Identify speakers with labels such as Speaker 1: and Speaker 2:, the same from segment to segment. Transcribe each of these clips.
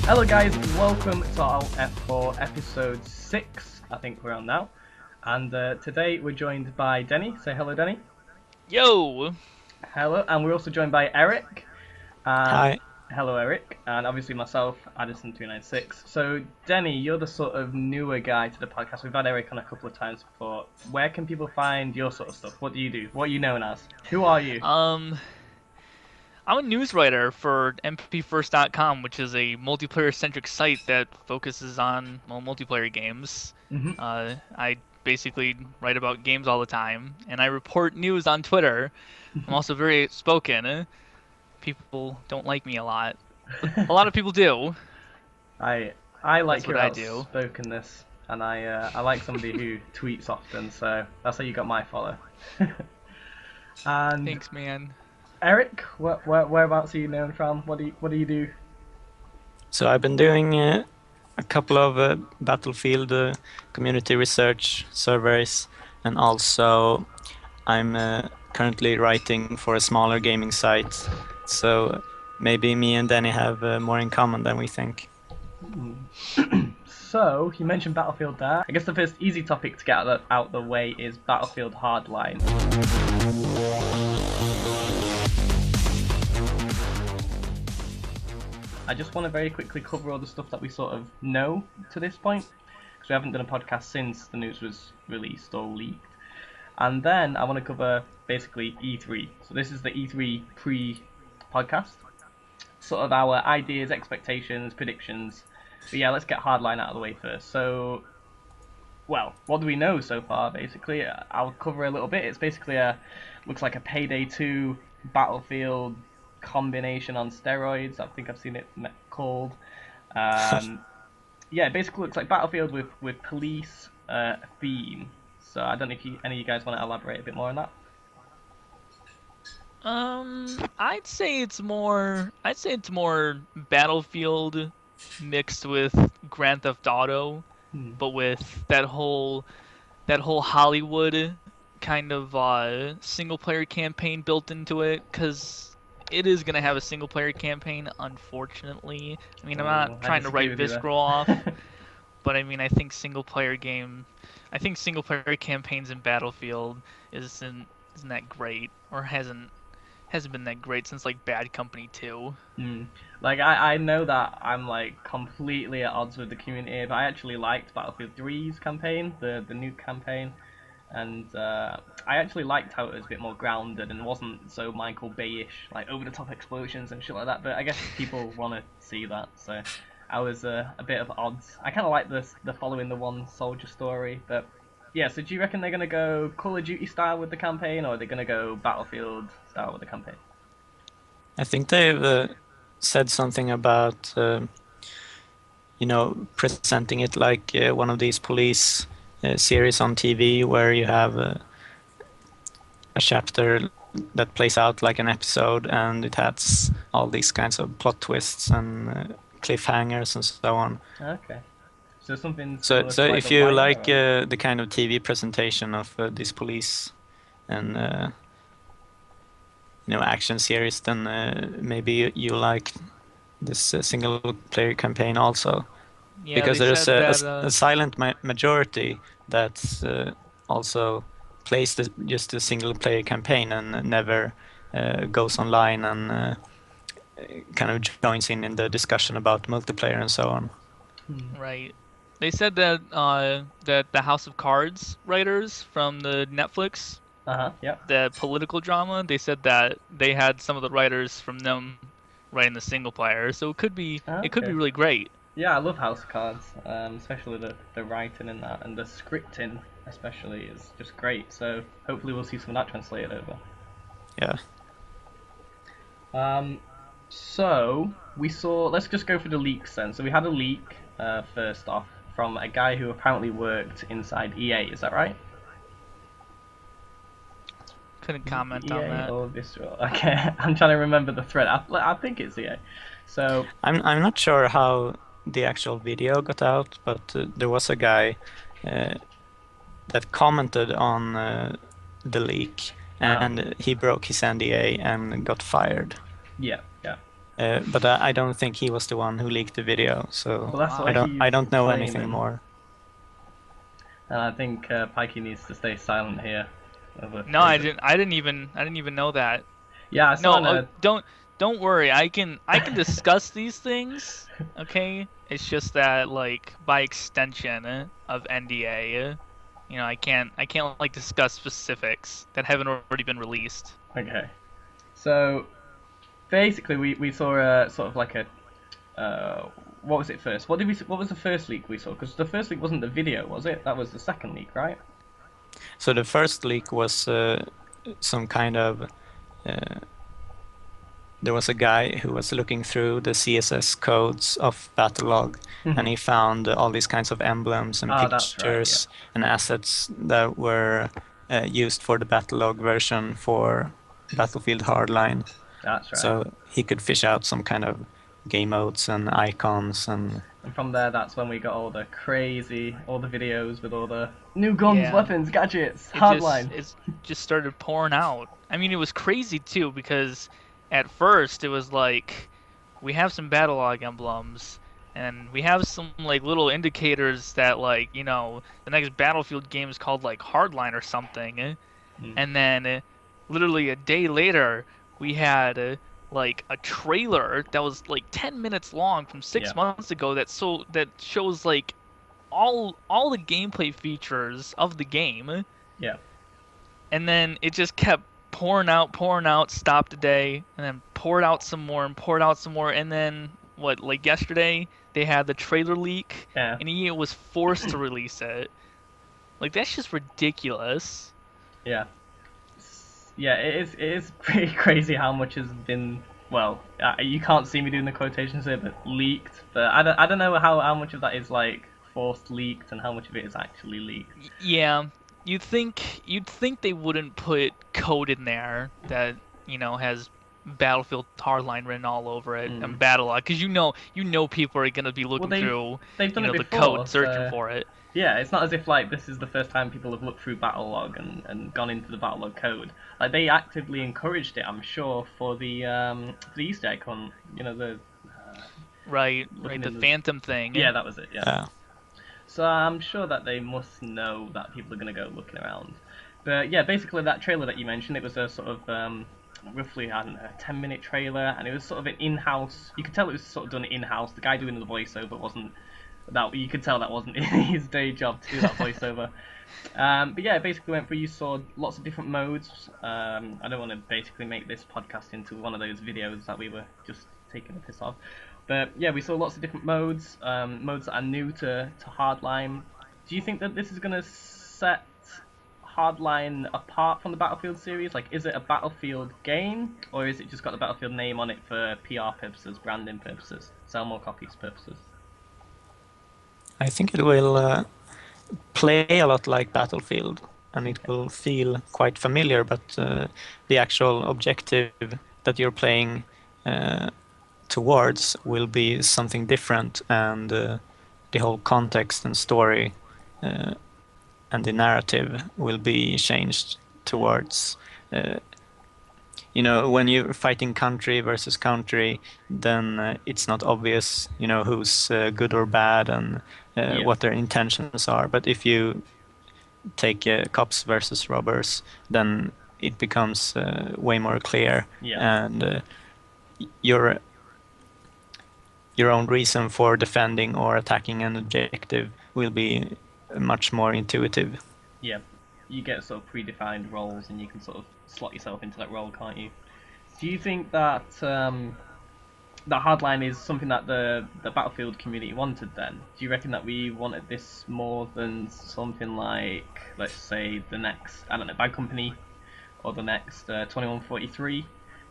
Speaker 1: Hello guys, welcome to our F4 episode 6, I think we're on now. And today we're joined by Denny. Say hello, Denny.
Speaker 2: Yo!
Speaker 1: Hello, and we're also joined by Eric. And
Speaker 3: Hi.
Speaker 1: hello, Eric. And obviously myself, Addison296. So Denny, you're the sort of newer guy to the podcast. We've had Eric on a couple of times before. Where can people find your sort of stuff? What do you do? What are you known as? Who are you?
Speaker 2: I'm a news writer for mpfirst.com, which is a multiplayer-centric site that focuses on, well, multiplayer games.
Speaker 1: Mhm.
Speaker 2: I basically write about games all the time, and I report news on Twitter. I'm also very outspoken. People don't like me a lot, but a lot of people do.
Speaker 1: I I
Speaker 2: That's
Speaker 1: like
Speaker 2: what
Speaker 1: your
Speaker 2: I do.
Speaker 1: outspokenness, and I like somebody who tweets often. So that's how you got my follow. And
Speaker 2: Thanks, man.
Speaker 1: Eric, whereabouts are you known from? What do you do?
Speaker 3: So I've been doing a couple of Battlefield community research surveys, and also I'm currently writing for a smaller gaming site. So maybe me and Denny have more in common than we think.
Speaker 1: So you mentioned Battlefield there. I guess the first easy topic to get out the way is Battlefield Hardline. I just want to very quickly cover all the stuff that we sort of know to this point, because we haven't done a podcast since the news was released or leaked. And then I want to cover basically E3. So this is the E3 pre-podcast. Sort of our ideas, expectations, predictions. But yeah, let's get Hardline out of the way first. So, well, what do we know so far, basically? I'll cover a little bit. It's basically looks like a Payday 2 Battlefield combination on steroids. I think I've seen it called. Yeah, it basically looks like Battlefield with police theme. So I don't know if any of you guys want to elaborate a bit more on that.
Speaker 2: I'd say it's more Battlefield mixed with Grand Theft Auto,
Speaker 1: Hmm.
Speaker 2: but with that whole Hollywood kind of single player campaign built into it, because it is gonna have a single player campaign, unfortunately. I mean, I'm
Speaker 1: Oh,
Speaker 2: not
Speaker 1: I
Speaker 2: trying to
Speaker 1: disagree
Speaker 2: write
Speaker 1: with you
Speaker 2: Visceral off,
Speaker 1: there.
Speaker 2: but I mean, I think single player campaigns in Battlefield isn't that great, or hasn't been that great since like Bad Company 2.
Speaker 1: Like I know that I'm like completely at odds with the community, but I actually liked Battlefield 3's campaign, the new campaign, and I actually liked how it was a bit more grounded and wasn't so Michael Bay-ish, like over the top explosions and shit like that. But I guess people want to see that, so I was a bit of odds. I kind of like the following the one soldier story, but yeah. So do you reckon they're gonna go Call of Duty style with the campaign, or are they gonna go Battlefield style with the campaign?
Speaker 3: I think they've said something about presenting it like one of these police series on TV where you have a chapter that plays out like an episode, and it has all these kinds of plot twists and cliffhangers and so on.
Speaker 1: Okay. So something
Speaker 3: So,
Speaker 1: similar
Speaker 3: so
Speaker 1: to like The
Speaker 3: if you
Speaker 1: Wire,
Speaker 3: like
Speaker 1: or...
Speaker 3: the kind of TV presentation of this police and action series, then maybe you like this single player campaign also,
Speaker 2: Yeah,
Speaker 3: because
Speaker 2: they
Speaker 3: there's
Speaker 2: said that
Speaker 3: a silent majority that also plays just a single player campaign and never goes online and kind of joins in the discussion about multiplayer and so on.
Speaker 1: Hmm.
Speaker 2: right. They said that that the House of Cards writers from the Netflix,
Speaker 1: Uh-huh, yep.
Speaker 2: the political drama, they said that they had some of the writers from them writing the single player, so it could be
Speaker 1: Okay.
Speaker 2: really great.
Speaker 1: Yeah, I love House of Cards, especially the writing in that, and the scripting especially is just great. So hopefully we'll see some of that translated over.
Speaker 3: Yeah.
Speaker 1: Um, so we saw. Let's just go for the leaks then. So we had a leak first off from a guy who apparently worked inside EA. Is that right?
Speaker 2: Couldn't
Speaker 1: Is it
Speaker 2: comment on
Speaker 1: EA
Speaker 2: that.
Speaker 1: or Visceral? Okay, I'm trying to remember the thread. I think it's EA. So
Speaker 3: I'm not sure how the actual video got out, but there was a guy uh, that commented on the leak,
Speaker 1: uh,
Speaker 3: and he broke his NDA and got fired.
Speaker 1: yeah, yeah.
Speaker 3: But I don't think he was the one who leaked the video, so
Speaker 1: Well, that's
Speaker 2: Oh,
Speaker 1: what
Speaker 2: wow.
Speaker 3: I
Speaker 1: he's
Speaker 3: don't know anything
Speaker 1: claiming.
Speaker 3: more.
Speaker 1: And I think Pikey needs to stay silent here.
Speaker 2: No, I didn't even know that.
Speaker 1: Yeah, I saw
Speaker 2: No,
Speaker 1: in a.
Speaker 2: don't worry. I can discuss these things. Okay, it's just that like by extension of NDA, I can't like discuss specifics that haven't already been released.
Speaker 1: Okay. So basically, we saw a sort of like a. What was it first? What was the first leak we saw? Because the first leak wasn't the video, was it? That was the second leak, right?
Speaker 3: So the first leak was some kind of. Uh, there was a guy who was looking through the CSS codes of Battlelog, and he found all these kinds of emblems and
Speaker 1: Oh, that's right. Yeah,
Speaker 3: pictures and assets that were used for the Battlelog version for Battlefield Hardline.
Speaker 1: that's right.
Speaker 3: So he could fish out some kind of game modes and icons and
Speaker 1: And from there, that's when we got all the all the videos with all the new guns,
Speaker 2: Yeah,
Speaker 1: weapons, gadgets,
Speaker 2: it just
Speaker 1: hardline.
Speaker 2: it's just started pouring out. I mean, it was crazy too because at first it was like we have some battle log emblems and we have some like little indicators that like the next Battlefield game is called like Hardline or something, and then literally a day later we had like a trailer that was like 10 minutes long from six
Speaker 1: Yeah.
Speaker 2: months ago that shows like all the gameplay features of the game,
Speaker 1: Yeah.
Speaker 2: and then it just kept pouring out, stopped a day, and then poured out some more and poured out some more, and then what, like yesterday they had the trailer leak,
Speaker 1: Yeah.
Speaker 2: and EA was forced to release it. Like that's just ridiculous.
Speaker 1: Yeah. Yeah, it is pretty crazy how much has been. Well, you can't see me doing the quotations here, but leaked. But I don't know how much of that is like forced leaked and how much of it is actually leaked.
Speaker 2: Yeah, you'd think they wouldn't put code in there that has Battlefield Hardline written all over it
Speaker 1: Mm.
Speaker 2: and Battlelog, because people are gonna be
Speaker 1: Well,
Speaker 2: looking through
Speaker 1: they've done it
Speaker 2: the
Speaker 1: before.
Speaker 2: code searching
Speaker 1: So
Speaker 2: for it.
Speaker 1: yeah, it's not as if like this is the first time people have looked through Battlelog and gone into the Battlelog code. Like they actively encouraged it, I'm sure, for the Easter egg hunt. You know the
Speaker 2: Right,
Speaker 1: looking
Speaker 2: the
Speaker 1: in the.
Speaker 2: Phantom thing.
Speaker 1: Yeah, that was it. Yeah.
Speaker 3: yeah.
Speaker 1: So I'm sure that they must know that people are going to go looking around. But yeah, basically that trailer that you mentioned, it was a sort of roughly, I don't know, a 10-minute trailer, and it was sort of an in-house. You could tell it was sort of done in-house. The guy doing the voiceover wasn't that. You could tell that wasn't his day job to do that voiceover. But yeah, it basically went through. You saw lots of different modes. I don't want to basically make this podcast into one of those videos that we were just taking a piss off. But yeah, we saw lots of different modes, modes that are new to Hardline. Do you think that this is going to set Hardline apart from the Battlefield series? Like, is it a Battlefield game, or is it just got the Battlefield name on it for PR purposes, branding purposes, sell more copies purposes?
Speaker 3: I think it will play a lot like Battlefield, and it will feel quite familiar, but the actual objective that you're playing towards will be something different, and the whole context and story and the narrative will be changed towards when you're fighting country versus country, then it's not obvious who's good or bad and what their intentions are. But if you take cops versus robbers, then it becomes way more clear, and your own reason for defending or attacking an objective will be much more intuitive.
Speaker 1: Yeah, you get sort of predefined roles, and you can sort of slot yourself into that role, can't you? Do you think that that Hardline is something that the Battlefield community wanted? Then, do you reckon that we wanted this more than something like, let's say, the next, I don't know, Bad Company, or the next 2143? Do you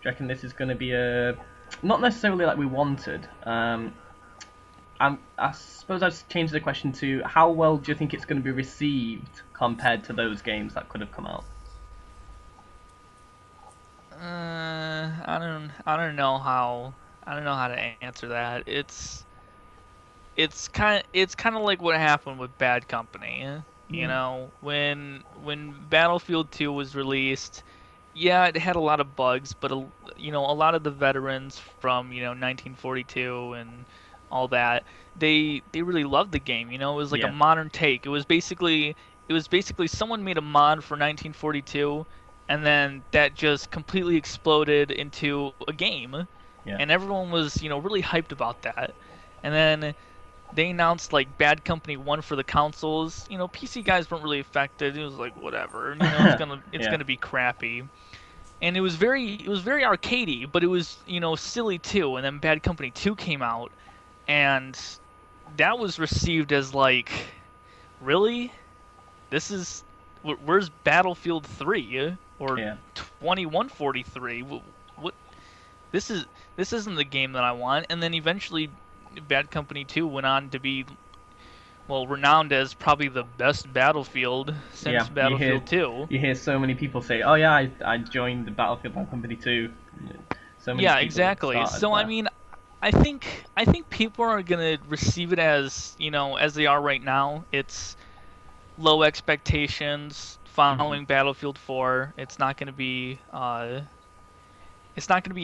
Speaker 1: reckon this is going to be a not necessarily like we wanted? I suppose I've changed the question to how well do you think it's going to be received compared to those games that could have come out?
Speaker 2: I don't know how to answer that. It's kind of like what happened with Bad Company. When Battlefield 2 was released, yeah, it had a lot of bugs, but a lot of the veterans from 1942 and all that, they really loved the game. It was like a
Speaker 1: Yeah,
Speaker 2: modern take. It was basically someone made a mod for 1942, and then that just completely exploded into a game,
Speaker 1: yeah.
Speaker 2: and everyone was really hyped about that. And then they announced like Bad Company 1 for the consoles. PC guys weren't really affected. It was like whatever. It's
Speaker 1: Yeah.
Speaker 2: gonna be crappy. And it was very arcadey, but it was silly too. And then Bad Company 2 came out, and that was received as like, really? This is where's Battlefield 3 or
Speaker 1: Yeah.
Speaker 2: 2143? What this is this isn't the game that I want. And then eventually Bad Company 2 went on to be, well, renowned as probably the best Battlefield
Speaker 1: Yeah,
Speaker 2: since Battlefield 2.
Speaker 1: you hear so many people say, "Oh yeah, I joined the Battlefield by Company 2." So many
Speaker 2: Yeah,
Speaker 1: people
Speaker 2: exactly.
Speaker 1: started
Speaker 2: So I
Speaker 1: there.
Speaker 2: mean, I think people are gonna receive it as as they are right now. It's low expectations
Speaker 1: Hmm.
Speaker 2: following Battlefield 4. It's not gonna be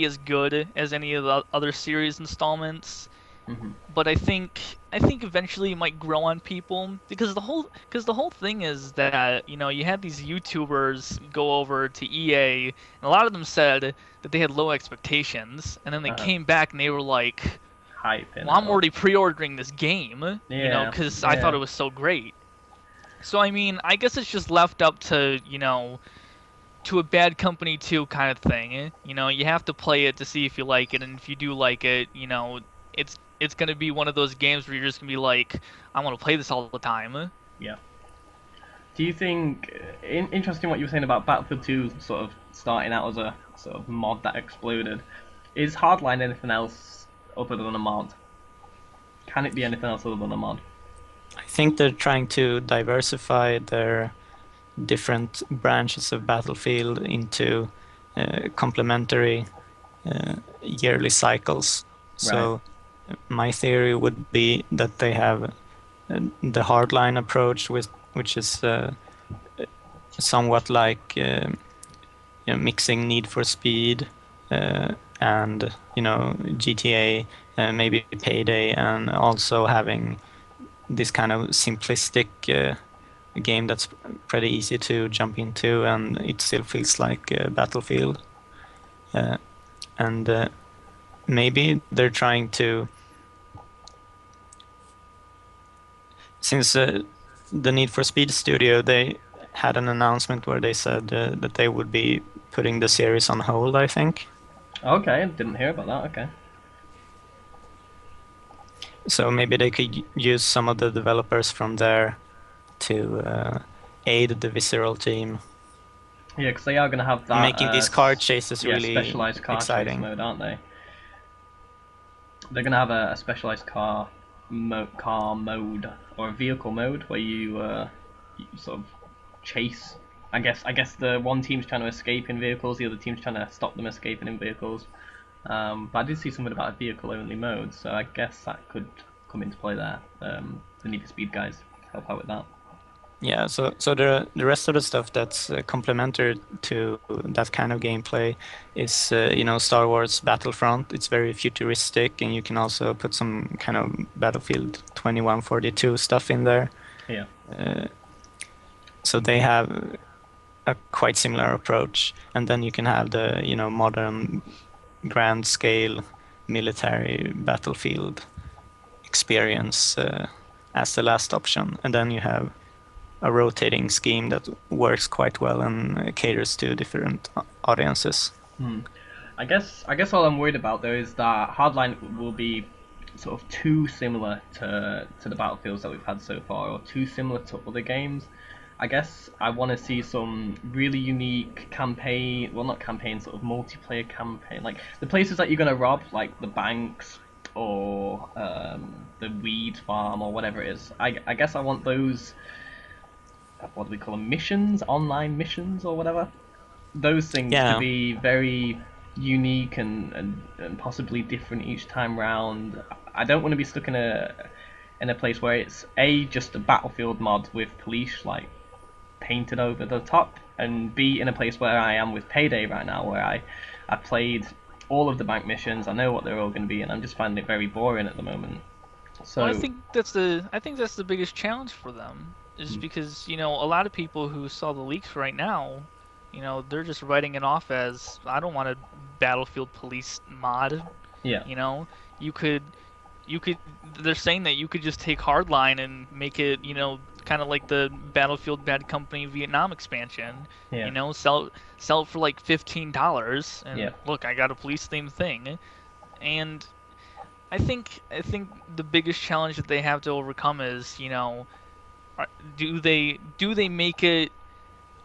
Speaker 2: as good as any of the other series installments.
Speaker 1: Hmm.
Speaker 2: But I think eventually it might grow on people because the whole thing is that you had these YouTubers go over to EA, and a lot of them said that they had low expectations, and then they
Speaker 1: Uh-huh.
Speaker 2: came back and they were like,
Speaker 1: Hyping
Speaker 2: "Well,
Speaker 1: it
Speaker 2: I'm
Speaker 1: up.
Speaker 2: already pre-ordering this game,
Speaker 1: Yeah,
Speaker 2: because I thought
Speaker 1: yeah,
Speaker 2: it was so great." So I mean, I guess it's just left up to a Bad Company 2 kind of thing. You have to play it to see if you like it, and if you do like it, it's gonna be one of those games where you're just gonna be like, I want to play this all the time.
Speaker 1: yeah. Do you think interesting what you were saying about Battlefield 2 sort of starting out as a sort of mod that exploded? Is Hardline anything else other than a mod? Can it be anything else other than a mod?
Speaker 3: I think they're trying to diversify their different branches of Battlefield into complementary yearly cycles.
Speaker 1: Right.
Speaker 3: So my theory would be that they have the hardline approach, which is somewhat like mixing Need for Speed and GTA, maybe Payday, and also having this kind of simplistic game that's pretty easy to jump into, and it still feels like Battlefield. Uh, and maybe they're trying to, since the Need for Speed studio, they had an announcement where they said that they would be putting the series on hold, I think.
Speaker 1: Okay, didn't hear about that. Okay.
Speaker 3: So maybe they could use some of the developers from there to aid the Visceral team,
Speaker 1: Yeah, because they are going to have that,
Speaker 3: making these car chases
Speaker 1: yeah,
Speaker 3: really
Speaker 1: specialized car chase
Speaker 3: exciting.
Speaker 1: mode, aren't they? They're going to have a specialized car mode or a vehicle mode where you sort of chase. I guess the one team's trying to escape in vehicles, the other team's trying to stop them escaping in vehicles. But I did see something about a vehicle only mode, so I guess that could come into play there. The Need for Speed guys help out with that.
Speaker 3: Yeah, so the rest of the stuff that's complementary to that kind of gameplay is Star Wars Battlefront. It's very futuristic, and you can also put some kind of Battlefield 2142 stuff in there.
Speaker 1: Yeah.
Speaker 3: Uh, so they have a quite similar approach, and then you can have the modern grand scale military battlefield experience as the last option, and then you have a rotating scheme that works quite well and caters to different audiences.
Speaker 1: Hmm. I guess all I'm worried about though is that Hardline will be sort of too similar to the Battlefields that we've had so far, or too similar to other games. I guess I want to see some really unique campaign, well not campaign, sort of multiplayer campaign, like the places that you're gonna rob, like the banks or the weed farm or whatever it is. I guess I want those, what do we call them, missions, online missions or whatever, those things to
Speaker 3: Yeah,
Speaker 1: be very unique and possibly different each time round. I don't want to be stuck in a place where it's just a Battlefield mod with police like painted over the top. and be in a place where I am with Payday right now, where I played all of the bank missions. I know what they're all going to be, and I'm just finding it very boring at the moment. So
Speaker 2: Well, I think that's the biggest challenge for them is because a lot of people who saw the leaks right now, they're just writing it off as I don't want a Battlefield Police mod.
Speaker 1: yeah,
Speaker 2: You know, you could you could they're saying that you could just take Hardline and make it, kind of like the Battlefield Bad Company Vietnam expansion.
Speaker 1: yeah,
Speaker 2: Sell it for like $15
Speaker 1: yeah.
Speaker 2: and look, I got a police themed thing. And I think the biggest challenge that they have to overcome is, do they make it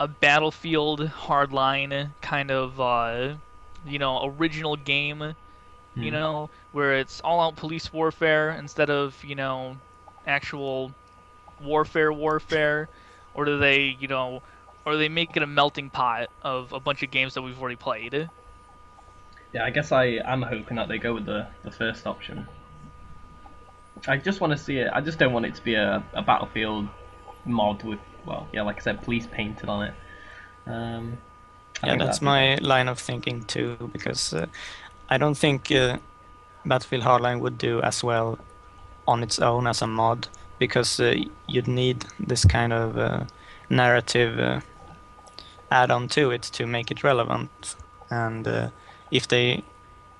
Speaker 2: a Battlefield Hardline kind of original game, where it's all out police warfare instead of, actual warfare, or do they make it a melting pot of a bunch of games that we've already played?
Speaker 1: Yeah, I guess I'm hoping that they go with the first option. I just want to see it. I just don't want it to be a Battlefield mod with, well, yeah, like I said, police painted on it. I
Speaker 3: Yeah,
Speaker 1: think
Speaker 3: that's
Speaker 1: that'd be
Speaker 3: my
Speaker 1: good.
Speaker 3: line of thinking too, because I don't think Battlefield Hardline would do as well on its own as a mod, because you'd need this kind of narrative add-on to it to make it relevant. And if they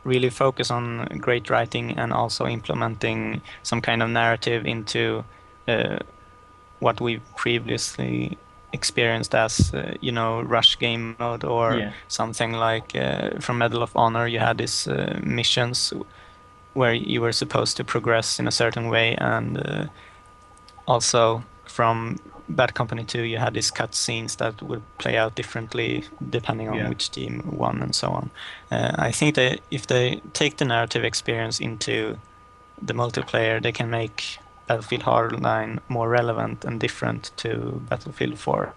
Speaker 3: really focus on great writing and also implementing some kind of narrative into what we've previously experienced as, rush game mode, or
Speaker 1: Yeah,
Speaker 3: something like from Medal of Honor, you had these missions where you were supposed to progress in a certain way, and also from Bad Company 2, you had these cutscenes that would play out differently depending on
Speaker 1: yeah,
Speaker 3: which team won and so on. I think that if they take the narrative experience into the multiplayer, they can make Battlefield Hardline more relevant and different to Battlefield 4.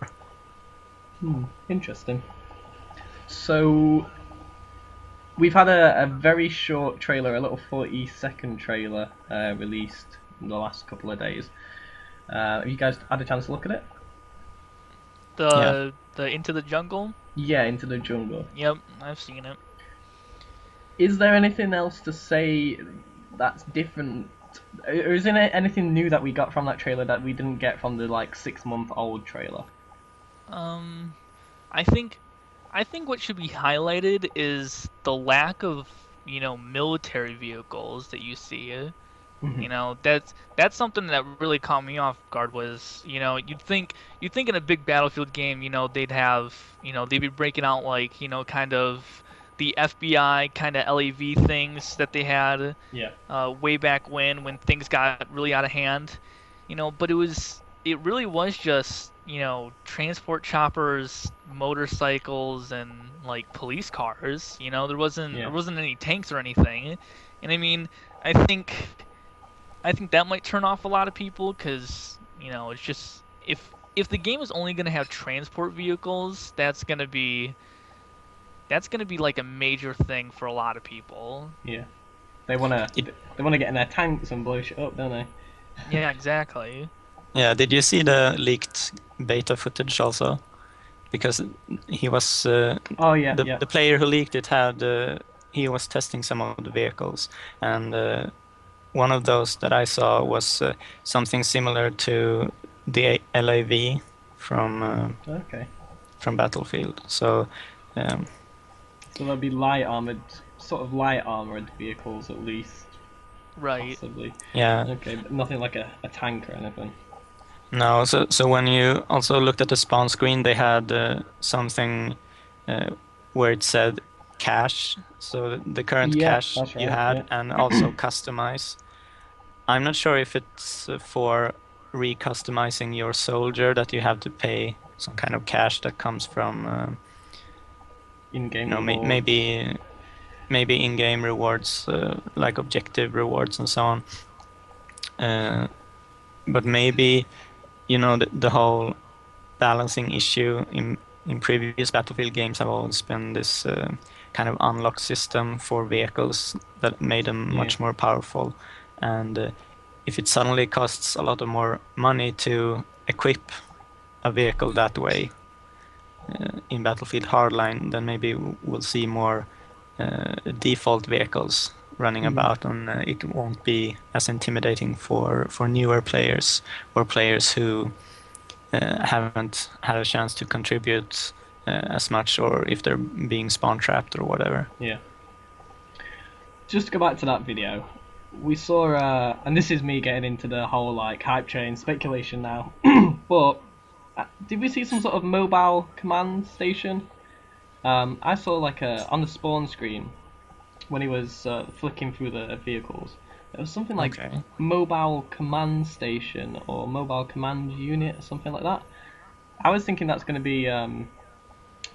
Speaker 1: interesting. So we've had a very short trailer, a little 40-second trailer released in the last couple of days. Have you guys had a chance to look at it?
Speaker 3: Yeah.
Speaker 2: The Into the Jungle?
Speaker 1: Yeah, Into the Jungle.
Speaker 2: Yep, I've seen it.
Speaker 1: Is there anything else to say that's different? Or is there anything new that we got from that trailer that we didn't get from the like 6 month old trailer?
Speaker 2: Um, I think I think what should be highlighted is the lack of, military vehicles that you see. That's something that really caught me off guard was, you'd think in a big Battlefield game, they'd be breaking out like, kind of the FBI kind of LAV things that they had
Speaker 1: Yeah,
Speaker 2: way back when things got really out of hand, but it really was just, transport choppers, motorcycles, and like police cars. There wasn't
Speaker 1: yeah,
Speaker 2: there wasn't any tanks or anything. And I mean, I think I think that might turn off a lot of people because, it's just if the game is only going to have transport vehicles, that's gonna be like a major thing for a lot of people.
Speaker 1: yeah. They wanna
Speaker 3: Did,
Speaker 1: they wanna get in their tanks and blow shit up, don't they?
Speaker 2: Yeah, exactly.
Speaker 3: yeah, did you see the leaked beta footage also? Because he was
Speaker 1: Oh yeah,
Speaker 3: the
Speaker 1: yeah,
Speaker 3: the player who leaked it had he was testing some of the vehicles, and one of those that I saw was something similar to the LAV from
Speaker 1: okay.
Speaker 3: from Battlefield. So um,
Speaker 1: So there'll be sort of light armored vehicles at least,
Speaker 2: Right.
Speaker 1: possibly.
Speaker 3: yeah,
Speaker 1: Okay, but nothing like a tank or anything.
Speaker 3: no. So when you also looked at the spawn screen, they had something uh, where it said cache. So the current
Speaker 1: Yeah,
Speaker 3: cache
Speaker 1: that's
Speaker 3: you
Speaker 1: right.
Speaker 3: had,
Speaker 1: Yeah,
Speaker 3: and also customize. I'm not sure if it's for recustomizing your soldier that you have to pay some kind of cash that comes from,
Speaker 1: in-game rewards.
Speaker 3: maybe in-game rewards, like objective rewards and so on. But maybe, the whole balancing issue in previous Battlefield games have always been this kind of unlock system for vehicles that made them
Speaker 1: Yeah,
Speaker 3: much more powerful. And if it suddenly costs a lot of more money to equip a vehicle that way, in Battlefield Hardline, then maybe we'll see more default vehicles running about, and it won't be as intimidating for newer players or players who haven't had a chance to contribute as much, or if they're being spawn trapped or whatever.
Speaker 1: Yeah. Just to go back to that video, we saw, and this is me getting into the whole like hype train speculation now, but did we see some sort of mobile command station? I saw like on the spawn screen when he was flicking through the vehicles. There was something like
Speaker 3: Okay.
Speaker 1: mobile command station or mobile command unit or something like that. I was thinking that's going to be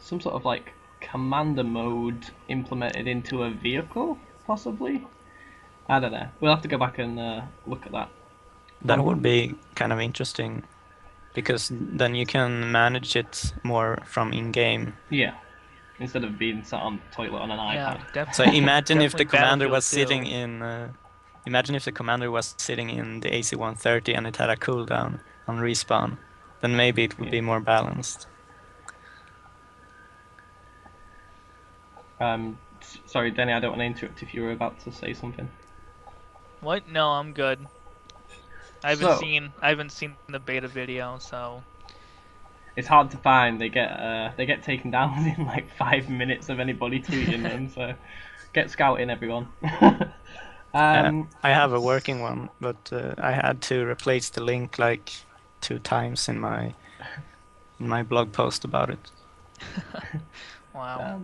Speaker 1: some sort of like commander mode implemented into a vehicle, possibly. I don't know. We'll have to go back and look at that.
Speaker 3: That would be kind of interesting, because then you can manage it more from in-game.
Speaker 1: Yeah, instead of being sat on the toilet on an
Speaker 2: Yeah,
Speaker 1: iPad.
Speaker 3: So
Speaker 2: definitely.
Speaker 3: imagine if the
Speaker 2: Definitely
Speaker 3: commander
Speaker 2: Battlefield
Speaker 3: was sitting
Speaker 2: 2.
Speaker 3: in. Imagine if the commander was sitting in the AC-130 and it had a cooldown on respawn. Then maybe it would be more balanced.
Speaker 1: Sorry, Denny, I don't want to interrupt if you were about to say something.
Speaker 2: What? No, I'm good. I haven't seen the beta video, so
Speaker 1: It's hard to find. They get taken down in like 5 minutes of anybody tweeting them. So get scouting, everyone.
Speaker 3: I have a working one, but I had to replace the link like 2 times in my blog post about it.
Speaker 2: wow.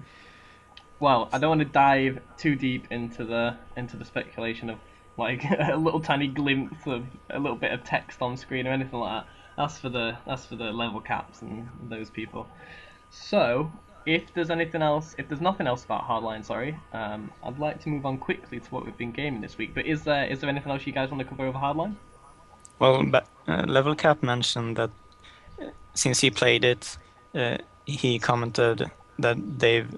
Speaker 1: Well, I don't want to dive too deep into the speculation of like a little tiny glimpse of a little bit of text on screen or anything like that. That's for the level caps and those people. So, if there's nothing else about Hardline, sorry, I'd like to move on quickly to what we've been gaming this week. But is there anything else you guys want to cover over Hardline?
Speaker 3: Well, Level Cap mentioned that since he played it, he commented that they've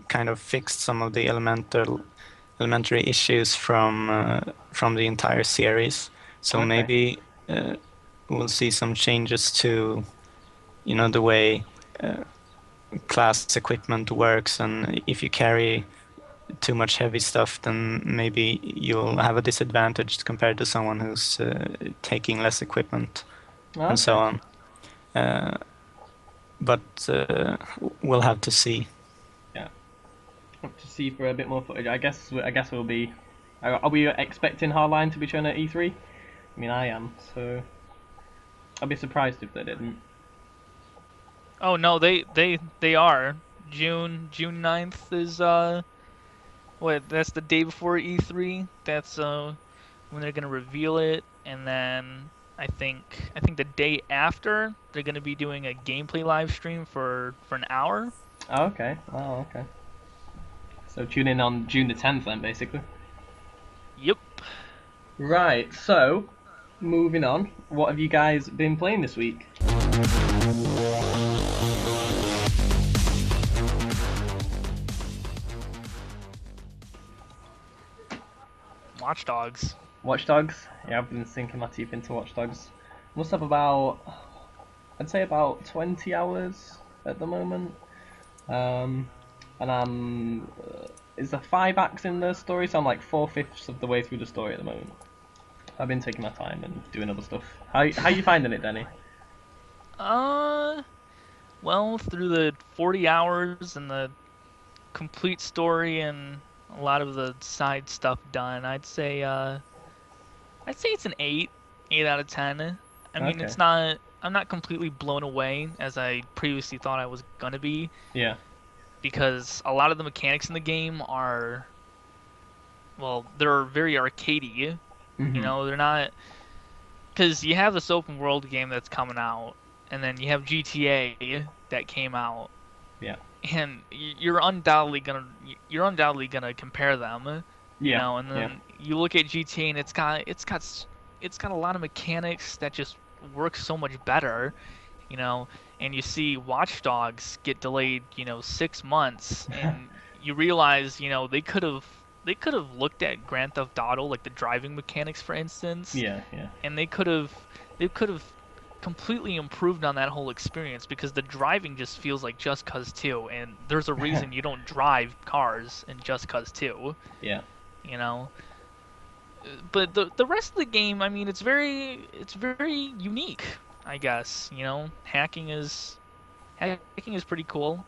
Speaker 3: kind of fixed some of the elementary issues from the entire series. So
Speaker 1: Okay.
Speaker 3: maybe we'll see some changes to, the way class equipment works, and if you carry too much heavy stuff, then maybe you'll have a disadvantage compared to someone who's taking less equipment, and so on. But we'll have to see.
Speaker 1: Yeah, have to see for a bit more footage. I guess we'll be. Are we expecting Hardline to be shown at E3? I mean, I am. So I'd be surprised if they didn't.
Speaker 2: Oh no, they are. June 9th is that's the day before E3. That's when they're gonna reveal it, and then I think the day after they're gonna be doing a gameplay live stream for an hour.
Speaker 1: Oh, okay. Oh, okay. So tune in on June the 10th then, basically.
Speaker 2: Yep.
Speaker 1: Right. So moving on. What have you guys been playing this week?
Speaker 2: Watch Dogs.
Speaker 1: Watch Dogs. Yeah, I've been sinking my teeth into Watch Dogs. Must have I'd say about 20 hours at the moment. And I'm, is there 5 acts in the story? So I'm like 4/5 of the way through the story at the moment. I've been taking my time and doing other stuff. How you finding it, Denny?
Speaker 2: Well, through the 40 hours and the complete story and a lot of the side stuff done, I'd say it's an 8 out of 10. I mean,
Speaker 1: Okay.
Speaker 2: I'm not completely blown away as I previously thought I was gonna be,
Speaker 1: Yeah.
Speaker 2: because a lot of the mechanics in the game are, well, they're very arcadey. You know, they're not, because you have this open world game that's coming out, and then you have GTA that came out.
Speaker 1: Yeah.
Speaker 2: And you're undoubtedly gonna compare them, you
Speaker 1: Yeah.
Speaker 2: know. And then you look at GTA, and it's got a lot of mechanics that just work so much better, you know. And you see Watch Dogs get delayed, 6 months, and you realize, they could have looked at Grand Theft Auto, like the driving mechanics, for instance.
Speaker 1: Yeah. Yeah.
Speaker 2: And they could have completely improved on that whole experience because the driving just feels like Just Cause 2, and there's a reason you don't drive cars in Just Cause 2,
Speaker 1: Yeah.
Speaker 2: you know. But the rest of the game, I mean, it's very unique, I guess. Hacking is pretty cool,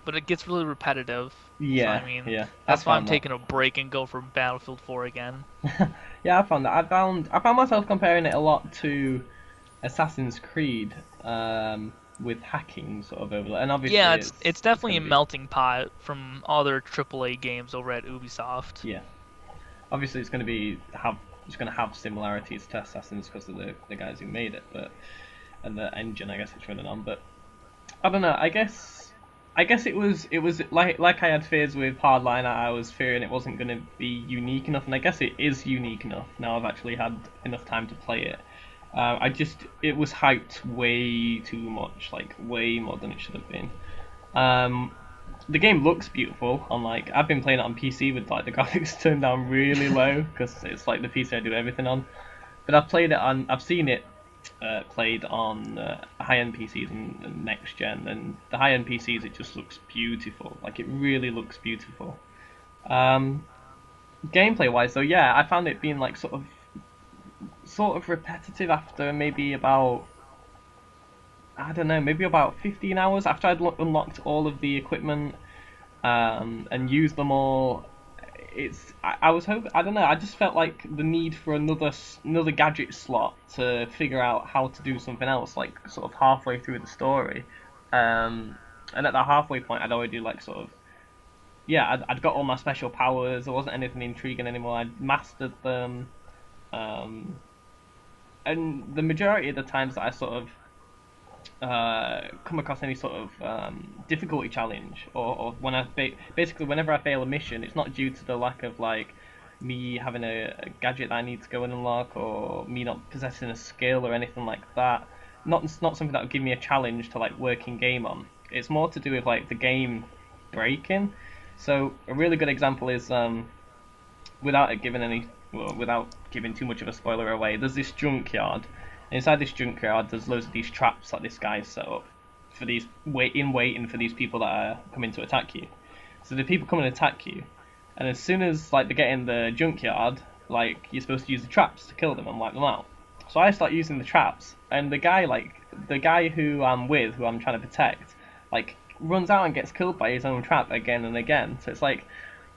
Speaker 2: but it gets really repetitive. So I
Speaker 1: Yeah,
Speaker 2: mean,
Speaker 1: yeah. I
Speaker 2: that's why I'm
Speaker 1: found that.
Speaker 2: taking a break and go for Battlefield 4 again.
Speaker 1: Yeah, I found that. I found myself comparing it a lot to Assassin's Creed, with hacking sort of over, and obviously
Speaker 2: Yeah, it's
Speaker 1: it's
Speaker 2: definitely
Speaker 1: going
Speaker 2: a
Speaker 1: to be,
Speaker 2: melting pot from other AAA games over at Ubisoft.
Speaker 1: yeah. Obviously it's going to be have it's going to have similarities to Assassin's because of the guys who made it, but and the engine I guess it's running on. But I don't know. I guess it was like I had fears with Hardline. I was fearing it wasn't going to be unique enough, and I guess it is unique enough. Now I've actually had enough time to play it. It was hyped way too much, like way more than it should have been. Um, the game looks beautiful. On like I've been playing it on PC with like the graphics turned down really low because it's like the PC I do everything on. But I've seen it played on high-end PCs and next gen, and the high-end PCs it just looks beautiful. Like it really looks beautiful. Um, Gameplay wise, though, yeah, I found it being like sort of repetitive after maybe about I don't know, maybe about 15 hours after I'd unlocked all of the equipment and used them all. I was hoping, I don't know, I just felt like the need for another gadget slot to figure out how to do something else, like sort of halfway through the story. And at the halfway point, I'd already like sort of yeah, I'd got all my special powers. There wasn't anything intriguing anymore. I'd mastered them. Um, and the majority of the times that I sort of come across any sort of difficulty challenge, or when basically whenever I fail a mission, it's not due to the lack of like me having a gadget that I need to go and unlock, or me not possessing a skill or anything like that. It's not something that would give me a challenge to like work in game on. It's more to do with like the game breaking. So a really good example is without it giving any, well, without giving too much of a spoiler away, there's this junkyard. And inside this junkyard, there's loads of these traps that this guy's set up for these waiting for these people that are coming to attack you. So the people come and attack you, and as soon as like they get in the junkyard, like you're supposed to use the traps to kill them and wipe them out. So I start using the traps, and the guy who I'm with, who I'm trying to protect, like runs out and gets killed by his own trap again and again. So it's like,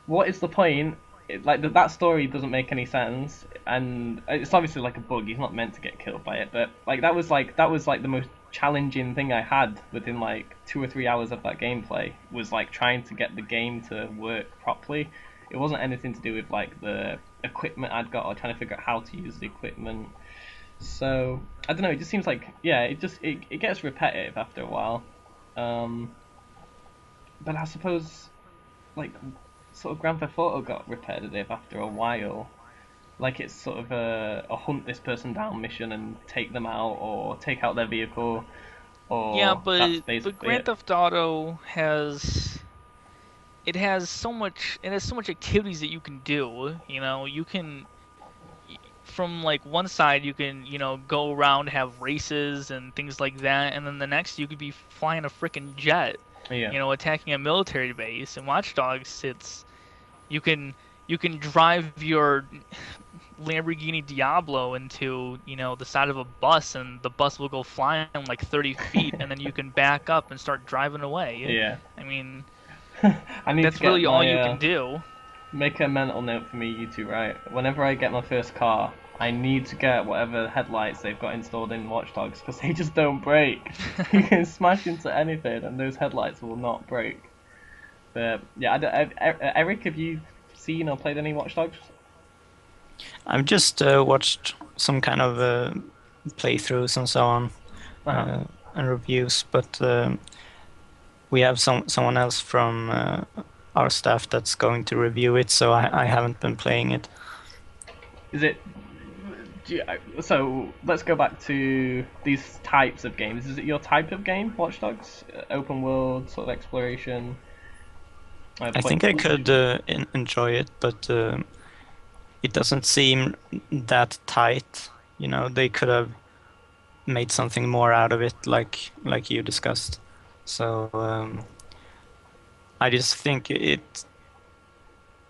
Speaker 1: what is the point? That story doesn't make any sense, and it's obviously like a bug. He's not meant to get killed by it, but like that was like the most challenging thing I had within like 2 or 3 hours of that gameplay was like trying to get the game to work properly. It wasn't anything to do with like the equipment I'd got or trying to figure out how to use the equipment. So I don't know. It just seems like yeah, it gets repetitive after a while. Um, but I suppose like sort of Grand Theft Auto got repetitive after a while. Like it's sort of a hunt this person down mission and take them out or take out their vehicle,
Speaker 2: Yeah,
Speaker 1: or that's
Speaker 2: but
Speaker 1: basically
Speaker 2: Grand
Speaker 1: it.
Speaker 2: Theft Auto it has so much activities that you can do. You can from like one side you can go around, have races and things like that, and then the next you could be flying a freaking jet,
Speaker 1: Yeah,
Speaker 2: attacking a military base. In Watch Dogs, you can you can drive your Lamborghini Diablo into the side of a bus, and the bus will go flying like 30 feet, and then you can back up and start driving away.
Speaker 1: yeah.
Speaker 2: I mean,
Speaker 1: I need to
Speaker 2: that's
Speaker 1: get
Speaker 2: really all
Speaker 1: my
Speaker 2: you can do.
Speaker 1: make a mental note for me, you two, right? Whenever I get my first car, I need to get whatever headlights they've got installed in Watch Dogs because they just don't break. You can smash into anything, and those headlights will not break. But yeah, Eric, have you seen or played any Watch Dogs?
Speaker 3: I've just watched some kind of playthroughs and so on,
Speaker 1: Uh-huh.
Speaker 3: and reviews, but we have someone else from our staff that's going to review it, so I haven't been playing it.
Speaker 1: Is it? So let's go back to these types of games. Is it your type of game, Watch Dogs? Open world sort of exploration.
Speaker 3: I think I could enjoy it, but it doesn't seem that tight. They could have made something more out of it, like you discussed. So I just think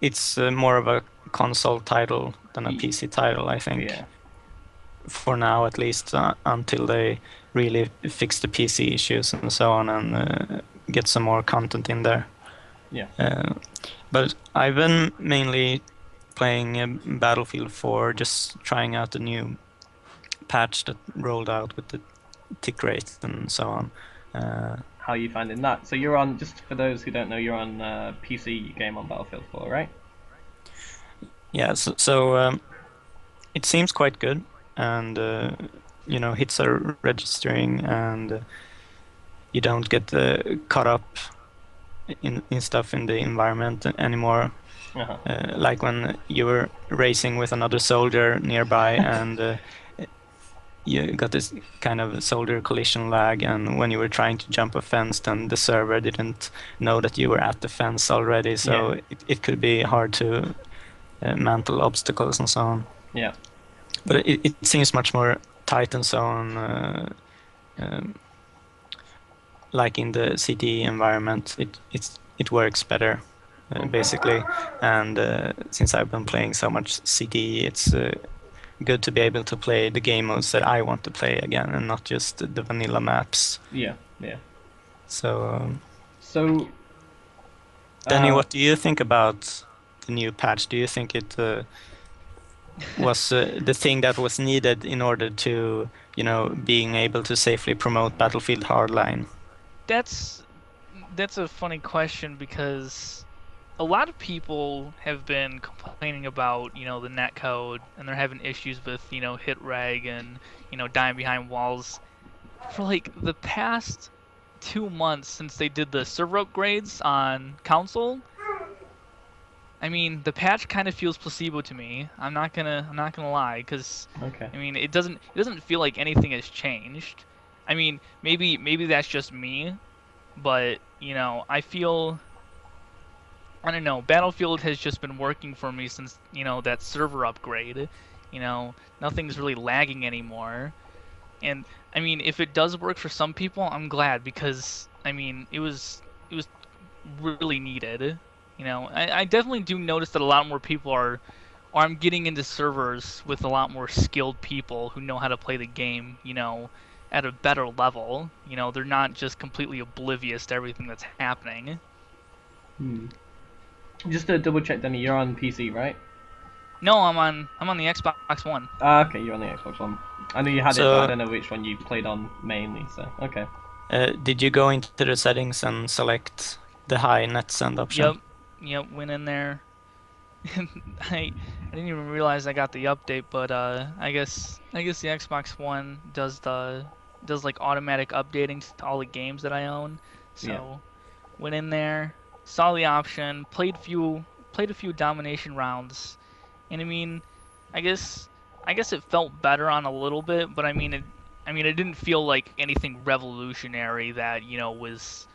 Speaker 3: it's more of a console title than a PC title, I think.
Speaker 1: Yeah.
Speaker 3: For now, at least, until they really fix the PC issues and so on, and get some more content in there.
Speaker 1: Yeah.
Speaker 3: But I've been mainly playing Battlefield 4, just trying out the new patch that rolled out with the tick rate and so on.
Speaker 1: How are you finding that? So you're on, just for those who don't know, you're on PC game on Battlefield 4, right?
Speaker 3: Yeah, so it seems quite good, and hits are registering, and you don't get caught up in stuff in the environment anymore.
Speaker 1: Uh-huh.
Speaker 3: Like when you were racing with another soldier nearby, and you got this kind of soldier collision lag, and when you were trying to jump a fence, then the server didn't know that you were at the fence already, so it could be hard to mantle obstacles and so on.
Speaker 1: Yeah.
Speaker 3: But it seems much more tight and so on. Like in the CTE environment, it works better, basically. And since I've been playing so much CTE, it's good to be able to play the game modes that I want to play again, and not just the vanilla maps.
Speaker 1: Yeah. Yeah.
Speaker 3: So,
Speaker 1: So.
Speaker 3: Denny, what do you think about the new patch? Do you think it was the thing that was needed in order to, being able to safely promote Battlefield Hardline?
Speaker 2: That's a funny question because a lot of people have been complaining about, the netcode, and they're having issues with, hit reg and, dying behind walls for like the past 2 months since they did the server upgrades on console. I mean, the patch kind of feels placebo to me. I'm not gonna lie, because
Speaker 1: Okay.
Speaker 2: I mean, it doesn't feel like anything has changed. I mean, maybe that's just me, but I feel, I don't know, Battlefield has just been working for me since, that server upgrade. Nothing's really lagging anymore. And I mean, if it does work for some people, I'm glad, because I mean, it was really needed. I definitely do notice that a lot more people are, or I'm getting into servers with a lot more skilled people who know how to play the game, at a better level. They're not just completely oblivious to everything that's happening.
Speaker 1: Just to double check, Denny, you're on PC, right?
Speaker 2: No, I'm on the Xbox One.
Speaker 1: Okay, you're on the Xbox One. I knew you had it,
Speaker 3: So-
Speaker 1: but I don't know which one you played on mainly. So okay.
Speaker 3: Did you go into the settings and select the high net send option?
Speaker 2: Yep, went in there. I didn't even realize I got the update, but I guess the Xbox One does like automatic updating to all the games that I own. So went in there, saw the option, played a few domination rounds, and I mean, I guess it felt better on a little bit, but I mean it didn't feel like anything revolutionary that was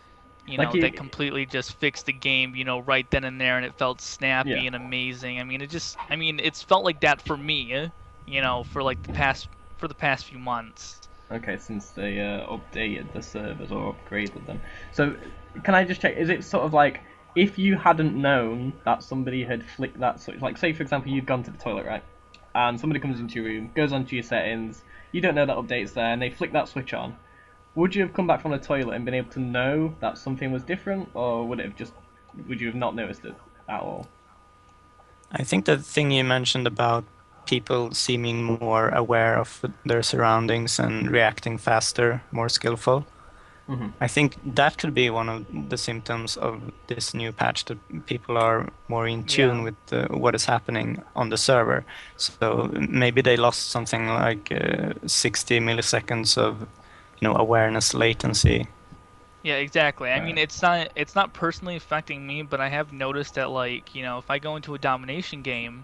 Speaker 2: that completely just fixed the game, right then and there, and it felt snappy and amazing. I mean, it's felt like that for me, for like the past few months.
Speaker 1: Okay, since they updated the servers or upgraded them. So, can I just check? Is it sort of like if you hadn't known that somebody had flicked that switch? Like, say for example, you'd gone to the toilet, right? And somebody comes into your room, goes onto your settings. You don't know that update's there, and they flick that switch on. Would you have come back from the toilet and been able to know that something was different, or would you have not noticed it at all?
Speaker 3: I think the thing you mentioned about people seeming more aware of their surroundings and reacting faster, more skillful. I think that could be one of the symptoms of this new patch, that people are more in tune with what is happening on the server. So maybe they lost something like 60 milliseconds of awareness latency.
Speaker 2: Yeah, exactly. I mean, it's not personally affecting me, but I have noticed that, like, if I go into a domination game,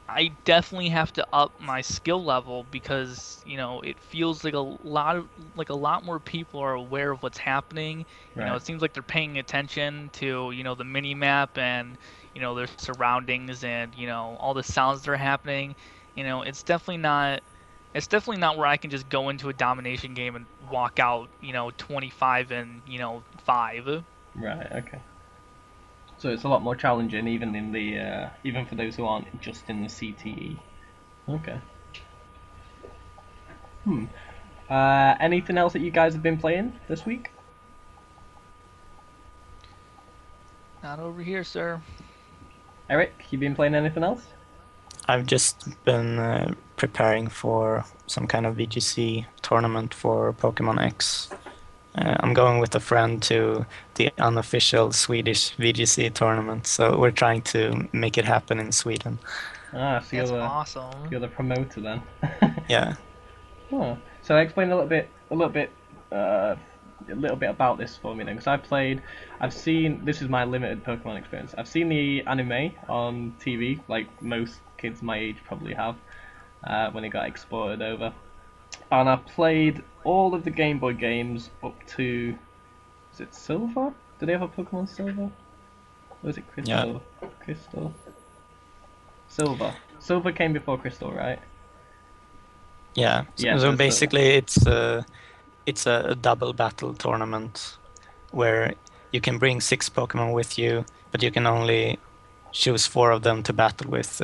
Speaker 2: I definitely have to up my skill level, because it feels like a lot more people are aware of what's happening. It seems like they're paying attention to the mini map and their surroundings, and all the sounds that are happening. It's definitely not It's definitely not where I can just go into a domination game and walk out, 25 and 5.
Speaker 1: Right. Okay. So it's a lot more challenging, even in the even for those who aren't just in the CTE. Okay. Anything else that you guys have been playing this week?
Speaker 2: Not over here, sir.
Speaker 1: Eric, you been playing anything else?
Speaker 3: I've just been preparing for some kind of VGC tournament for Pokemon X. I'm going with a friend to the unofficial Swedish VGC tournament, so we're trying to make it happen in Sweden.
Speaker 1: Ah, so
Speaker 2: That's awesome.
Speaker 1: you're the promoter then.
Speaker 3: Yeah.
Speaker 1: Oh. So explain a little bit about this for me then, because I've seen, this is my limited Pokemon experience. I've seen the anime on TV, like most kids my age probably have, when it got exported over, and I've played all of the Game Boy games up to, is it Silver? Do they have a Pokemon Silver? Or is it Crystal?
Speaker 3: Yeah.
Speaker 1: Crystal. Silver. Silver came before Crystal, right?
Speaker 3: Yeah.
Speaker 1: Yeah,
Speaker 3: So
Speaker 1: so
Speaker 3: basically, it's a double battle tournament where you can bring 6 Pokemon with you, but you can only choose 4 of them to battle with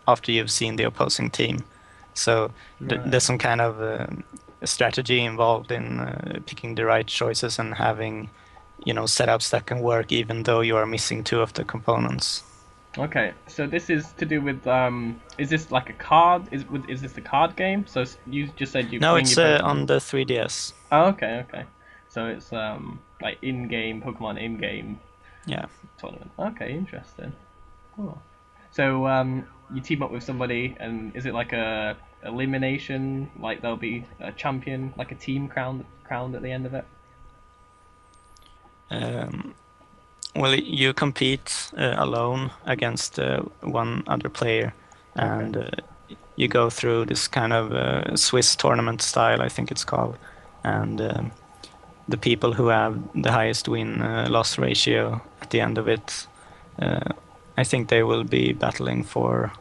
Speaker 3: after you've seen the opposing team. So
Speaker 1: Right.
Speaker 3: there's some kind of strategy involved in picking the right choices and having, setups that can work even though you are missing 2 of the components.
Speaker 1: Okay, so this is to do with is this like a card? Is this a card game? So you just said you
Speaker 3: No,
Speaker 1: bring
Speaker 3: it's
Speaker 1: your Pokemon.
Speaker 3: on the 3DS.
Speaker 1: Oh, okay, okay. So it's like in-game Pokemon in-game
Speaker 3: Yeah.
Speaker 1: tournament. Okay, interesting. Cool. So you team up with somebody, and is it like a elimination? Like there'll be a champion, like a team crowned at the end of it.
Speaker 3: Well, you compete alone against one other player, and you go through this kind of Swiss tournament style, I think it's called, and the people who have the highest win-loss ratio at the end of it, I think they will be battling for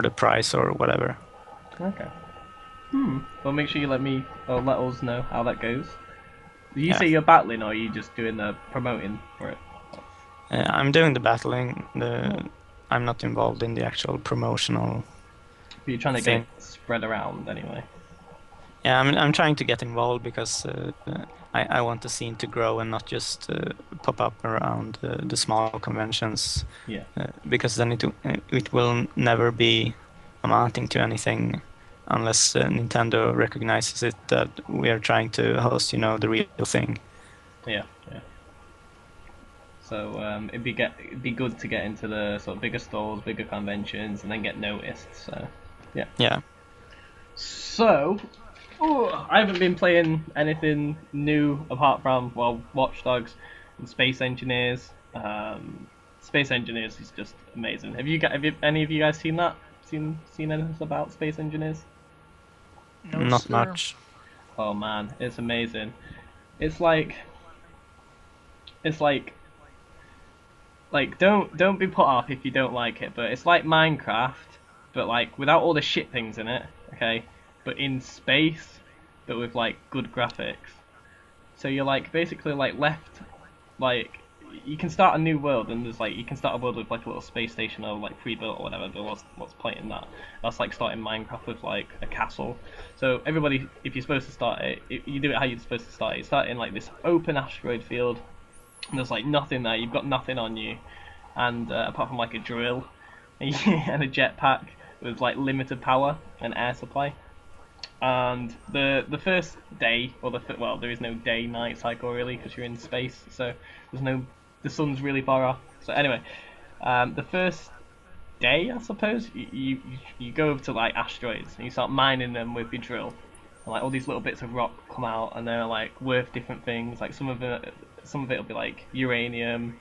Speaker 3: the prize or whatever.
Speaker 1: Okay. Well, make sure you let us know how that goes. Do you
Speaker 3: Yeah.
Speaker 1: say you're battling, or are you just doing the promoting for it?
Speaker 3: I'm doing the battling. I'm not involved in the actual promotional.
Speaker 1: But you're trying to
Speaker 3: thing.
Speaker 1: get spread around anyway.
Speaker 3: Yeah, I'm trying to get involved because I want the scene to grow and not just pop up around the small conventions.
Speaker 1: Yeah.
Speaker 3: Because then it will never be amounting to anything unless Nintendo recognizes it that we are trying to host, the real thing.
Speaker 1: Yeah, yeah. So it'd be good to get into the sort of bigger stalls, bigger conventions, and then get noticed. So yeah.
Speaker 3: Yeah.
Speaker 1: So I haven't been playing anything new apart from Watch Dogs and Space Engineers. Space Engineers is just amazing. Have any of you guys seen that? Seen anything about Space Engineers?
Speaker 2: No,
Speaker 3: Not
Speaker 2: sir.
Speaker 3: much.
Speaker 1: Oh man, it's amazing. It's like don't be put off if you don't like it, but it's like Minecraft, but like without all the shit things in it, okay? But in space, but with like good graphics. So you're like basically like left like you can start a new world, and there's like you can start a world with like a little space station or like pre-built or whatever. But what's point in that? That's like starting Minecraft with like a castle. So everybody, if you're supposed to start it, you do it how you're supposed to start it. You start in like this open asteroid field, and there's like nothing there. You've got nothing on you, and apart from like a drill and a jetpack with like limited power and air supply. And the first day, or there is no day-night cycle really because you're in space, so the sun's really far off. So anyway, the first day, I suppose, you go over to like asteroids and you start mining them with your drill, and like all these little bits of rock come out, and they're like worth different things. Like some of it will be like uranium,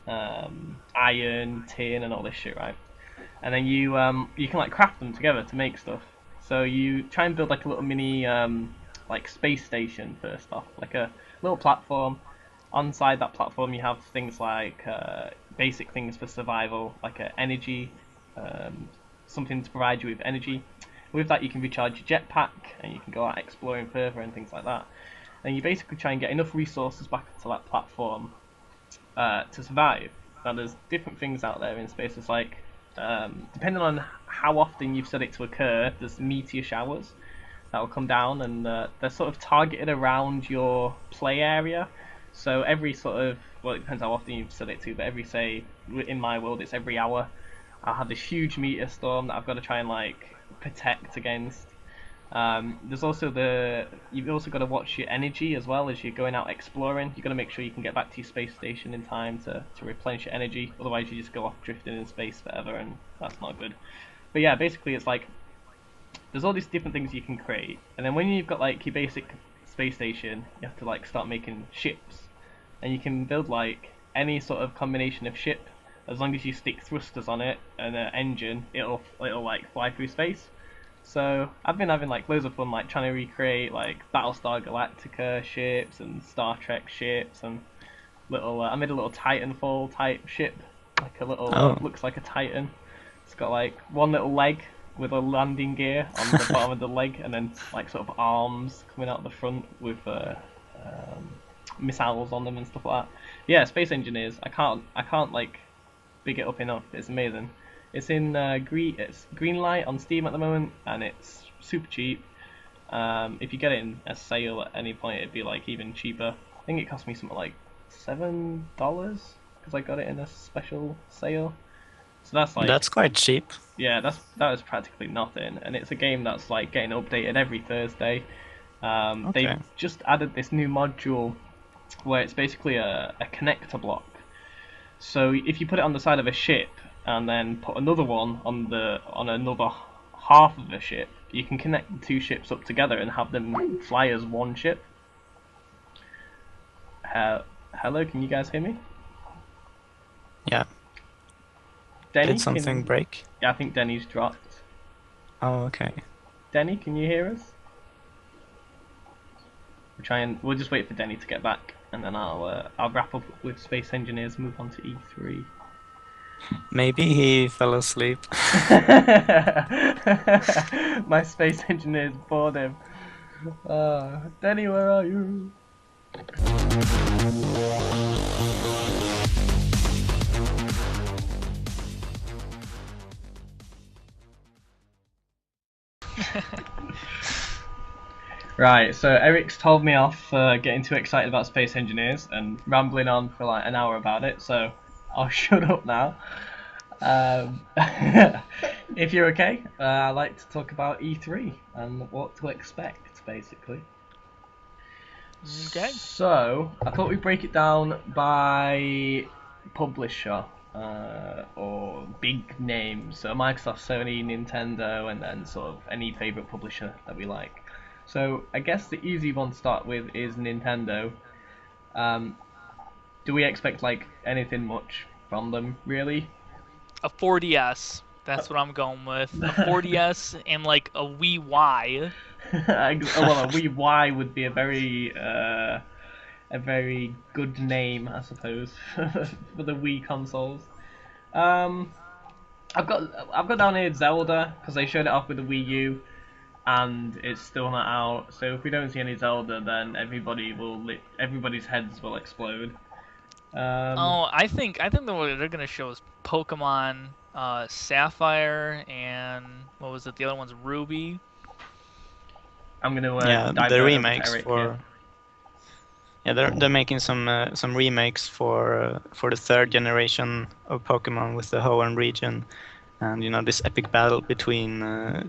Speaker 1: iron, tin, and all this shit, right? And then you can like craft them together to make stuff. So you try and build like a little mini like space station first off, like a little platform. Onside that platform, you have things like basic things for survival, like energy, something to provide you with energy. With that, you can recharge your jetpack and you can go out exploring further and things like that. And you basically try and get enough resources back to that platform to survive. Now, there's different things out there in space. It's like, depending on how often you've set it to occur, there's meteor showers that will come down, and they're sort of targeted around your play area. So every sort of, well, it depends how often you've set it to, but every, say, in my world, it's every hour, I'll have this huge meteor storm that I've got to try and like protect against. There's also you've also got to watch your energy as well as you're going out exploring. You've got to make sure you can get back to your space station in time to replenish your energy. Otherwise, you just go off drifting in space forever, and that's not good. But yeah, basically, it's like there's all these different things you can create, and then when you've got like your basic space station, you have to like start making ships, and you can build like any sort of combination of ship as long as you stick thrusters on it and an engine. It'll like fly through space. So I've been having like loads of fun, like trying to recreate like Battlestar Galactica ships and Star Trek ships, and little. I made a little Titanfall type ship, like a little looks like a Titan. It's got like one little leg with a landing gear on the bottom of the leg, and then like sort of arms coming out the front with missiles on them and stuff like that. Yeah, Space Engineers. I can't like big it up enough. It's amazing. It's in green light on Steam at the moment, and it's super cheap. If you get it in a sale at any point, it'd be like even cheaper. I think it cost me something like $7 because I got it in a special sale. So
Speaker 3: That's quite cheap.
Speaker 1: Yeah, that is practically nothing, and it's a game that's like getting updated every Thursday. They've just added this new module where it's basically a connector block. So if you put it on the side of a ship and then put another one on another half of a ship, you can connect the two ships up together and have them fly as one ship. Hello, can you guys hear me?
Speaker 3: Yeah.
Speaker 1: Denny,
Speaker 3: did something break?
Speaker 1: Yeah, I think Denny's dropped.
Speaker 3: Oh, okay.
Speaker 1: Denny, can you hear us? We'll just wait for Denny to get back, and then I'll wrap up with Space Engineers and move on to E3.
Speaker 3: Maybe he fell asleep.
Speaker 1: My Space Engineers bored him. Denny, where are you? Right, so Eric's told me off for getting too excited about Space Engineers and rambling on for like an hour about it, so I'll shut up now. If you're okay, I'd like to talk about E3 and what to expect, basically.
Speaker 2: Okay.
Speaker 1: So, I thought we'd break it down by publisher or big names. So, Microsoft, Sony, Nintendo, and then sort of any favourite publisher that we like. So, I guess the easy one to start with is Nintendo. Do we expect like anything much from them, really?
Speaker 2: A 4DS. That's what I'm going with. A 4DS and like a Wii Y.
Speaker 1: Well, a Wii Y would be a very good name, I suppose, for the Wii consoles. I've got down here Zelda because they showed it off with the Wii U, and it's still not out. So if we don't see any Zelda, then everybody's heads will explode.
Speaker 2: I think what they're gonna show is Pokemon Sapphire and what was it? The other one's Ruby.
Speaker 1: I'm gonna
Speaker 3: the remakes
Speaker 1: Eric,
Speaker 3: for. Yeah, they're making some remakes for the third generation of Pokemon with the Hoenn region, and you know this epic battle between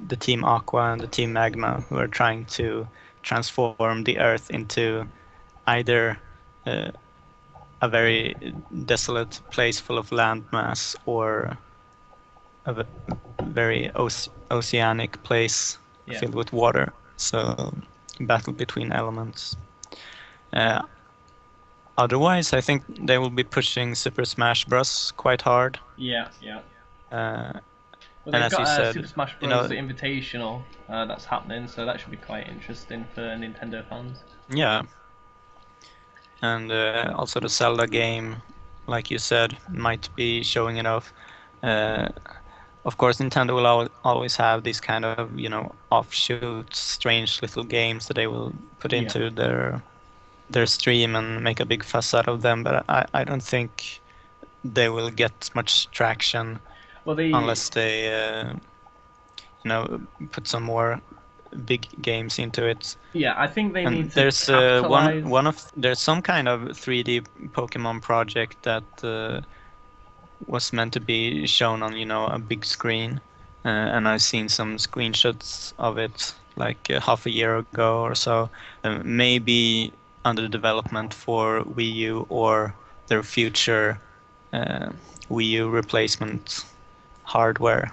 Speaker 3: the Team Aqua and the Team Magma, who are trying to transform the Earth into either a very desolate place full of landmass or a very oceanic place filled with water. So battle between elements. Otherwise, I think they will be pushing Super Smash Bros. Quite hard.
Speaker 1: Yeah.
Speaker 3: Well,
Speaker 1: they've
Speaker 3: as
Speaker 1: got
Speaker 3: you said,
Speaker 1: Super Smash Bros. Invitational that's happening, so that should be quite interesting for Nintendo fans.
Speaker 3: Yeah. And also the Zelda game, like you said, might be showing it off. of course, Nintendo will always have these kind of, you know, offshoot, strange little games that they will put
Speaker 1: Yeah.
Speaker 3: into their stream and make a big fuss out of them. But I don't think they will get much traction unless they, you know, put some more big games into it.
Speaker 1: Yeah, I think they need
Speaker 3: And
Speaker 1: to
Speaker 3: there's
Speaker 1: capitalize.
Speaker 3: there's some kind of 3D Pokemon project that was meant to be shown on, you know, a big screen, and I've seen some screenshots of it like half a year ago or so. Maybe under development for Wii U or their future uh, Wii U replacement hardware,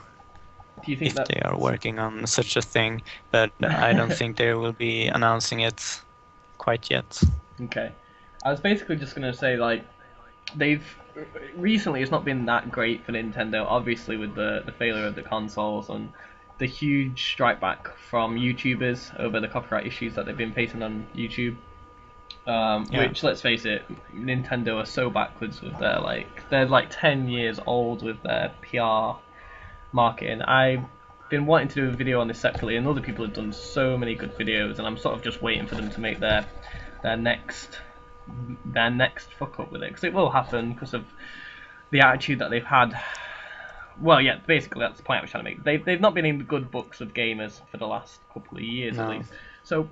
Speaker 1: Do you think
Speaker 3: if
Speaker 1: that?
Speaker 3: they are working on such a thing. But I don't think they will be announcing it quite yet.
Speaker 1: Okay, I was basically just gonna say like they've recently it's not been that great for Nintendo, obviously with the failure of the consoles and the huge strike back from YouTubers over the copyright issues that they've been facing on YouTube.
Speaker 3: Yeah.
Speaker 1: Which, let's face it, Nintendo are so backwards with their they're like 10 years old with their PR marketing. I've been wanting to do a video on this separately, and other people have done so many good videos, and I'm sort of just waiting for them to make their next their next fuck up with it, because it will happen because of the attitude that they've had. Well, yeah, basically that's the point I was trying to make. They've not been in the good books of gamers for the last couple of years at
Speaker 3: No.
Speaker 1: least. So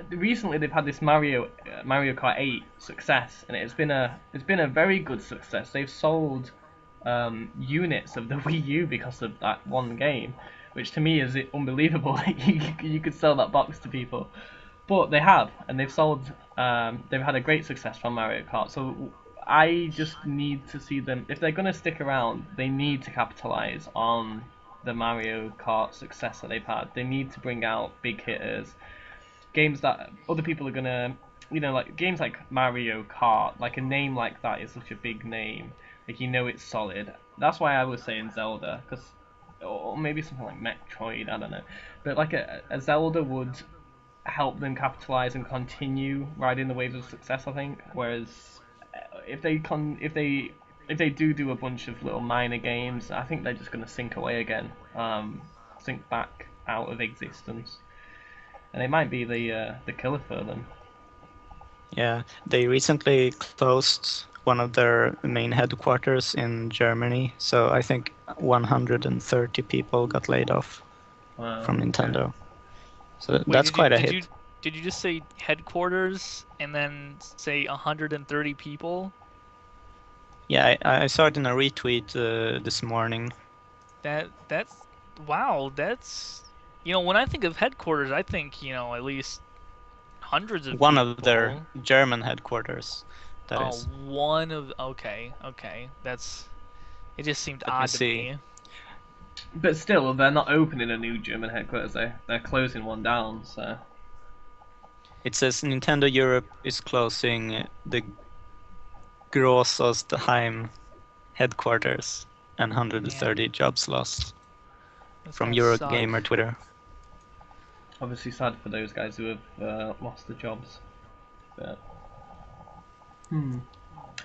Speaker 1: recently they've had this Mario Kart 8 success, and it's been a very good success. They've sold units of the Wii U because of that one game, which to me is unbelievable. You could sell that box to people, but they have, and they've sold. They've had a great success from Mario Kart. So I just need to see them. If they're gonna stick around, they need to capitalize on the Mario Kart success that they've had. They need to bring out big hitters, games that other people are gonna, like games like Mario Kart. Like a name like that is such a big name. Like it's solid. That's why I was saying Zelda, because or maybe something like Metroid. I don't know, but like a Zelda would help them capitalize and continue riding the waves of success, I think. Whereas if they do a bunch of little minor games, I think they're just going to sink away again, sink back out of existence, and it might be the killer for them.
Speaker 3: Yeah, they recently closed one of their main headquarters in Germany, so I think 130 people got laid off from Nintendo.
Speaker 1: Okay.
Speaker 3: So
Speaker 2: Wait,
Speaker 3: that's quite a hit.
Speaker 2: did you just say headquarters and then say 130 people?
Speaker 3: Yeah, I saw it in a retweet this morning.
Speaker 2: That's wow, that's when I think of headquarters, I think, at least hundreds of
Speaker 3: One of their
Speaker 2: people.
Speaker 3: German headquarters, that
Speaker 2: Oh,
Speaker 3: is.
Speaker 2: one of okay. It just seemed
Speaker 3: Let me
Speaker 2: odd to
Speaker 3: see.
Speaker 2: me.
Speaker 1: But still, they're not opening a new German headquarters. They're closing one down. So
Speaker 3: It says Nintendo Europe is closing the Grossostheim headquarters and 130
Speaker 2: Man,
Speaker 3: jobs lost
Speaker 2: that's
Speaker 3: from
Speaker 2: gonna suck.
Speaker 3: Eurogamer Twitter.
Speaker 1: obviously sad for those guys who have lost their jobs. But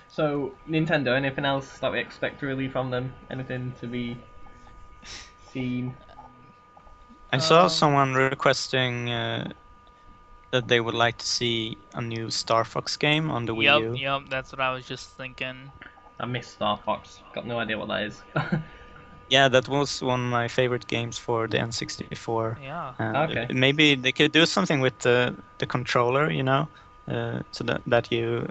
Speaker 1: So Nintendo, anything else that we expect really from them? Anything to be seen?
Speaker 3: I saw
Speaker 2: Um,
Speaker 3: someone requesting that they would like to see a new Star Fox game on the Wii
Speaker 2: yep,
Speaker 3: U.
Speaker 2: yep, that's what I was just thinking.
Speaker 1: I miss Star Fox. Got no idea what that is.
Speaker 3: Yeah, that was one of my favorite games for the N64.
Speaker 2: Yeah.
Speaker 1: Okay.
Speaker 3: Maybe they could do something with the controller, you know, so that you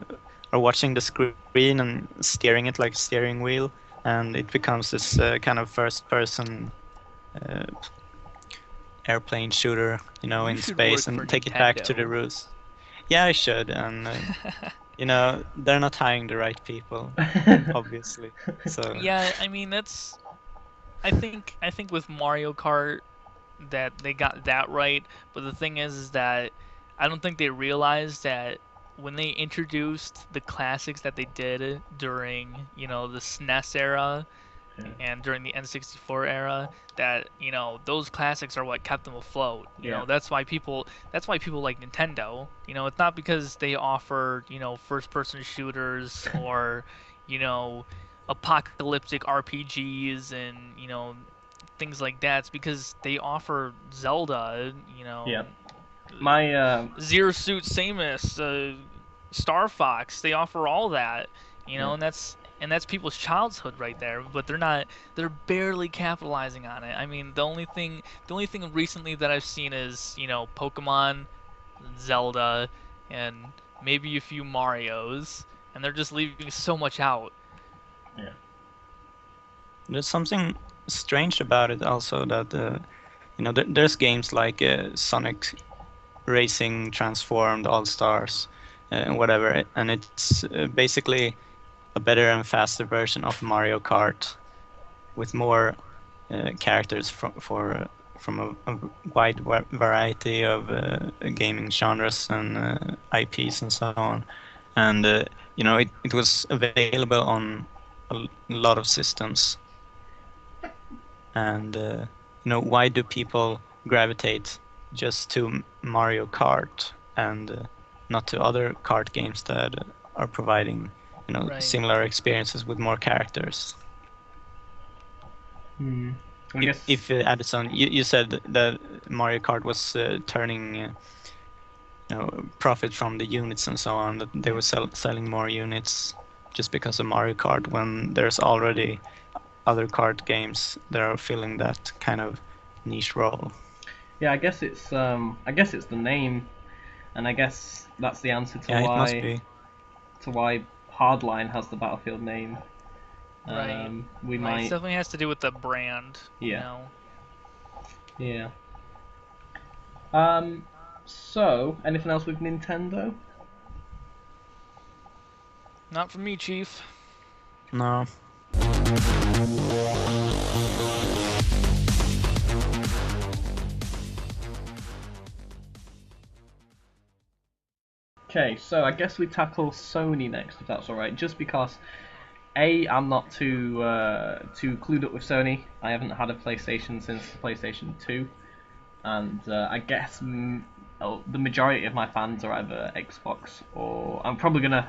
Speaker 3: are watching the screen and steering it like a steering wheel, and it becomes this kind of first-person uh, airplane shooter, you know,
Speaker 2: You
Speaker 3: in
Speaker 2: should
Speaker 3: space,
Speaker 2: work for
Speaker 3: and take it back to the
Speaker 2: NintenDo.
Speaker 3: roots. Yeah, I should, and you know, they're not hiring the right people, obviously. So
Speaker 2: Yeah, I mean I think with Mario Kart that they got that right, but the thing is that I don't think they realized that when they introduced the classics that they did during, the SNES era
Speaker 1: Yeah.
Speaker 2: and during the N64 era, that, those classics are what kept them afloat.
Speaker 1: Yeah.
Speaker 2: That's why people like Nintendo. It's not because they offer, first person shooters or, you know, apocalyptic RPGs and, things like that, it's because they offer Zelda,
Speaker 1: Yeah. My
Speaker 2: Zero Suit Samus, Star Fox. They offer all that,
Speaker 1: yeah.
Speaker 2: and that's people's childhood right there. But they're barely capitalizing on it. I mean, the only thing recently that I've seen is Pokemon, Zelda, and maybe a few Marios, and they're just leaving so much out.
Speaker 1: Yeah.
Speaker 3: There's something strange about it also that there's games like Sonic Racing Transformed All Stars and whatever, and it's basically a better and faster version of Mario Kart with more characters from a wide variety of gaming genres and IPs and so on. And it was available on a lot of systems. And why do people gravitate just to Mario Kart and not to other kart games that are providing
Speaker 2: Right.
Speaker 3: similar experiences with more characters?
Speaker 1: I guess.
Speaker 3: If Addison, you said that Mario Kart was turning profit from the units and so on, that they were selling more units just because of Mario Kart, when there's already other kart games that are filling that kind of niche role.
Speaker 1: Yeah, I guess it's the name, and I guess that's the answer to
Speaker 3: Yeah, it must
Speaker 1: why
Speaker 3: be.
Speaker 1: Hardline has the Battlefield name.
Speaker 2: Right.
Speaker 1: We
Speaker 2: Right. It
Speaker 1: might.
Speaker 2: definitely has to do with the brand.
Speaker 1: Yeah. Yeah. So, anything else with Nintendo?
Speaker 2: Not for me, Chief.
Speaker 3: No.
Speaker 1: Okay, so I guess we tackle Sony next, if that's alright. Just because, I'm not too clued up with Sony. I haven't had a PlayStation since the PlayStation 2, and I guess the majority of my fans are either Xbox or I'm probably gonna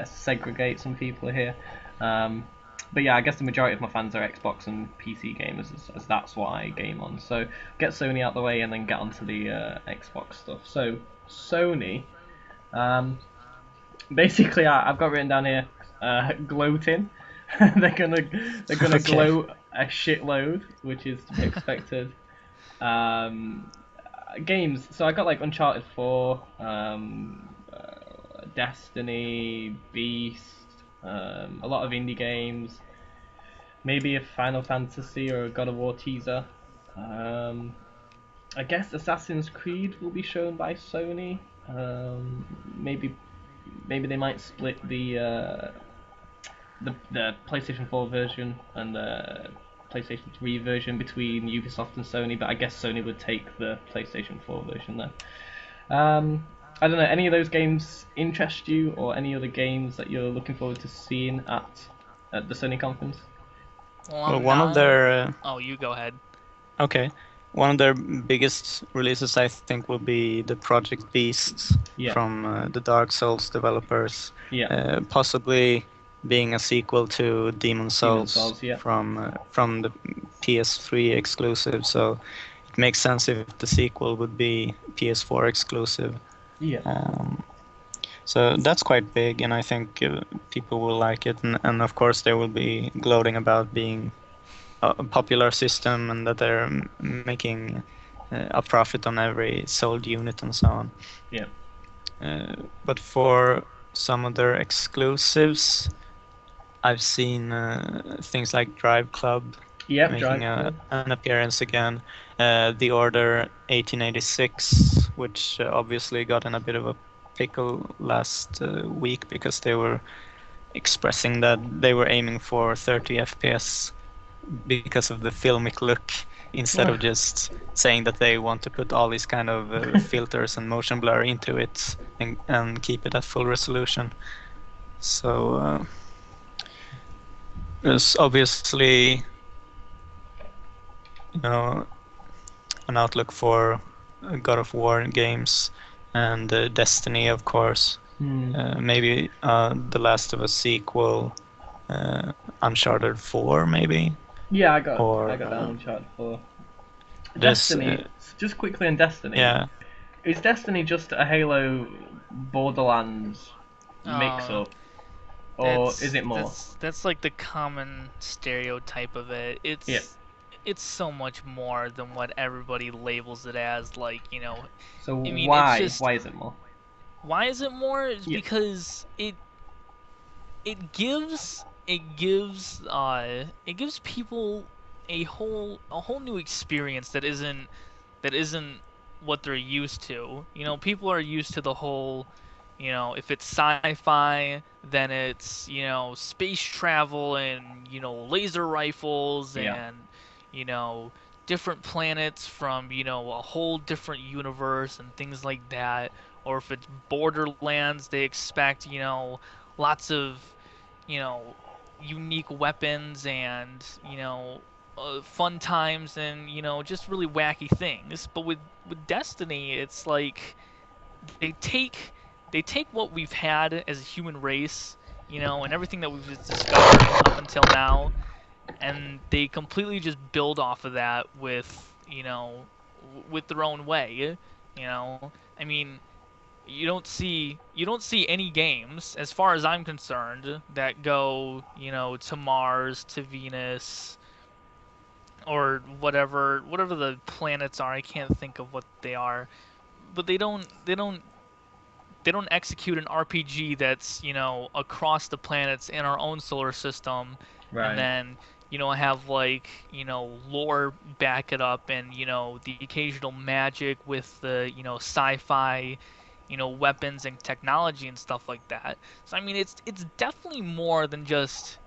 Speaker 1: segregate some people here. But yeah, I guess the majority of my fans are Xbox and PC gamers, as that's what I game on. So get Sony out the way and then get onto the Xbox stuff. So Sony, basically, I've got written down here, gloating. they're gonna
Speaker 3: Okay.
Speaker 1: gloat a shitload, which is to be expected. Um, Games. So I got like Uncharted 4, Destiny, Beast, a lot of indie games, maybe a Final Fantasy or a God of War teaser. Um, I guess Assassin's Creed will be shown by Sony. Maybe they might split the PlayStation 4 version and the PlayStation 3 version between Ubisoft and Sony, but I guess Sony would take the PlayStation 4 version then. I don't know, any of those games interest you, or any other games that you're looking forward to seeing at the Sony conference?
Speaker 2: Well, I'm
Speaker 3: one of
Speaker 2: not.
Speaker 3: their
Speaker 2: Oh, you go ahead.
Speaker 3: okay, one of their biggest releases, I think, will be the Project Beast
Speaker 1: Yeah.
Speaker 3: from the Dark Souls developers.
Speaker 1: Yeah.
Speaker 3: Possibly being a sequel to Demon's Souls,
Speaker 1: yeah.
Speaker 3: from the PS3 exclusive. So it makes sense if the sequel would be PS4 exclusive.
Speaker 1: Yeah.
Speaker 3: So that's quite big, and I think people will like it. And of course, they will be gloating about being a popular system and that they're making a profit on every sold unit and so on.
Speaker 1: Yeah.
Speaker 3: But for some of their exclusives, I've seen things like Drive Club
Speaker 1: Yep,
Speaker 3: making
Speaker 1: Drive.
Speaker 3: an appearance again. The Order 1886, which obviously got in a bit of a pickle last week because they were expressing that they were aiming for 30 FPS because of the filmic look, instead of just saying that they want to put all these kind of filters and motion blur into it and keep it at full resolution. So there's obviously an outlook for God of War games and Destiny, of course. Maybe The Last of Us sequel, Uncharted 4, maybe.
Speaker 1: Yeah, I got
Speaker 3: Or
Speaker 1: down Uncharted 4.
Speaker 3: this,
Speaker 1: Destiny. Just quickly on Destiny.
Speaker 3: yeah.
Speaker 1: Is Destiny just a Halo Borderlands
Speaker 2: Uh,
Speaker 1: mix-up, or is it more?
Speaker 2: that's like the common stereotype of it.
Speaker 1: Yeah.
Speaker 2: It's so much more than what everybody labels it as. Like,
Speaker 1: So
Speaker 2: I mean, it's
Speaker 1: why?
Speaker 2: just
Speaker 1: Why is it more?
Speaker 2: why is it more? It's
Speaker 1: Yeah.
Speaker 2: because it gives people a whole new experience that isn't what they're used to. People are used to the whole, if it's sci-fi, then it's, space travel and, laser rifles
Speaker 1: Yeah.
Speaker 2: and, you know, different planets from, a whole different universe and things like that. Or if it's Borderlands, they expect, lots of, you know, unique weapons and, fun times and, just really wacky things. But with Destiny, it's like they take they take what we've had as a human race, and everything that we've discovered up until now, and they completely just build off of that with their own way. I mean, you don't see any games, as far as I'm concerned, that go, to Mars, to Venus, or whatever the planets are. I can't think of what they are, but they don't execute an RPG that's, across the planets in our own solar system, and
Speaker 1: Right.
Speaker 2: then, have like, lore back it up, and, the occasional magic with the, sci-fi, weapons and technology and stuff like that. So I mean, it's definitely more than just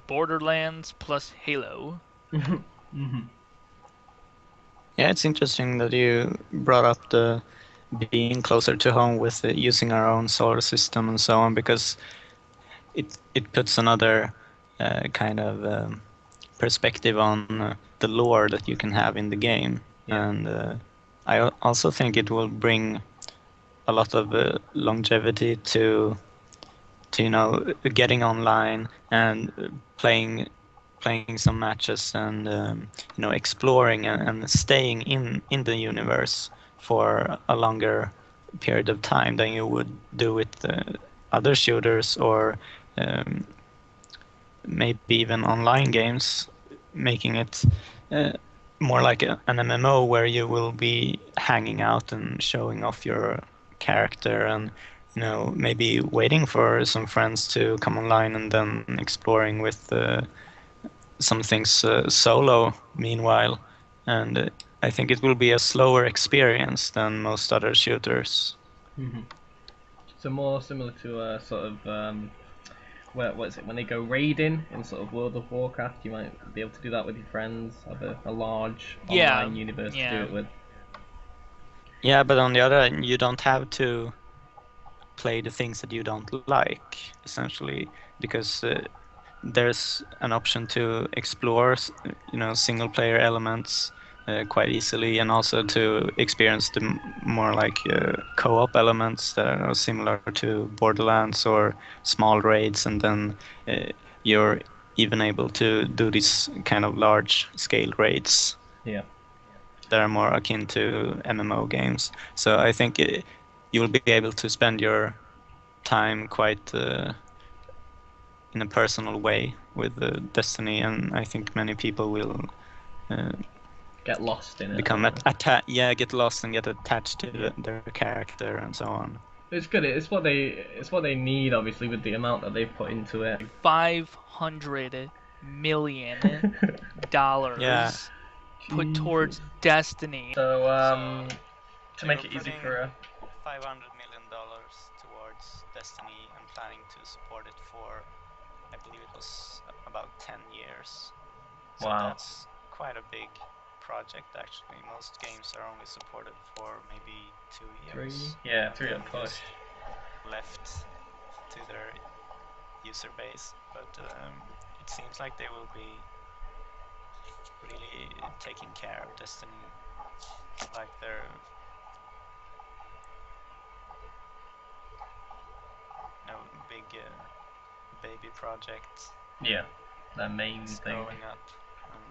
Speaker 2: Borderlands plus Halo.
Speaker 1: Hmm.
Speaker 3: Yeah, it's interesting that you brought up the being closer to home with using our own solar system and so on, because it puts another kind of perspective on the lore that you can have in the game.
Speaker 1: Yeah.
Speaker 3: And I also think it will bring a lot of longevity to getting online and playing some matches and exploring and staying in the universe for a longer period of time than you would do with other shooters or um, maybe even online games, making it uh, more like an MMO where you will be hanging out and showing off your character and maybe waiting for some friends to come online and then exploring with some things solo meanwhile. And I think it will be a slower experience than most other shooters.
Speaker 1: Hmm. So more similar to sort of what is it, when they go raiding in sort of World of Warcraft? You might be able to do that with your friends. Have a large
Speaker 2: Yeah,
Speaker 1: online universe to do
Speaker 2: yeah.
Speaker 1: it with.
Speaker 3: Yeah, but on the other hand, you don't have to play the things that you don't like, essentially, because there's an option to explore, single player elements quite easily, and also to experience the more like co-op elements that are similar to Borderlands or small raids, and then you're even able to do these kind of large scale raids
Speaker 1: Yeah.
Speaker 3: that are more akin to MMO games. So I think you'll be able to spend your time quite in a personal way with Destiny, and I think many people will uh,
Speaker 1: Get lost in it.
Speaker 3: become get lost and get attached to
Speaker 1: Yeah.
Speaker 3: their character and so on.
Speaker 1: It's good. It's what they need, obviously, with the amount that they've put into it.
Speaker 3: Yeah,
Speaker 2: $500 million put
Speaker 1: Jesus.
Speaker 2: towards Destiny.
Speaker 1: So to
Speaker 3: they
Speaker 1: make
Speaker 3: were
Speaker 1: it easy
Speaker 3: putting
Speaker 1: for her.
Speaker 3: $500 million towards Destiny and planning to support it for, I believe it was about 10 years. So
Speaker 1: Wow.
Speaker 3: that's quite a big project, actually. Most games are only supported for maybe 2 years,
Speaker 1: 3. Yeah,
Speaker 3: and
Speaker 1: 3
Speaker 3: then
Speaker 1: at push.
Speaker 3: just left to their user base. But it seems like they will be really taking care of Destiny, like their big baby project.
Speaker 1: Yeah. their main
Speaker 3: it's
Speaker 1: thing.
Speaker 3: going up. And,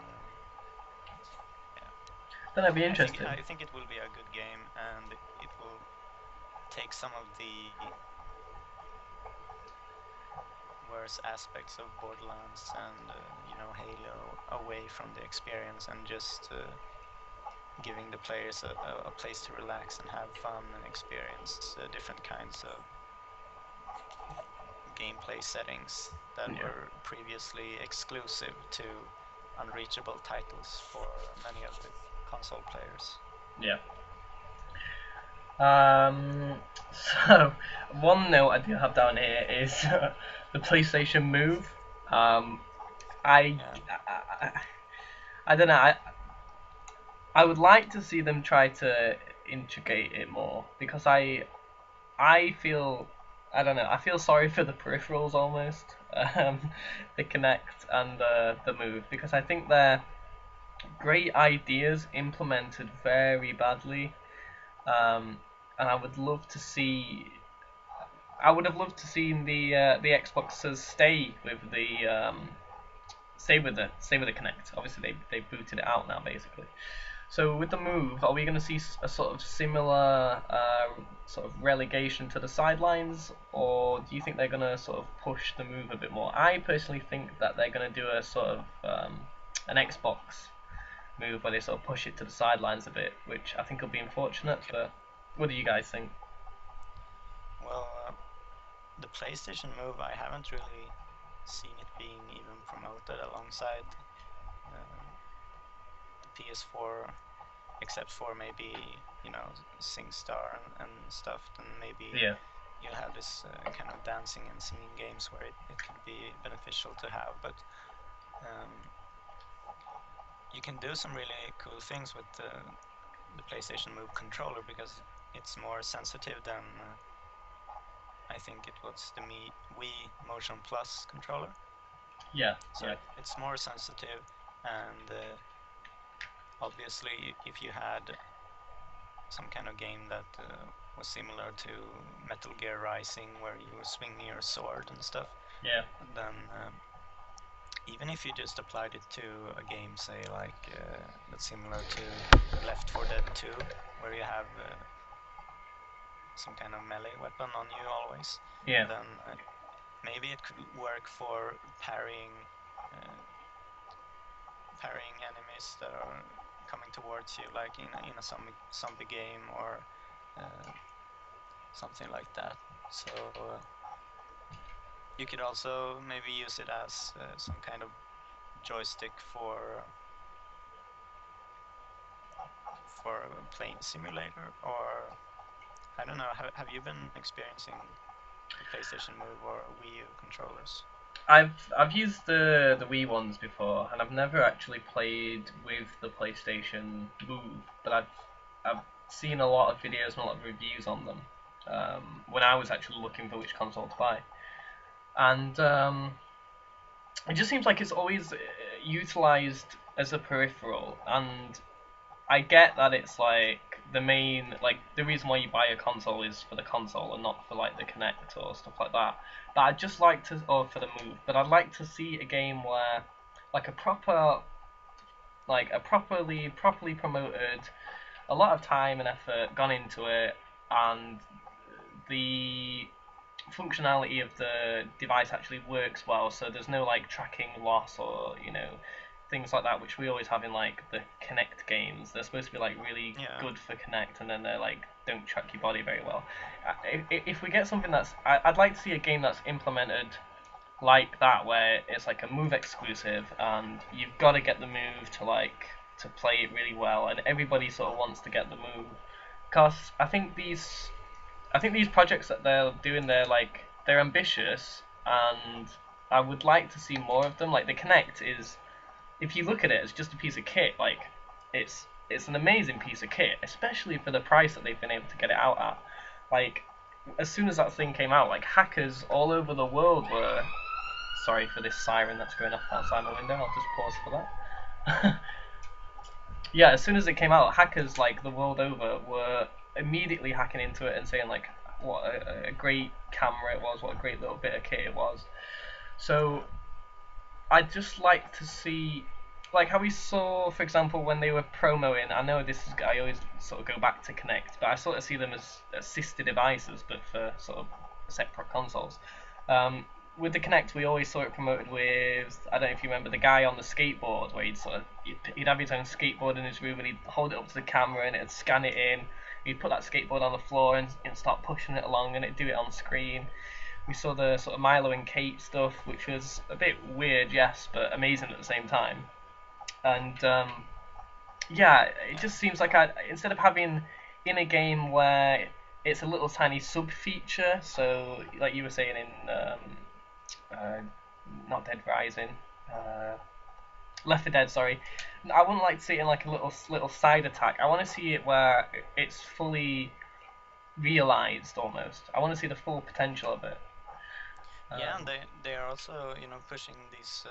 Speaker 1: Then I'd be interested.
Speaker 3: I think it will be a good game, and it will take some of the worse aspects of Borderlands and Halo away from the experience, and just giving the players a place to relax and have fun and experience different kinds of gameplay settings that were previously exclusive to unreachable titles for many of the console players.
Speaker 1: Yeah. So one note I do have down here is the PlayStation Move. I don't know. I would like to see them try to integrate it more, because I feel, I don't know, I feel sorry for the peripherals almost, the Kinect and the Move, because I think they're great ideas implemented very badly, and I would love to see. I would have loved to see the Xboxes stay with the stay with the Kinect. Obviously, they booted it out now, basically. So with the Move, are we going to see a sort of similar sort of relegation to the sidelines, or do you think they're going to sort of push the Move a bit more? I personally think that they're going to do a sort of an Xbox Move where they sort of push it to the sidelines a bit, which I think will be unfortunate. But what do you guys think?
Speaker 3: Well, the PlayStation Move, I haven't really seen it being even promoted alongside the PS4, except for maybe SingStar and stuff. And maybe you'll have this kind of dancing and singing games where it could be beneficial to have. But you can do some really cool things with the PlayStation Move controller, because it's more sensitive than I think it was the Wii Motion Plus controller.
Speaker 1: Yeah.
Speaker 3: So it's more sensitive, and obviously if you had some kind of game that was similar to Metal Gear Rising, where you were swinging your sword and stuff, then even if you just applied it to a game, say like that's similar to Left 4 Dead 2, where you have some kind of melee weapon on you always, then maybe it could work for parrying enemies that are coming towards you, like in a zombie game or something like that. So you could also maybe use it as some kind of joystick for a plane simulator, or I don't know. Have you been experiencing the PlayStation Move or Wii U controllers?
Speaker 1: I've used the Wii ones before, and I've never actually played with the PlayStation Move, but I've seen a lot of videos and a lot of reviews on them when I was actually looking for which console to buy, and it just seems like it's always utilized as a peripheral, and I get that it's like the main, like the reason why you buy a console is for the console and not for like the Kinect or stuff like that. But I'd just like to, or for the Move, but I'd like to see a game where like a properly promoted, a lot of time and effort gone into it, and the functionality of the device actually works well, so there's no like tracking loss or things like that, which we always have in like the Kinect games. They're supposed to be like really good for Kinect, and then they're like don't track your body very well. If we get something that's, I'd like to see a game that's implemented like that, where it's like a Move exclusive, and you've got to get the Move to play it really well, and everybody sort of wants to get the Move, because I think these projects that they're doing, they're ambitious, and I would like to see more of them. Like the Kinect is, if you look at it, it's just a piece of kit. Like it's an amazing piece of kit, especially for the price that they've been able to get it out at. Like as soon as that thing came out, like hackers all over the world were. Sorry for this siren that's going off outside my window. I'll just pause for that. Yeah, as soon as it came out, hackers like the world over were immediately hacking into it and saying like what a great camera it was, what a great little bit of kit it was. So I'd just like to see, like how we saw, for example, when they were promoing. I know this is, I always sort of go back to Kinect, but I sort of see them as sister devices, but for sort of separate consoles. Um, with the Kinect, we always saw it promoted with, I don't know if you remember the guy on the skateboard, where he'd have his own skateboard in his room and he'd hold it up to the camera and it'd scan it in. He'd put that skateboard on the floor and start pushing it along and it'd do it on screen. We saw the sort of Milo and Kate stuff, which was a bit weird, yes, but amazing at the same time. And yeah, it just seems like instead of having in a game where it's a little tiny sub feature, so like you were saying in uh, not Dead Rising, uh, Left 4 Dead, sorry. I wouldn't like to see it in like a little side attack. I want to see it where it's fully realized almost. I want to see the full potential of it.
Speaker 3: Yeah, and they are also, you know, pushing these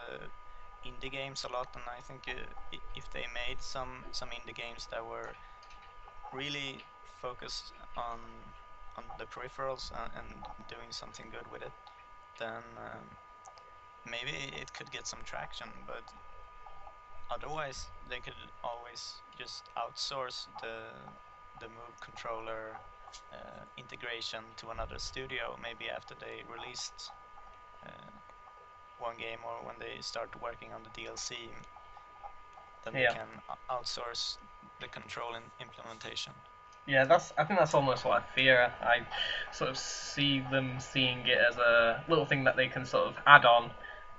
Speaker 3: indie games a lot, and I think if they made some indie games that were really focused on the peripherals and doing something good with it, then maybe it could get some traction. But otherwise, they could always just outsource the Move controller integration to another studio, maybe after they released one game or when they start working on the DLC, then they can outsource the control implementation.
Speaker 1: Yeah, I think that's almost what I fear. I sort of see them seeing it as a little thing that they can sort of add on,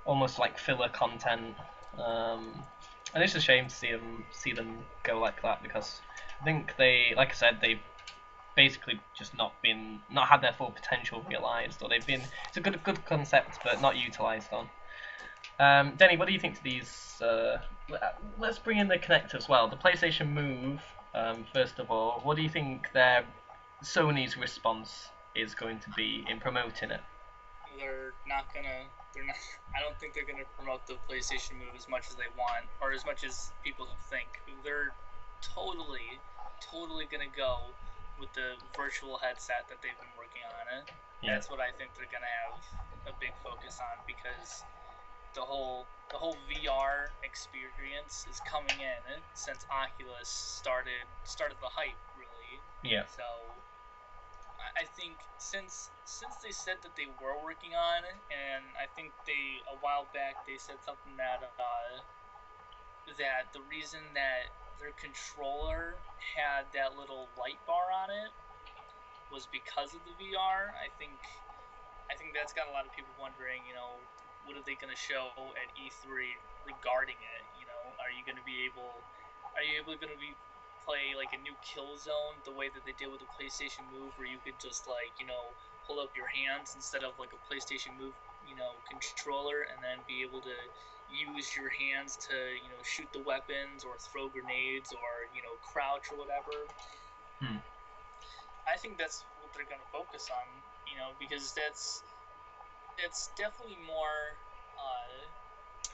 Speaker 1: almost like filler content. And it's a shame to see them go like that because I think they, like I said, they've basically just not had their full potential realized, or it's a good concept but not utilized on. Denny, what do you think to these? Let's bring in the Kinect as well. The PlayStation Move, first of all. What do you think Sony's response is going to be in promoting it?
Speaker 2: They're not gonna. They're not. I don't think they're gonna promote the PlayStation Move as much as they want, or as much as people think. They're totally gonna go with the virtual headset that they've been working on. That's what I think they're gonna have a big focus on, because the whole VR experience is coming in since Oculus started the hype, really.
Speaker 1: Yeah.
Speaker 2: So I think since they said that they were working on it, and I think a while back they said something that that the reason that their controller had that little light bar on it was because of the VR. I think that's got a lot of people wondering, what are they going to show at E3 regarding it? Are you going to be going to be play like a new kill zone the way that they did with the PlayStation Move, where you could just hold up your hands instead of like a PlayStation Move, controller, and then be able to use your hands to shoot the weapons or throw grenades or crouch or whatever. I think that's what they're going to focus on, because that's definitely more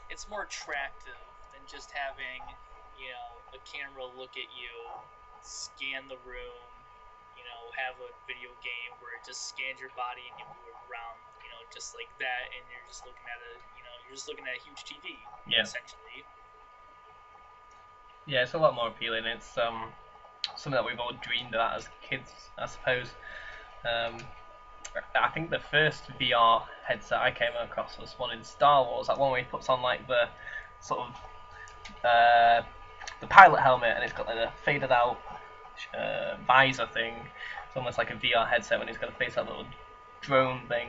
Speaker 2: it's more attractive than just having a camera look at you, scan the room, have a video game where it just scans your body and you move around, just like that, and you're just looking at a huge TV, essentially.
Speaker 1: Yeah, it's a lot more appealing. It's something that we've all dreamed about as kids, I suppose. I think the first VR headset I came across was one in Star Wars. That one where he puts on like the sort of the pilot helmet, and it's got like a faded out visor thing. It's almost like a VR headset when he's got to face that little drone thing.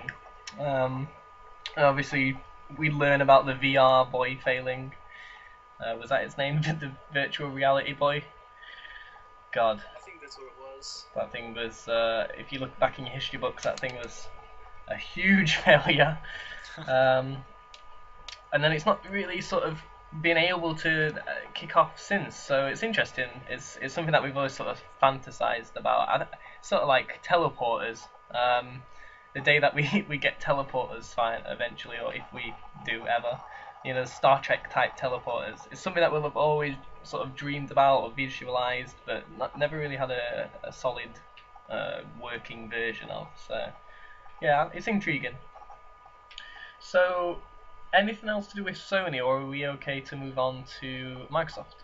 Speaker 1: And obviously, we learn about the VR boy failing. Was that his name? The virtual reality boy? God.
Speaker 2: I think that's what it was.
Speaker 1: That thing was, if you look back in your history books, that thing was a huge failure. And then it's not really sort of been able to kick off since. So it's interesting. It's something that we've always sort of fantasized about. Sort of like teleporters. The day that we get teleporters, fine, eventually, or if we do ever, Star Trek type teleporters. It's something that we'll have always sort of dreamed about or visualized, but never really had a solid working version of. So yeah, it's intriguing. So anything else to do with Sony, or are we okay to move on to Microsoft?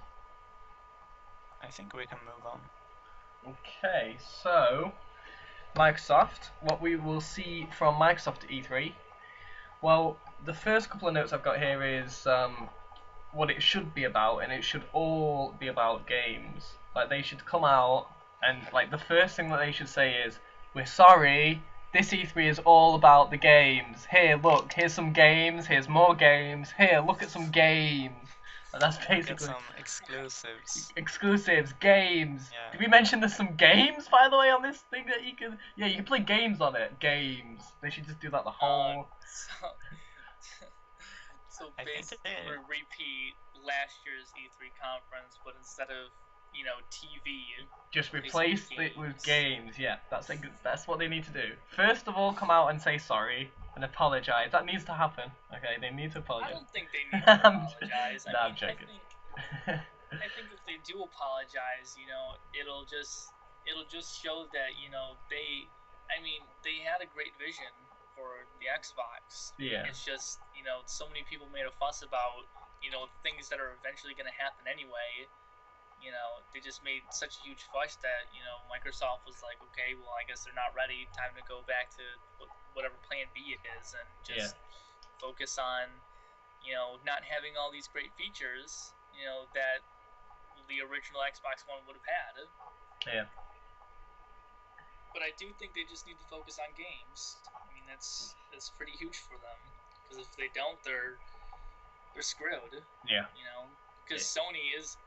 Speaker 3: I think we can move on.
Speaker 1: Okay, so Microsoft, what we will see from Microsoft at E3. Well, the first couple of notes I've got here is what it should be about, and it should all be about games. Like, they should come out, and like the first thing that they should say is, "We're sorry, this E3 is all about the games. Here, look, here's some games. Here's more games. Here, look at some games." And that's
Speaker 3: Get
Speaker 1: basically
Speaker 3: some exclusives.
Speaker 1: exclusives, games.
Speaker 3: Yeah.
Speaker 1: Did we mention there's some games, by the way, on this thing that you can? Yeah, you can play games on it. Games. They should just do that the whole.
Speaker 2: So
Speaker 3: I think
Speaker 2: basically repeat last year's E3 conference, but instead of TV,
Speaker 1: Just
Speaker 2: play
Speaker 1: replace
Speaker 2: some
Speaker 1: it with
Speaker 2: games.
Speaker 1: games. Yeah, that's what they need to do. First of all, come out and say sorry and apologize. That needs to happen. Okay, they need to
Speaker 2: I
Speaker 1: apologize.
Speaker 2: don't think they need to apologize.
Speaker 1: No, I'm joking.
Speaker 2: I think if they do apologize, it'll just show that they had a great vision for the Xbox.
Speaker 1: Yeah.
Speaker 2: It's just so many people made a fuss about things that are eventually going to happen anyway. They just made such a huge fuss that Microsoft was like, okay, well, I guess they're not ready. Time to go back to whatever Plan B is and just focus on not having all these great features that the original Xbox One would have had.
Speaker 1: Yeah.
Speaker 2: But I do think they just need to focus on games. I mean, that's pretty huge for them, because if they don't, they're screwed.
Speaker 1: Yeah.
Speaker 2: Because Sony is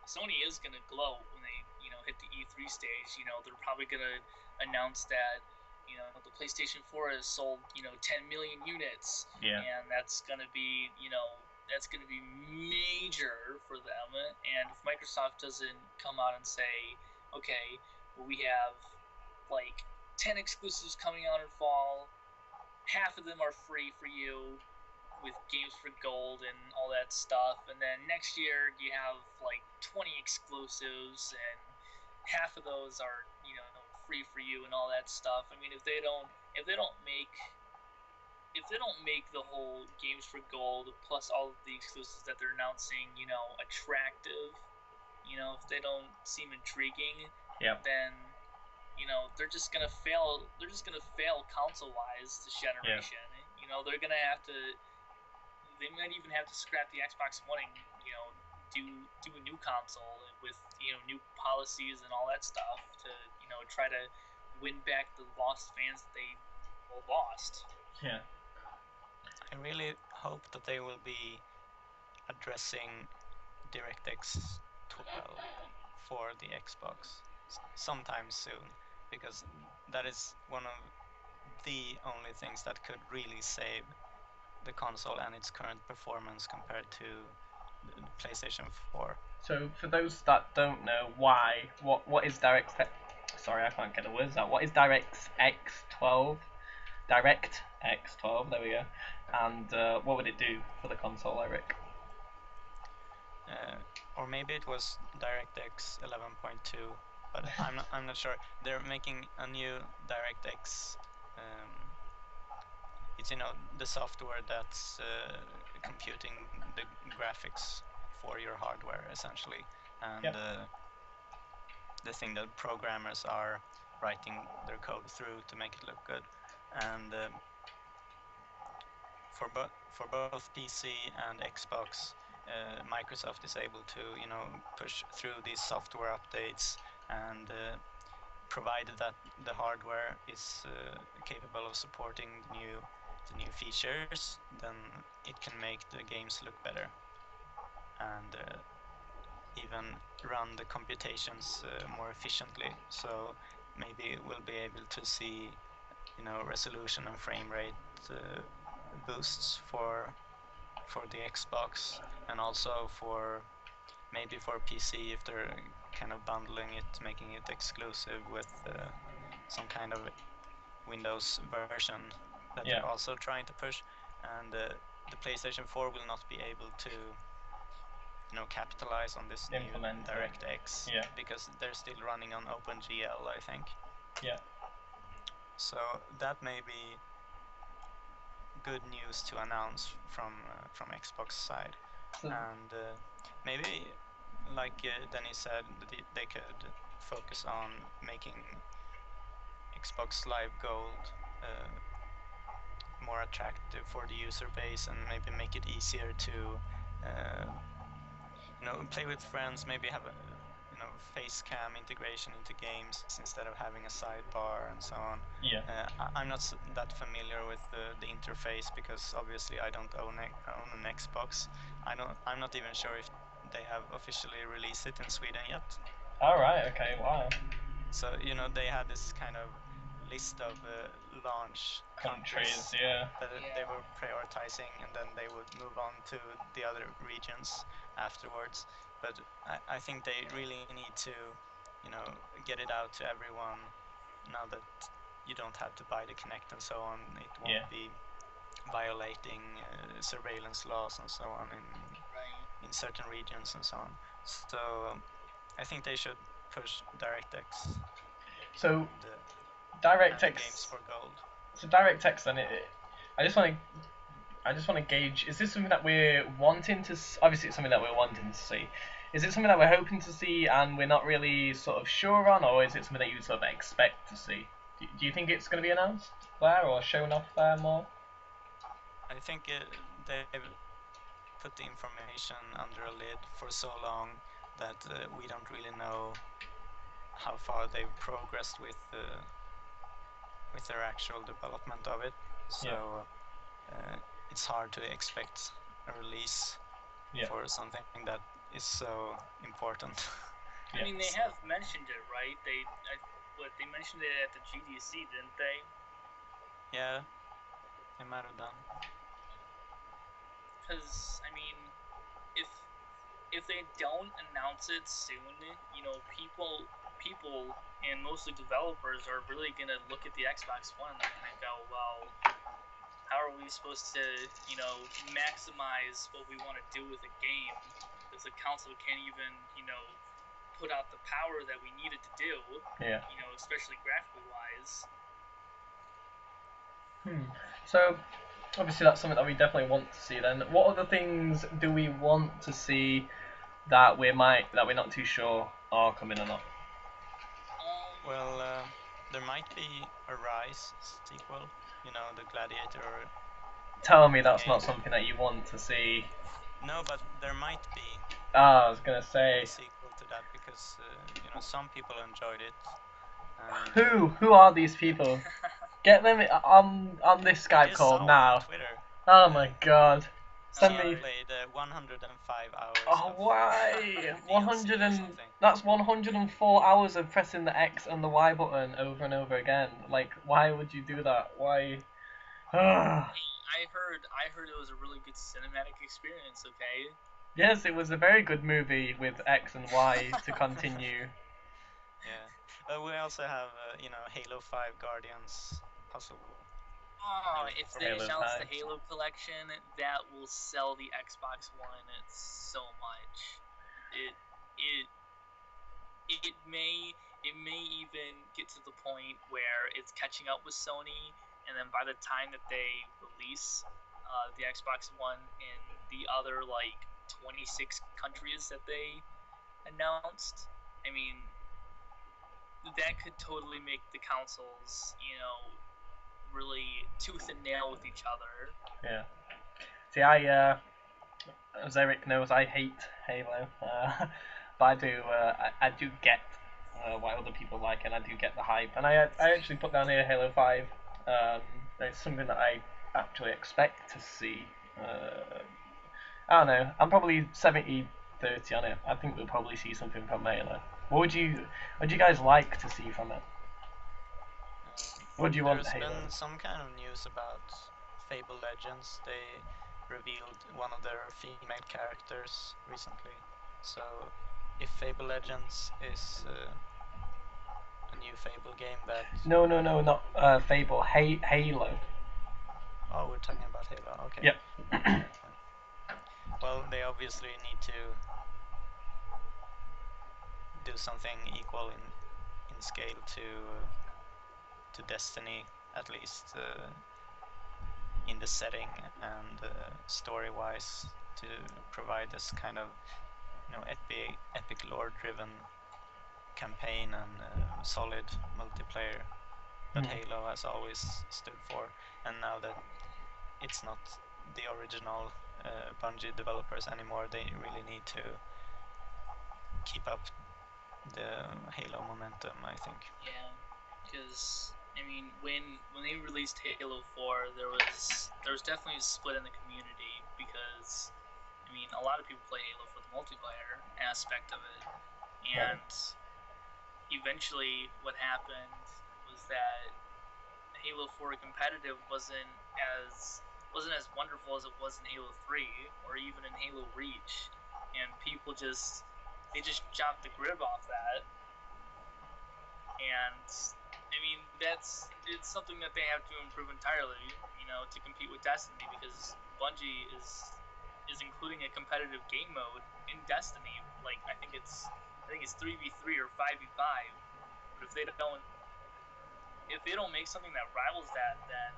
Speaker 2: gonna gloat when they hit the E3 stage. They're probably gonna announce that the PlayStation 4 has sold 10 million units.
Speaker 1: Yeah.
Speaker 2: And that's gonna be major for them. And if Microsoft doesn't come out and say, okay, well, we have like 10 exclusives coming out in fall, half of them are free for you with Games for Gold and all that stuff, and then next year you have like 20 exclusives and half of those are free for you and all that stuff. I mean, if they don't make the whole Games for Gold plus all of the exclusives that they're announcing attractive, if they don't seem intriguing, then they're just gonna fail. They're just gonna fail console-wise this generation. They're gonna have to. They might even have to scrap the Xbox One and do a new console with new policies and all that stuff to try to win back the lost fans that they lost.
Speaker 1: Yeah.
Speaker 3: I really hope that they will be addressing DirectX 12 for the Xbox sometime soon, because that is one of the only things that could really save the console and its current performance compared to the PlayStation 4.
Speaker 1: So for those that don't know, what is DirectX? Sorry, I can't get the words out. What is DirectX 12? DirectX 12. There we go. And what would it do for the console, Eric?
Speaker 3: Or maybe it was DirectX 11.2, but I'm not sure. They're making a new DirectX. It's the software that's computing the graphics for your hardware essentially, and the thing that programmers are writing their code through to make it look good. And for both PC and Xbox, Microsoft is able to push through these software updates, and provided that the hardware is capable of supporting the new features, then it can make the games look better and even run the computations more efficiently. So maybe we'll be able to see resolution and frame rate boosts for the Xbox, and also maybe for PC if they're kind of bundling it, making it exclusive with some kind of Windows version that they're also trying to push. And the PlayStation 4 will not be able to capitalize on this new DirectX because they're still running on OpenGL, I think.
Speaker 1: Yeah.
Speaker 3: So that may be good news to announce from Xbox side. And maybe, like Denny said, they could focus on making Xbox Live Gold more attractive for the user base, and maybe make it easier to play with friends, maybe have a face cam integration into games instead of having a sidebar and so on.
Speaker 1: Yeah.
Speaker 3: I'm not that familiar with the interface, because obviously I don't own an Xbox. I'm not even sure if they have officially released it in Sweden yet.
Speaker 1: All right. Okay. Wow.
Speaker 3: So they had this kind of list of launch countries
Speaker 1: Yeah.
Speaker 3: that they were prioritizing, and then they would move on to the other regions afterwards. But I think they really need to, get it out to everyone now that you don't have to buy the Kinect and so on. It won't be violating surveillance laws and so on in certain regions and so on. So I think they should push DirectX.
Speaker 1: So
Speaker 3: and
Speaker 1: DirectX
Speaker 3: games for gold.
Speaker 1: So DirectX then I just want to gauge, is this something that we're wanting to obviously it's something that we're wanting to see. Is it something that we're hoping to see and we're not really sort of sure on, or is it something that you sort of expect to see? Do you think it's going to be announced there or shown off there more?
Speaker 3: I think they've put the information under a lid for so long that we don't really know how far they've progressed with their actual development of it. So it's hard to expect a release for something that is so important.
Speaker 2: I mean, they have mentioned it, right? They mentioned it at the GDC, didn't they?
Speaker 3: Yeah, they might have done.
Speaker 2: Because I mean, if they don't announce it soon, people and mostly developers are really gonna look at the Xbox One and they're gonna go, well, how are we supposed to, maximize what we want to do with a game if the console can't even, put out the power that we need it to do?
Speaker 1: Yeah.
Speaker 2: Especially graphically wise.
Speaker 1: So obviously that's something that we definitely want to see. Then, what other things do we want to see that we're not too sure are coming or not?
Speaker 3: Well, there might be a Rise sequel. The Gladiator.
Speaker 1: Tell me that's not something that you want to see.
Speaker 3: No, but there might be.
Speaker 1: I was gonna say
Speaker 3: a sequel to that, because some people enjoyed it. And,
Speaker 1: who are these people? Get them on this Skype call now.
Speaker 3: Twitter.
Speaker 1: Oh my god.
Speaker 3: Send me. Played 105 hours.
Speaker 1: Oh, why? 100 and that's 104 hours of pressing the X and the Y button over and over again. Like, why would you do that? Why?
Speaker 2: I heard it was a really good cinematic experience. Okay.
Speaker 1: Yes, it was a very good movie with X and Y to continue.
Speaker 3: Yeah, but we also have Halo 5 Guardians puzzle.
Speaker 2: Oh, if they announce the Halo collection, that will sell the Xbox One so much. It may even get to the point where it's catching up with Sony, and then by the time that they release the Xbox One in the other 26 countries that they announced, I mean, that could totally make the consoles, really tooth and nail with each other.
Speaker 1: Yeah. See, as Eric knows, I hate Halo, but I do get why other people like it, and I do get the hype. And I actually put down here Halo 5. It's something that I actually expect to see. I don't know. I'm probably 70-30 on it. I think we'll probably see something from Halo. What would you guys like to see from it? What do you want Halo?
Speaker 3: There's been some kind of news about Fable Legends. They revealed one of their female characters recently. So if Fable Legends is a new Fable game that...
Speaker 1: No, not Fable. Halo.
Speaker 3: Oh, we're talking about Halo. Okay.
Speaker 1: Yep.
Speaker 3: Well, they obviously need to do something equal in scale to Destiny, at least. in the setting and story-wise to provide this kind of epic lore-driven campaign and solid multiplayer that Halo has always stood for. And now that it's not the original Bungie developers anymore, they really need to keep up the Halo momentum, I think.
Speaker 2: Yeah, because I mean, when they released Halo 4, there was definitely a split in the community because I mean, a lot of people play Halo for the multiplayer aspect of it, and eventually, what happened was that Halo 4 competitive wasn't as wonderful as it was in Halo 3 or even in Halo Reach, and people just chopped the grip off that. And I mean, it's something that they have to improve entirely, to compete with Destiny, because Bungie is including a competitive game mode in Destiny. Like I think it's 3v3 or 5v5. But if they don't make something that rivals that, then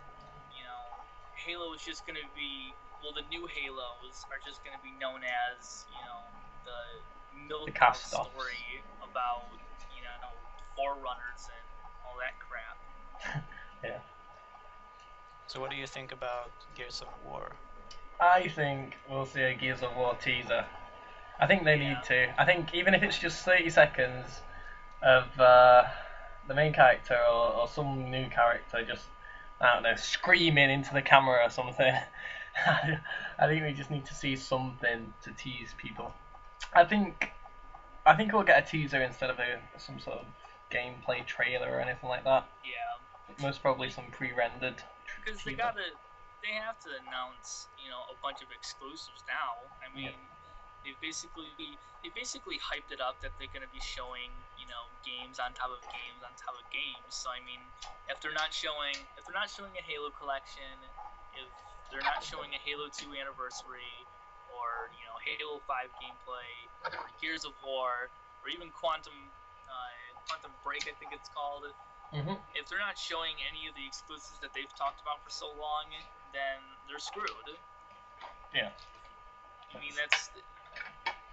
Speaker 2: Halo is just going to be, well, the new Halos are just going to be known as the milked out story about forerunners and all that crap.
Speaker 1: Yeah.
Speaker 3: So what do you think about Gears of War?
Speaker 1: I think we'll see a Gears of War teaser. I think they need to. I think even if it's just 30 seconds of the main character or some new character just, I don't know, screaming into the camera or something. I think we just need to see something to tease people. I think we'll get a teaser instead of some sort of gameplay trailer or anything like that.
Speaker 2: Yeah.
Speaker 1: Most probably some pre-rendered.
Speaker 2: Because they have to announce a bunch of exclusives now. I mean, they basically hyped it up that they're going to be showing games on top of games on top of games. So I mean, if they're not showing a Halo collection, if they're not showing a Halo 2 anniversary, or Halo 5 gameplay, or Gears of War, or even Quantum Break, I think it's called. If they're not showing any of the exclusives that they've talked about for so long, then they're screwed.
Speaker 1: Yeah.
Speaker 2: I mean,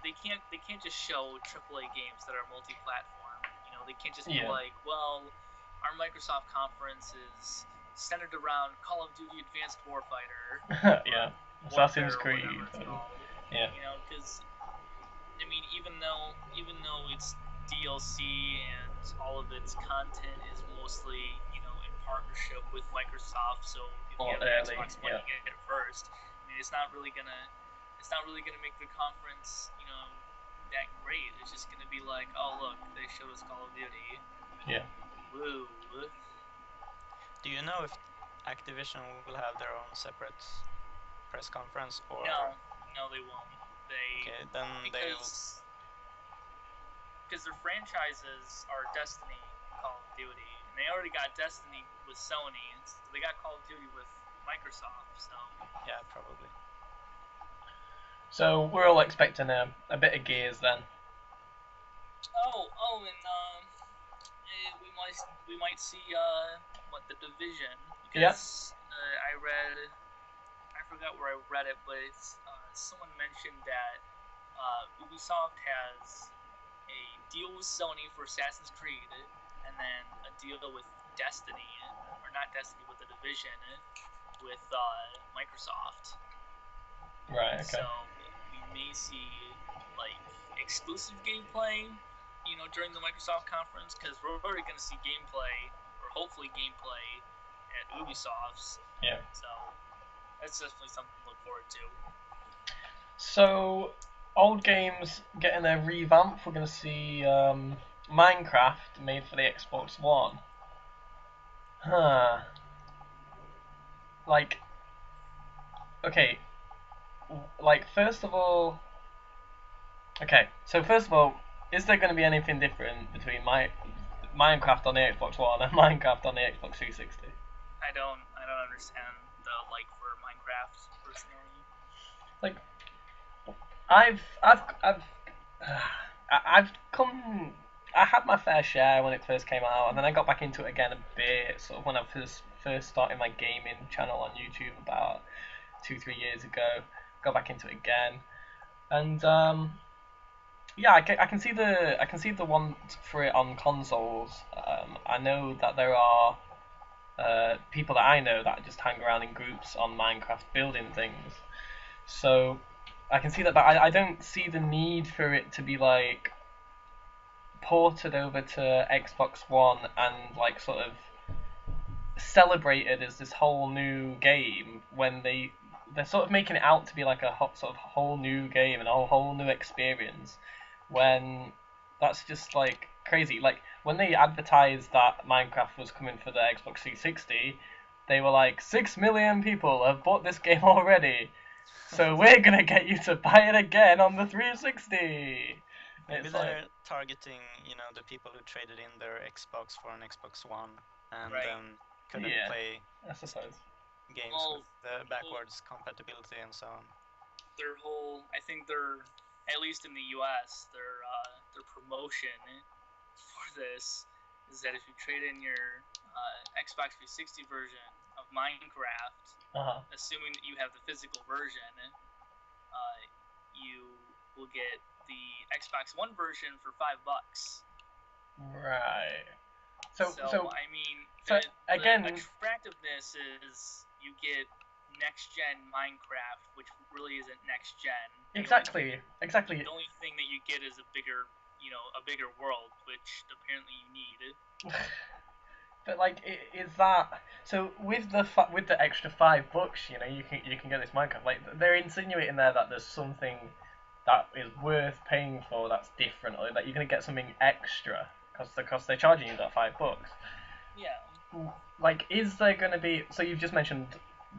Speaker 2: they can't just show AAA games that are multi-platform. They can't just be like, well, our Microsoft conference is centered around Call of Duty Advanced Warfighter.
Speaker 1: Yeah. Assassin's Creed.
Speaker 2: Yeah. Because I mean, even though it's DLC and all of its content is mostly in partnership with Microsoft, so if you have an Xbox One, you get it first. I mean, it's not really gonna make the conference that great. It's just gonna be like, oh look, they showed us Call of Duty.
Speaker 1: Yeah.
Speaker 2: Woo.
Speaker 3: Do you know if Activision will have their own separate press conference or?
Speaker 2: No, they won't. Because their franchises are Destiny and Call of Duty, and they already got Destiny with Sony, so they got Call of Duty with Microsoft. So
Speaker 3: yeah, probably.
Speaker 1: So we're all expecting a bit of Gears then.
Speaker 2: And we might see the Division, because I forgot where I read it, but it's someone mentioned that Ubisoft has a deal with Sony for Assassin's Creed, and then a deal with Destiny, or not Destiny, but the Division with Microsoft.
Speaker 1: Right. Okay.
Speaker 2: So we may see exclusive gameplay, during the Microsoft conference, because we're already going to see gameplay, or hopefully gameplay, at Ubisoft's.
Speaker 1: Yeah.
Speaker 2: So that's definitely something to look forward to.
Speaker 1: So old games getting a revamp. We're going to see Minecraft made for the Xbox One. Okay. First of all, is there going to be anything different between Minecraft on the Xbox One and Minecraft on the Xbox 360?
Speaker 2: I don't understand the for Minecraft personally.
Speaker 1: I had my fair share when it first came out, and then I got back into it again a bit, sort of when I first first started my gaming channel on YouTube about 2-3 years ago. Got back into it again, and yeah, I can see the want for it on consoles. I know that there are people that I know that just hang around in groups on Minecraft building things. So I can see that, but I don't see the need for it to be like ported over to Xbox One and like sort of celebrated as this whole new game when they're sort of making it out to be like a sort of whole new game and a whole new experience when that's just like crazy. Like when they advertised that Minecraft was coming for the Xbox 360, they were like 6 million people have bought this game already, so we're gonna get you to buy it again on the 360.
Speaker 3: Maybe
Speaker 1: It's
Speaker 3: they're
Speaker 1: like,
Speaker 3: targeting, the people who traded in their Xbox for an Xbox One and
Speaker 2: Right.
Speaker 3: then couldn't
Speaker 1: yeah,
Speaker 3: play
Speaker 1: I suppose.
Speaker 3: games
Speaker 2: Well,
Speaker 3: with the backwards compatibility and so on.
Speaker 2: I think at least in the U.S., their promotion for this is that if you trade in your Xbox 360 version of Minecraft,
Speaker 1: Uh-huh.
Speaker 2: assuming that you have the physical version, you will get the Xbox One version for $5.
Speaker 1: Right.
Speaker 2: So
Speaker 1: So
Speaker 2: I mean,
Speaker 1: so again,
Speaker 2: the attractiveness is you get next gen Minecraft, which really isn't next gen.
Speaker 1: exactly.
Speaker 2: The only thing that you get is a bigger world, which apparently you need.
Speaker 1: But like, is that so? With the extra $5, you can get this Minecraft. Like, they're insinuating there that there's something that is worth paying for that's different, or that you're gonna get something extra because they're charging you that $5.
Speaker 2: Yeah.
Speaker 1: Like, is there gonna be? So you've just mentioned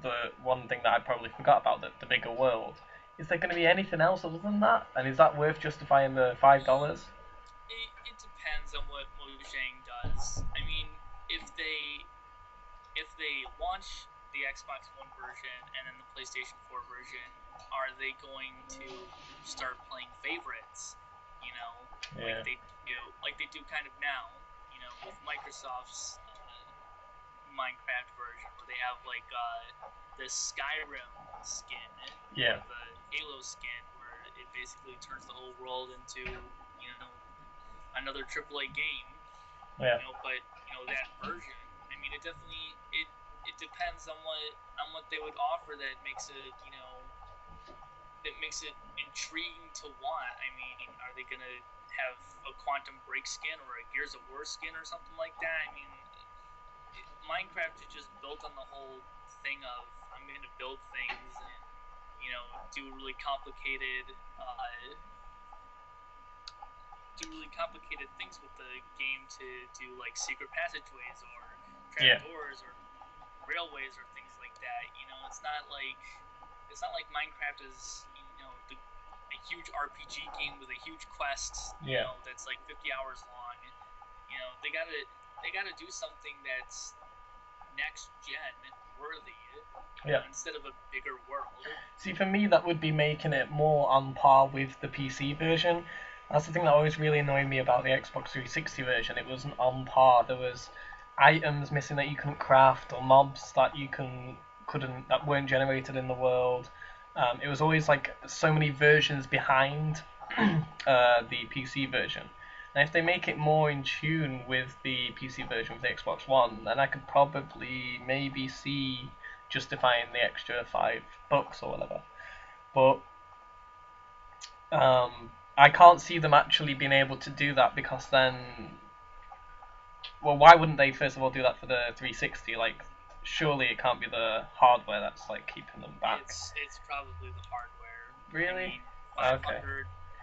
Speaker 1: the one thing that I probably forgot about, the bigger world. Is there gonna be anything else other than that? And is that worth justifying the $5?
Speaker 2: It depends on what Mojang does. I mean, if they launch the Xbox One version and then the PlayStation 4 version, are they going to start playing favorites?
Speaker 1: Yeah.
Speaker 2: Like they do kind of now. With Microsoft's Minecraft version, where they have like this Skyrim skin,
Speaker 1: Yeah.
Speaker 2: or the Halo skin, where it basically turns the whole world into another AAA game.
Speaker 1: Yeah.
Speaker 2: But that version, I mean, it depends on what they would offer that makes it intriguing to want. I mean, are they gonna have a Quantum Break skin or a Gears of War skin or something like that? I mean, Minecraft is just built on the whole thing of I'm going to build things and do really complicated things with the game to do like secret passageways or trapdoors or railways or things like that. It's not like Minecraft is a huge RPG game with a huge quest. That's like 50 hours long. They gotta do something that's next gen worthy.
Speaker 1: Yeah.
Speaker 2: Instead of a bigger world.
Speaker 1: See, for me, that would be making it more on par with the PC version. That's the thing that always really annoyed me about the Xbox 360 version. It wasn't on par. There was items missing that you couldn't craft, or mobs that you couldn't that weren't generated in the world. It was always like so many versions behind the PC version. And if they make it more in tune with the PC version of the Xbox One, then I could probably maybe see justifying the extra $5 or whatever. But I can't see them actually being able to do that because then, well, why wouldn't they first of all do that for the 360? Like, surely it can't be the hardware that's like keeping them back.
Speaker 2: It's probably the hardware.
Speaker 1: Really?
Speaker 2: I mean,
Speaker 1: Okay.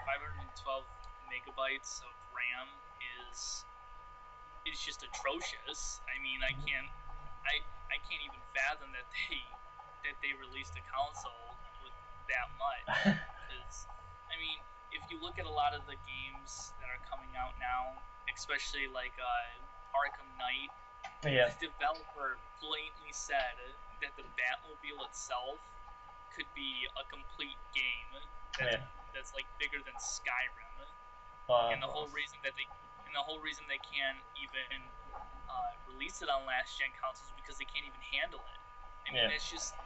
Speaker 2: 512 megabytes of RAM is just atrocious. I mean, I can't even fathom that they released a console with that much. Because I mean, if you look at a lot of the games that are coming out now, especially like Arkham Knight,
Speaker 1: Yeah.
Speaker 2: the developer blatantly said that the Batmobile itself could be a complete game that's like bigger than Skyrim. And the whole reason that the whole reason they can't even release it on last gen consoles is because they can't even handle it. I mean, that's just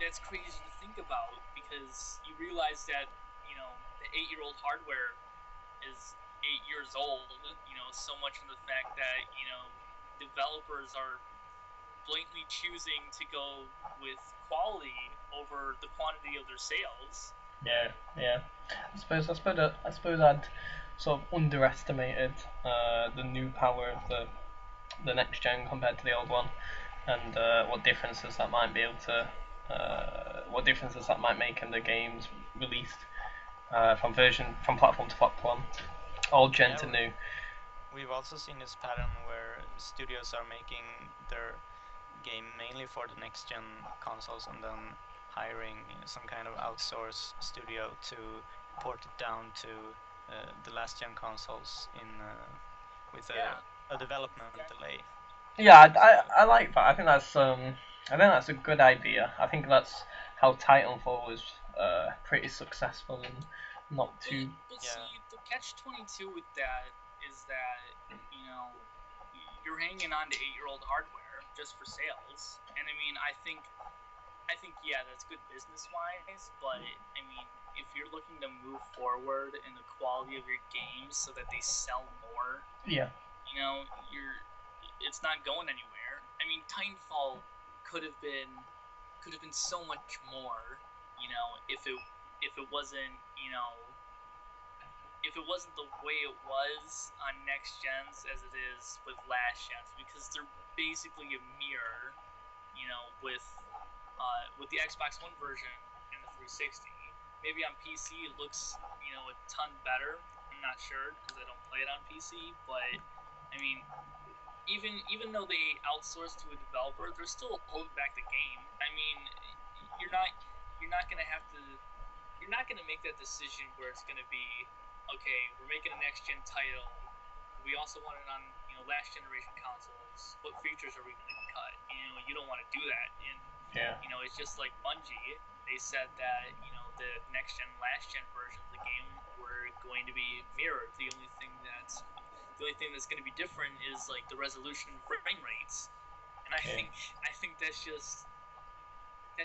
Speaker 2: that's crazy to think about, because you realize that the 8-year-old hardware is 8 years old. So much of the fact that developers are blatantly choosing to go with quality over the quantity of their sales.
Speaker 1: Yeah. I suppose I'd sort of underestimated the new power of the next gen compared to the old one, and what differences that might be able to, what differences that might make in the games released from platform to platform, old gen to new.
Speaker 3: We've also seen this pattern where studios are making their game mainly for the next gen consoles and then hiring some kind of outsource studio to port it down to the last gen consoles with a development delay.
Speaker 1: Yeah, I like that. I think that's a good idea. I think that's how Titanfall was pretty successful and not too.
Speaker 2: But see, the catch-22 with that is that you're hanging on to 8-year-old hardware just for sales, and I mean, I think yeah, that's good business-wise, but I mean, if you're looking to move forward in the quality of your games so that they sell more, it's not going anywhere. I mean, Titanfall could have been so much more, if it wasn't the way it was on next gens as it is with last gens, because they're basically a mirror, with the Xbox One version and the 360. Maybe on PC it looks a ton better. I'm not sure because I don't play it on PC, but I mean, even though they outsource to a developer, they're still holding back the game. I mean, you're not gonna have to. You're not gonna make that decision where it's gonna be, okay, we're making a next gen title. We also want it on last generation consoles. What features are we gonna cut? You don't want to do that. And it's just like Bungie. They said that the next gen, last gen versions of the game were going to be mirrored. The only thing that's going to be different is like the resolution and frame rates. And I think that's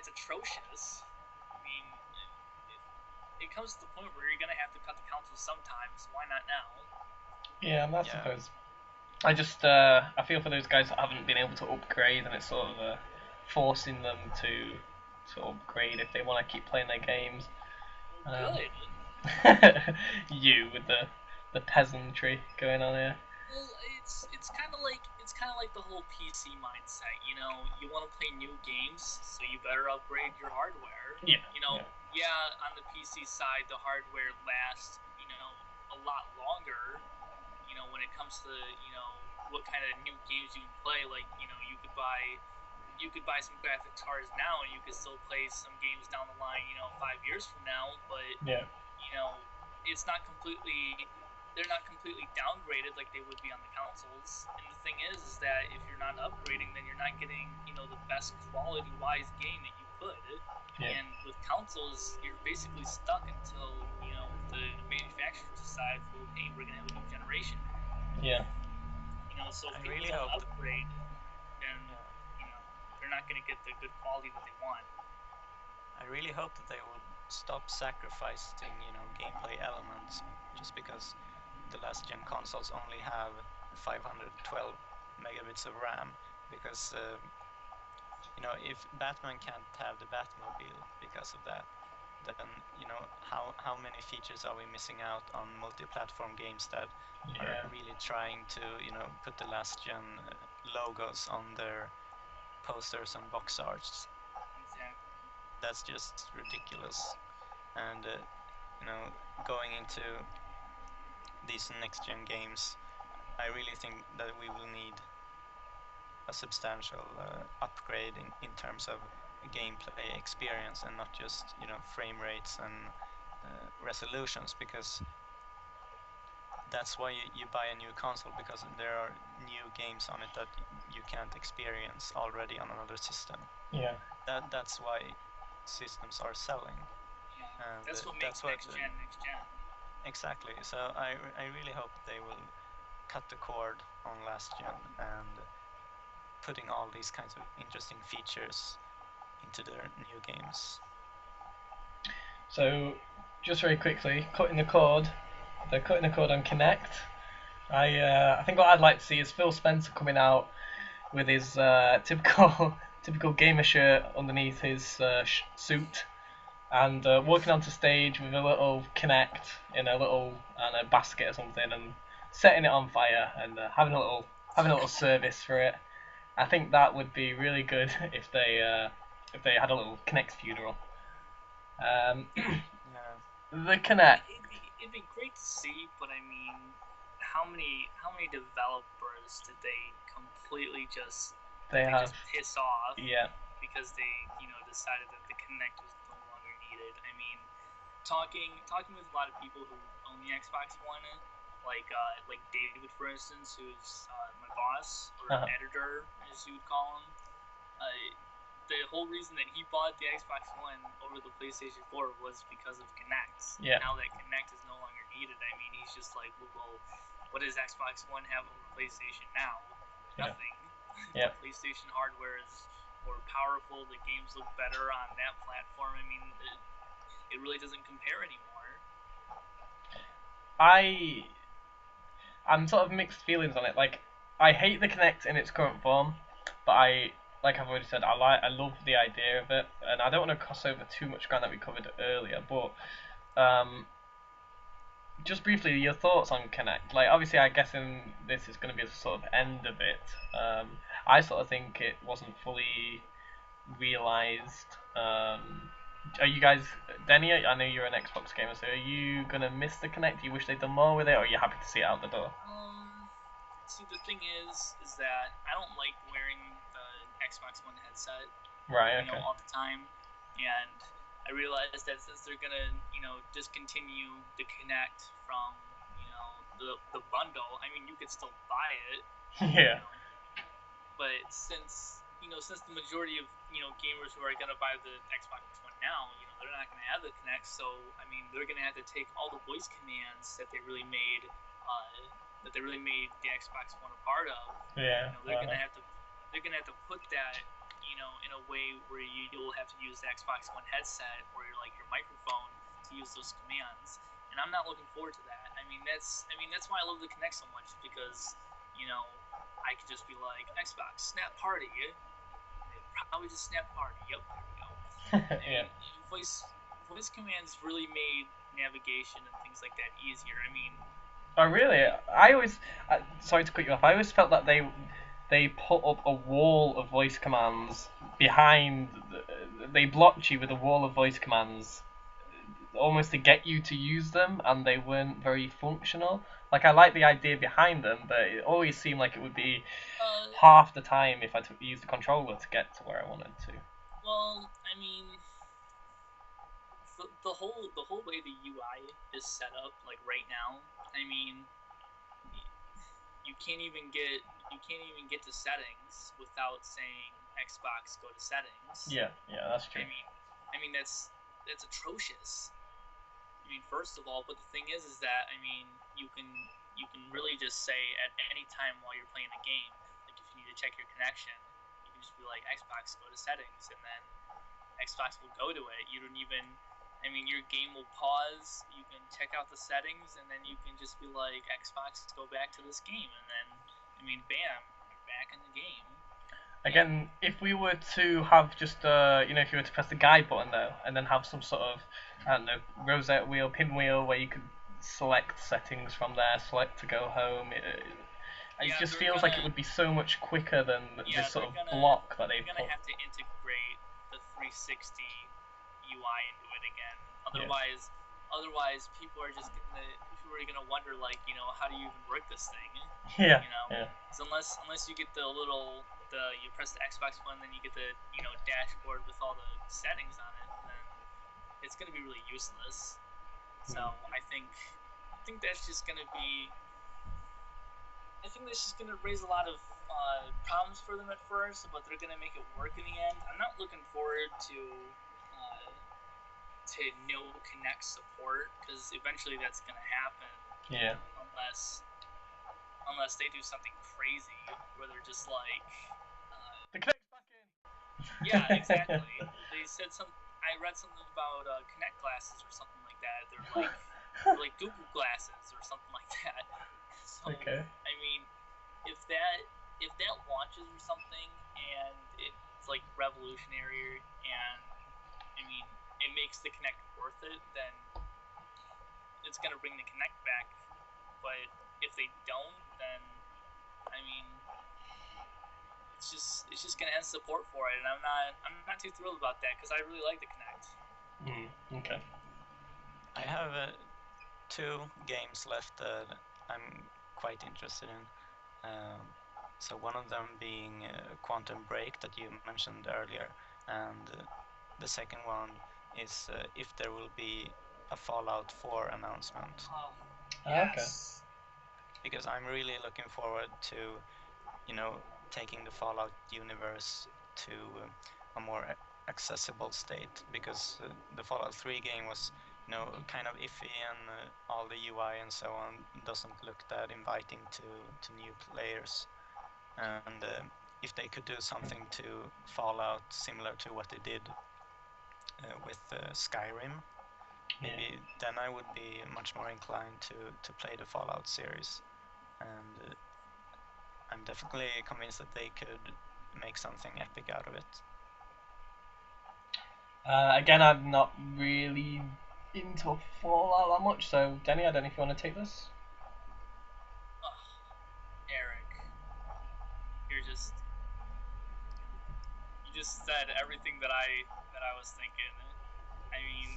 Speaker 2: atrocious. I mean, it comes to the point where you're going to have to cut the consoles sometimes. Why not now?
Speaker 1: Yeah, I suppose. I just I feel for those guys that haven't been able to upgrade, and it's sort of forcing them to upgrade if they want to keep playing their games.
Speaker 2: Good.
Speaker 1: You with the peasantry going on here.
Speaker 2: Well, it's kind of like the whole PC mindset. You want to play new games, so you better upgrade your hardware. Yeah, on the PC side, the hardware lasts a lot longer. When it comes to what kind of new games you can play, like you could buy some graphics cards now, and you could still play some games down the line 5 years from now. But it's not completely. They're not completely downgraded like they would be on the consoles. And the thing is that if you're not upgrading, then you're not getting the best quality wise game that you could. And with consoles, you're basically stuck until the manufacturers decide, well, hey, we're gonna have a new generation. So if people don't upgrade, then they're not gonna get the good quality that they want.
Speaker 3: I really hope that they would stop sacrificing gameplay elements just because the last gen consoles only have 512 megabits of RAM, because if Batman can't have the Batmobile because of that, then how many features are we missing out on multi-platform games that are really trying to put the last gen logos on their posters and box arts.
Speaker 2: Exactly.
Speaker 3: That's just ridiculous. And going into these next gen games, I really think that we will need a substantial upgrade in terms of gameplay experience, and not just frame rates and resolutions, because that's why you buy a new console, because there are new games on it that you can't experience already on another system. That's why systems are selling.
Speaker 2: Yeah, that's what makes next gen.
Speaker 3: exactly. So I really hope they will cut the cord on last gen and putting all these kinds of interesting features into their new games.
Speaker 1: So, just very quickly, cutting the cord. They're cutting the cord on Kinect. I think what I'd like to see is Phil Spencer coming out with his typical gamer shirt underneath his suit, and walking onto stage with a little Kinect in a little basket or something, and setting it on fire and having a little service for it. I think that would be really good if they had a little Kinect funeral.
Speaker 3: Yeah.
Speaker 1: The Kinect,
Speaker 2: It'd be great to see, but I mean, how many developers did they completely just
Speaker 1: they have,
Speaker 2: just piss off
Speaker 1: yeah,
Speaker 2: because they decided that the Kinect was no longer needed? I mean, talking with a lot of people who own the Xbox One, like David, for instance, who's my boss or editor, as you would call him. The whole reason that he bought the Xbox One over the PlayStation 4 was because of Kinect.
Speaker 1: Yeah.
Speaker 2: Now that Kinect is no longer needed, I mean, he's just like, well, what does Xbox One have over PlayStation now?
Speaker 1: Yeah.
Speaker 2: Nothing.
Speaker 1: Yeah.
Speaker 2: The PlayStation hardware is more powerful. The games look better on that platform. I mean, it really doesn't compare anymore.
Speaker 1: I'm sort of mixed feelings on it. Like, I hate the Kinect in its current form, but like I've already said, I love the idea of it, and I don't want to cross over too much ground that we covered earlier. But just briefly, your thoughts on Kinect. Like, obviously, I guess this is going to be a sort of end of it. I sort of think it wasn't fully realized. Are you guys, Denny? I know you're an Xbox gamer, so are you gonna miss the Kinect? Do you wish they'd done more with it, or are you happy to see it out the door?
Speaker 2: See, the thing is that I don't like wearing the Xbox One headset,
Speaker 1: Right. Okay.
Speaker 2: all the time, and I realized that since they're gonna, discontinue the Kinect from, the bundle. I mean, you could still buy it.
Speaker 1: Yeah.
Speaker 2: But since the majority of gamers who are gonna buy the Xbox One now, they're not gonna have the Kinect, so I mean they're gonna have to take all the voice commands that they really made the Xbox One a part of.
Speaker 1: Yeah.
Speaker 2: They're gonna have to put that in a way where you'll have to use the Xbox One headset or your microphone to use those commands. And I'm not looking forward to that. I mean that's why I love the Kinect so much, because I could just be like, Xbox, snap party. Probably just snap party. Yep, there we go.
Speaker 1: Yeah.
Speaker 2: Voice commands really made navigation and things like that easier. I mean,
Speaker 1: Oh really? Sorry to cut you off. I always felt that they put up a wall of voice commands behind. They blocked you with a wall of voice commands, almost to get you to use them, and they weren't very functional. Like, I like the idea behind them, but it always seemed like it would be half the time if I used the controller to get to where I wanted to.
Speaker 2: Well, I mean, the whole way the UI is set up, like right now, I mean, you can't even get to settings without saying Xbox go to settings.
Speaker 1: Yeah, that's true.
Speaker 2: I mean that's atrocious. I mean, first of all, but the thing is that I mean you can really just say at any time while you're playing the game, like if you need to check your connection, you can just be like Xbox go to settings, and then Xbox will go to it. You don't even, I mean, your game will pause. You can check out the settings, and then you can just be like Xbox go back to this game, and then I mean, bam, you're back in the game.
Speaker 1: Again, if we were to have just if you were to press the guide button though, and then have some sort of, I don't know, rosette wheel, pinwheel, where you could select settings from there, select to go home. It just feels like it would be so much quicker than this sort of block that they've
Speaker 2: put. They're gonna have to integrate the 360 UI into it again. Otherwise, people are gonna wonder, like, how do you even work this thing?
Speaker 1: Yeah.
Speaker 2: So unless you get you press the Xbox One, then you get the dashboard with all the settings on it, then it's gonna be really useless. So I think that's just gonna be. I think that's just gonna raise a lot of problems for them at first, but they're gonna make it work in the end. I'm not looking forward to to no Kinect support, because eventually that's gonna happen.
Speaker 1: Yeah.
Speaker 2: Unless they do something crazy where they're just like,
Speaker 1: the Kinect's back in.
Speaker 2: Yeah, exactly. They said I read something about Kinect glasses or something like that. They're like Google glasses or something like that. So
Speaker 1: Okay.
Speaker 2: I mean, if that launches or something and it's like revolutionary and I mean it makes the Kinect worth it, then it's gonna bring the Kinect back. But if they don't, then I mean it's just gonna end support for it, and I'm not too thrilled about that because I really like the Kinect.
Speaker 1: Okay.
Speaker 3: I have 2 games left that I'm quite interested in. So one of them being Quantum Break that you mentioned earlier, and the second one is if there will be a Fallout 4 announcement.
Speaker 2: Oh, yes.
Speaker 3: Okay. Because I'm really looking forward to, taking the Fallout universe to a more accessible state, because the Fallout 3 game was, kind of iffy, and all the UI and so on doesn't look that inviting to new players. And if they could do something to Fallout similar to what they did with Skyrim, maybe then I would be much more inclined to play the Fallout series. And I'm definitely convinced that they could make something epic out of it.
Speaker 1: Again, I'm not really into Fallout that much, so Denny, I don't know if you want to take this.
Speaker 2: Eric, you just said everything that I was thinking. I mean,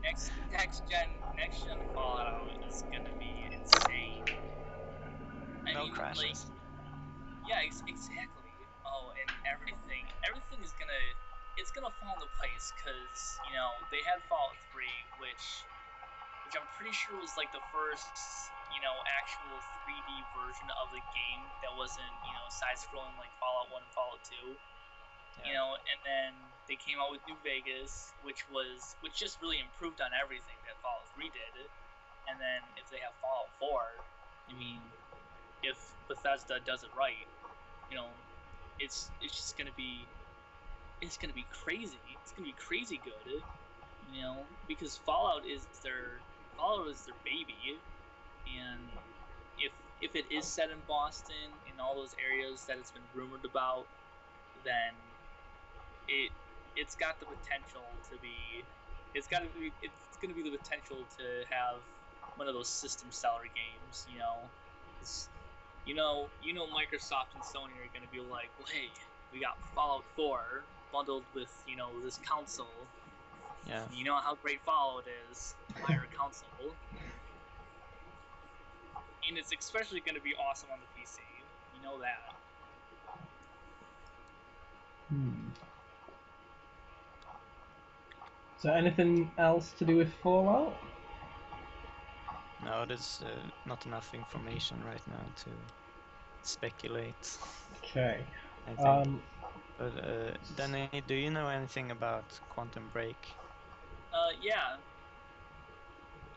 Speaker 2: next gen Fallout is gonna be insane. I mean,
Speaker 3: crashes.
Speaker 2: Yeah, exactly. Oh, and everything is gonna fall into place because they had Fallout 3, which I'm pretty sure was like the first actual 3D version of the game that wasn't side scrolling like Fallout 1 and Fallout 2.
Speaker 3: Yeah.
Speaker 2: And then they came out with New Vegas, which just really improved on everything that Fallout 3 did. And then if they have Fallout 4, I mean, if Bethesda does it right, it's just gonna be crazy. It's gonna be crazy good, because Fallout is their baby, and if it is set in Boston in all those areas that it's been rumored about, then it's got the potential to be it's gonna be the potential to have one of those system seller games. Microsoft and Sony are gonna be like, well, hey, we got Fallout 4 bundled with this console.
Speaker 3: Yeah.
Speaker 2: You know how great Fallout is. Buy our console, and it's especially gonna be awesome on the PC. You know that.
Speaker 1: So anything else to do with Fallout?
Speaker 3: No, there's not enough information right now to speculate.
Speaker 1: Okay.
Speaker 3: I think. But Denny, do you know anything about Quantum Break?
Speaker 2: Yeah.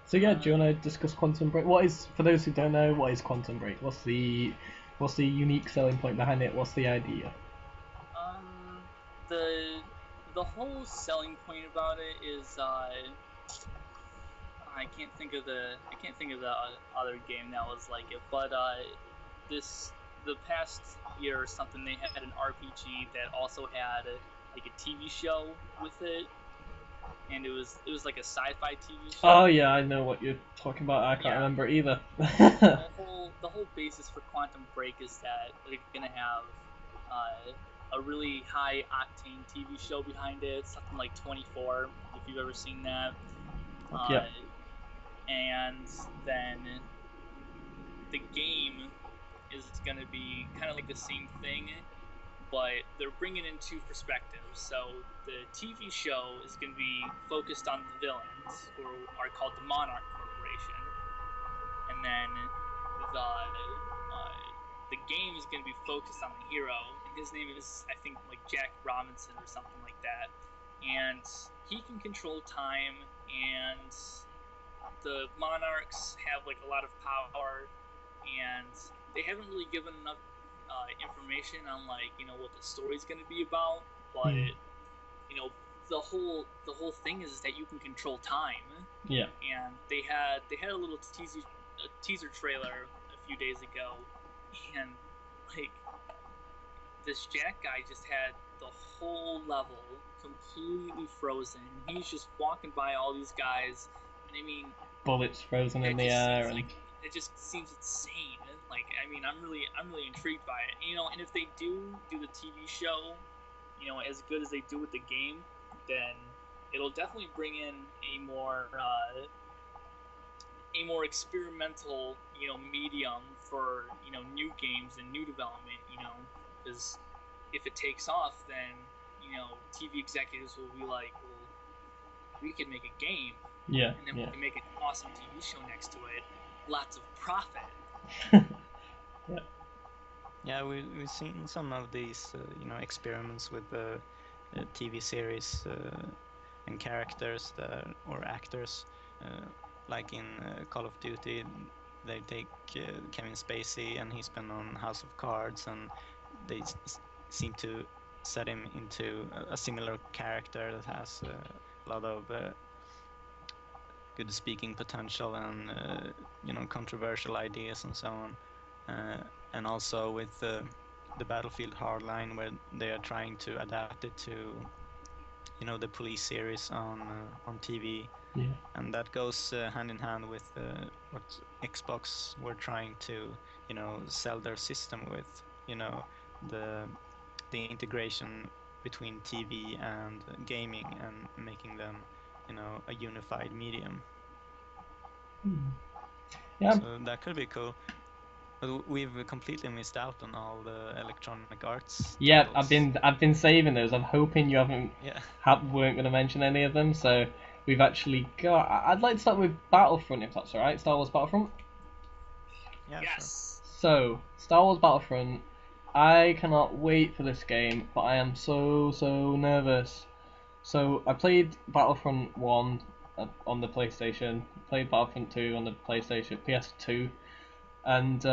Speaker 1: So yeah, do you want to discuss Quantum Break? What is, for those who don't know, what is Quantum Break? What's the unique selling point behind it? What's the idea?
Speaker 2: The whole selling point about it is I can't think of the other game that was like it, but the past year or something they had an RPG that also had like a TV show with it, and it was like a sci-fi TV show.
Speaker 1: Oh yeah, I know what you're talking about. I can't remember either.
Speaker 2: the whole basis for Quantum Break is that they're gonna have a really high octane TV show behind it, something like 24, if you've ever seen that.
Speaker 1: Yeah.
Speaker 2: And then the game is going to be kind of like the same thing, but they're bringing in 2 perspectives. So the TV show is going to be focused on the villains, who are called the Monarch Corporation, and then the game is going to be focused on the hero, and his name is, I think, like Jack Robinson or something like that, and he can control time and the monarchs have like a lot of power, and they haven't really given enough information on like what the story's going to be about. But you know the whole thing is that you can control time.
Speaker 1: Yeah.
Speaker 2: And they had a little teaser trailer a few days ago, and like this Jack guy just had the whole level completely frozen. He's just walking by all these guys, and I mean,
Speaker 1: Bullets frozen in the air, and
Speaker 2: it just seems insane. Like, I mean, I'm really intrigued by it. And if they do the TV show, as good as they do with the game, then it'll definitely bring in a more experimental, medium for new games and new development. Because if it takes off, then TV executives will be like, well, we can make a game,
Speaker 1: yeah,
Speaker 2: and then we can make an awesome TV show next to it, lots of profit.
Speaker 1: yeah.
Speaker 3: Yeah, we've seen some of these experiments with the TV series and characters or actors, like in Call of Duty. They take Kevin Spacey, and he's been on House of Cards, and they seem to set him into a similar character that has a lot of good speaking potential and controversial ideas and so on. And also with the Battlefield Hardline, where they are trying to adapt it to the police series on TV.
Speaker 1: Yeah.
Speaker 3: And that goes hand in hand with what Xbox were trying to sell their system with, the integration between TV and gaming, and making them a unified medium.
Speaker 1: Yeah.
Speaker 3: So that could be cool. But we've completely missed out on all the Electronic Arts
Speaker 1: Yeah,
Speaker 3: titles.
Speaker 1: I've been saving those. I'm hoping you weren't going to mention any of them. So we've actually got. I'd like to start with Battlefront, if that's all right. Star Wars Battlefront.
Speaker 3: Yeah,
Speaker 2: Yes.
Speaker 3: sure.
Speaker 1: So Star Wars Battlefront. I cannot wait for this game, but I am so nervous. So I played Battlefront 1 on the PlayStation. Played Battlefront 2 on the PlayStation PS2. And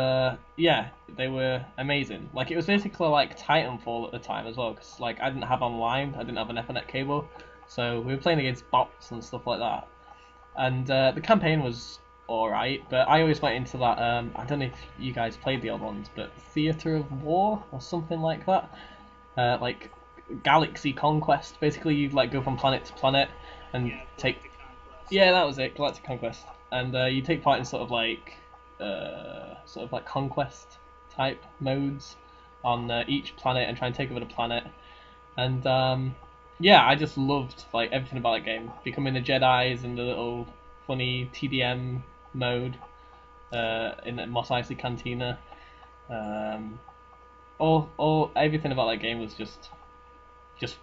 Speaker 1: yeah, they were amazing. Like, it was basically like Titanfall at the time as well, because like I didn't have online, I didn't have an Ethernet cable, so we were playing against bots and stuff like that. And the campaign was alright, but I always went into that. I don't know if you guys played the old ones, but Theatre of War or something like that. Like Galaxy Conquest. Basically, you like go from planet to planet and take. Yeah, that was it, Galactic Conquest, and you take part in sort of like conquest type modes on each planet and try and take over the planet. And yeah, I just loved like everything about that game, becoming the Jedi's and the little funny TDM mode in the Mos Eisley Cantina. Um, all everything about that game was just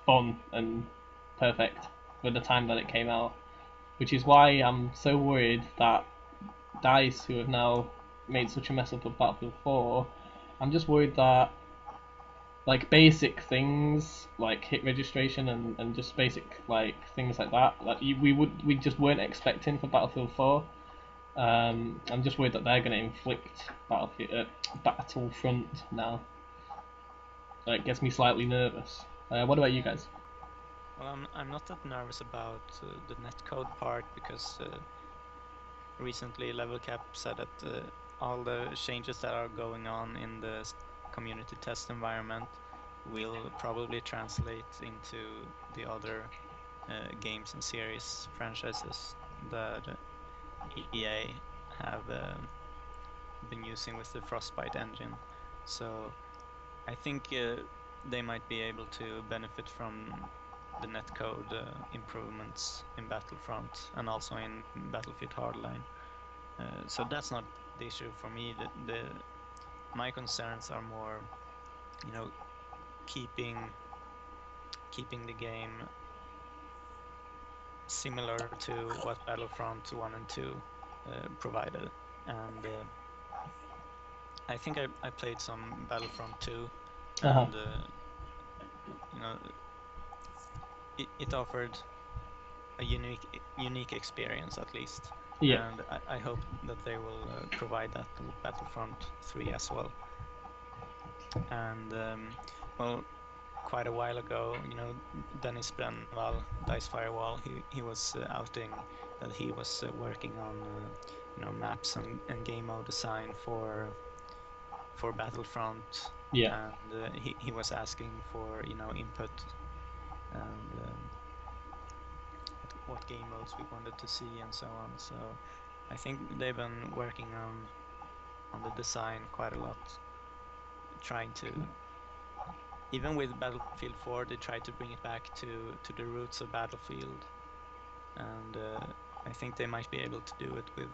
Speaker 1: fun and perfect for the time that it came out, which is why I'm so worried that DICE, who have now made such a mess up of Battlefield 4, I'm just worried that like basic things like hit registration and just basic like things like that we just weren't expecting for Battlefield 4. I'm just worried that they're going to inflict Battlefront now. It gets me slightly nervous. What about you guys?
Speaker 3: Well, I'm not that nervous about the netcode part, because recently Level Cap said that all the changes that are going on in the community test environment will probably translate into the other games and series franchises that EA have been using with the Frostbite engine. So I think they might be able to benefit from the netcode improvements in Battlefront and also in Battlefield Hardline. So that's not the issue for me. My concerns are more, keeping the game similar to what Battlefront 1 and 2 provided. And I think I played some Battlefront 2,
Speaker 1: Uh-huh.
Speaker 3: and you know it offered a unique experience at least.
Speaker 1: Yeah.
Speaker 3: And I hope that they will provide that with Battlefront 3 as well. And well, quite a while ago, Denny Dice Firewall, he was outing that he was working on maps and game mode design for Battlefront,
Speaker 1: Yeah.
Speaker 3: and he was asking for input and what game modes we wanted to see and so on. So I think they've been working on the design quite a lot, trying to, even with Battlefield 4, they tried to bring it back to the roots of Battlefield, and I think they might be able to do it with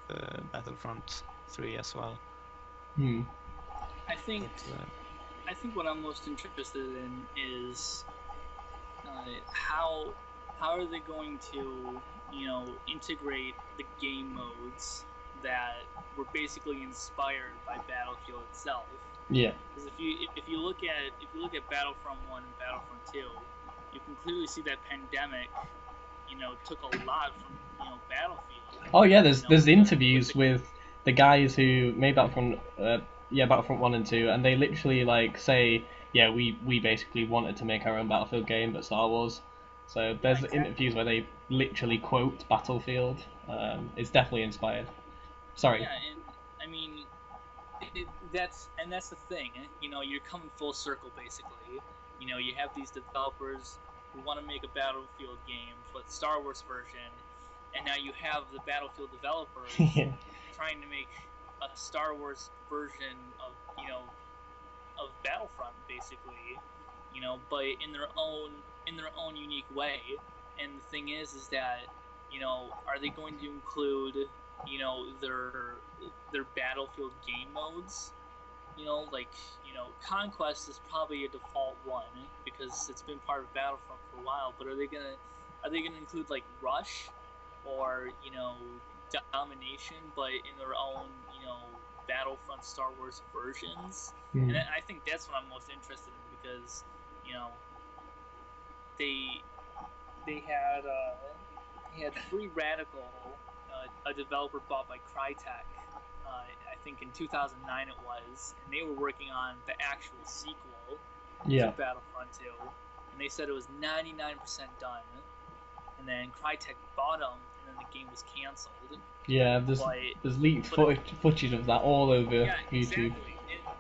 Speaker 3: Battlefront 3 as well.
Speaker 4: I think
Speaker 3: But,
Speaker 4: I think what I'm most interested in is how are they going to integrate the game modes that were basically inspired by Battlefield itself.
Speaker 1: Yeah.
Speaker 4: Because if you look at Battlefront 1 and Battlefront 2, you can clearly see that pandemic took a lot from Battlefield.
Speaker 1: Oh yeah, there's interviews with the guys who made Battlefront, Battlefront 1 and 2, and they literally like say, yeah, we basically wanted to make our own Battlefield game, but Star Wars. So there's interviews where they literally quote Battlefield. It's definitely inspired. Sorry.
Speaker 4: Yeah, and I mean, that's the thing. You're coming full circle basically. You have these developers who want to make a Battlefield game, but Star Wars version, and now you have the Battlefield developers trying to make a Star Wars version of of Battlefront basically, but in their own unique way. And the thing is that are they going to include their Battlefield game modes? Like Conquest is probably a default one because it's been part of Battlefront for a while. But are they gonna include like Rush or Domination, but in their own Battlefront Star Wars versions? And I think that's what I'm most interested in because they had Free Radical, a developer bought by Crytek. I think in 2009 it was, and they were working on the actual sequel to Battlefront 2, and they said it was 99% done. And then Crytek bought them, and then the game was canceled.
Speaker 1: Yeah, there's leaked footage of that all over YouTube.
Speaker 4: Exactly.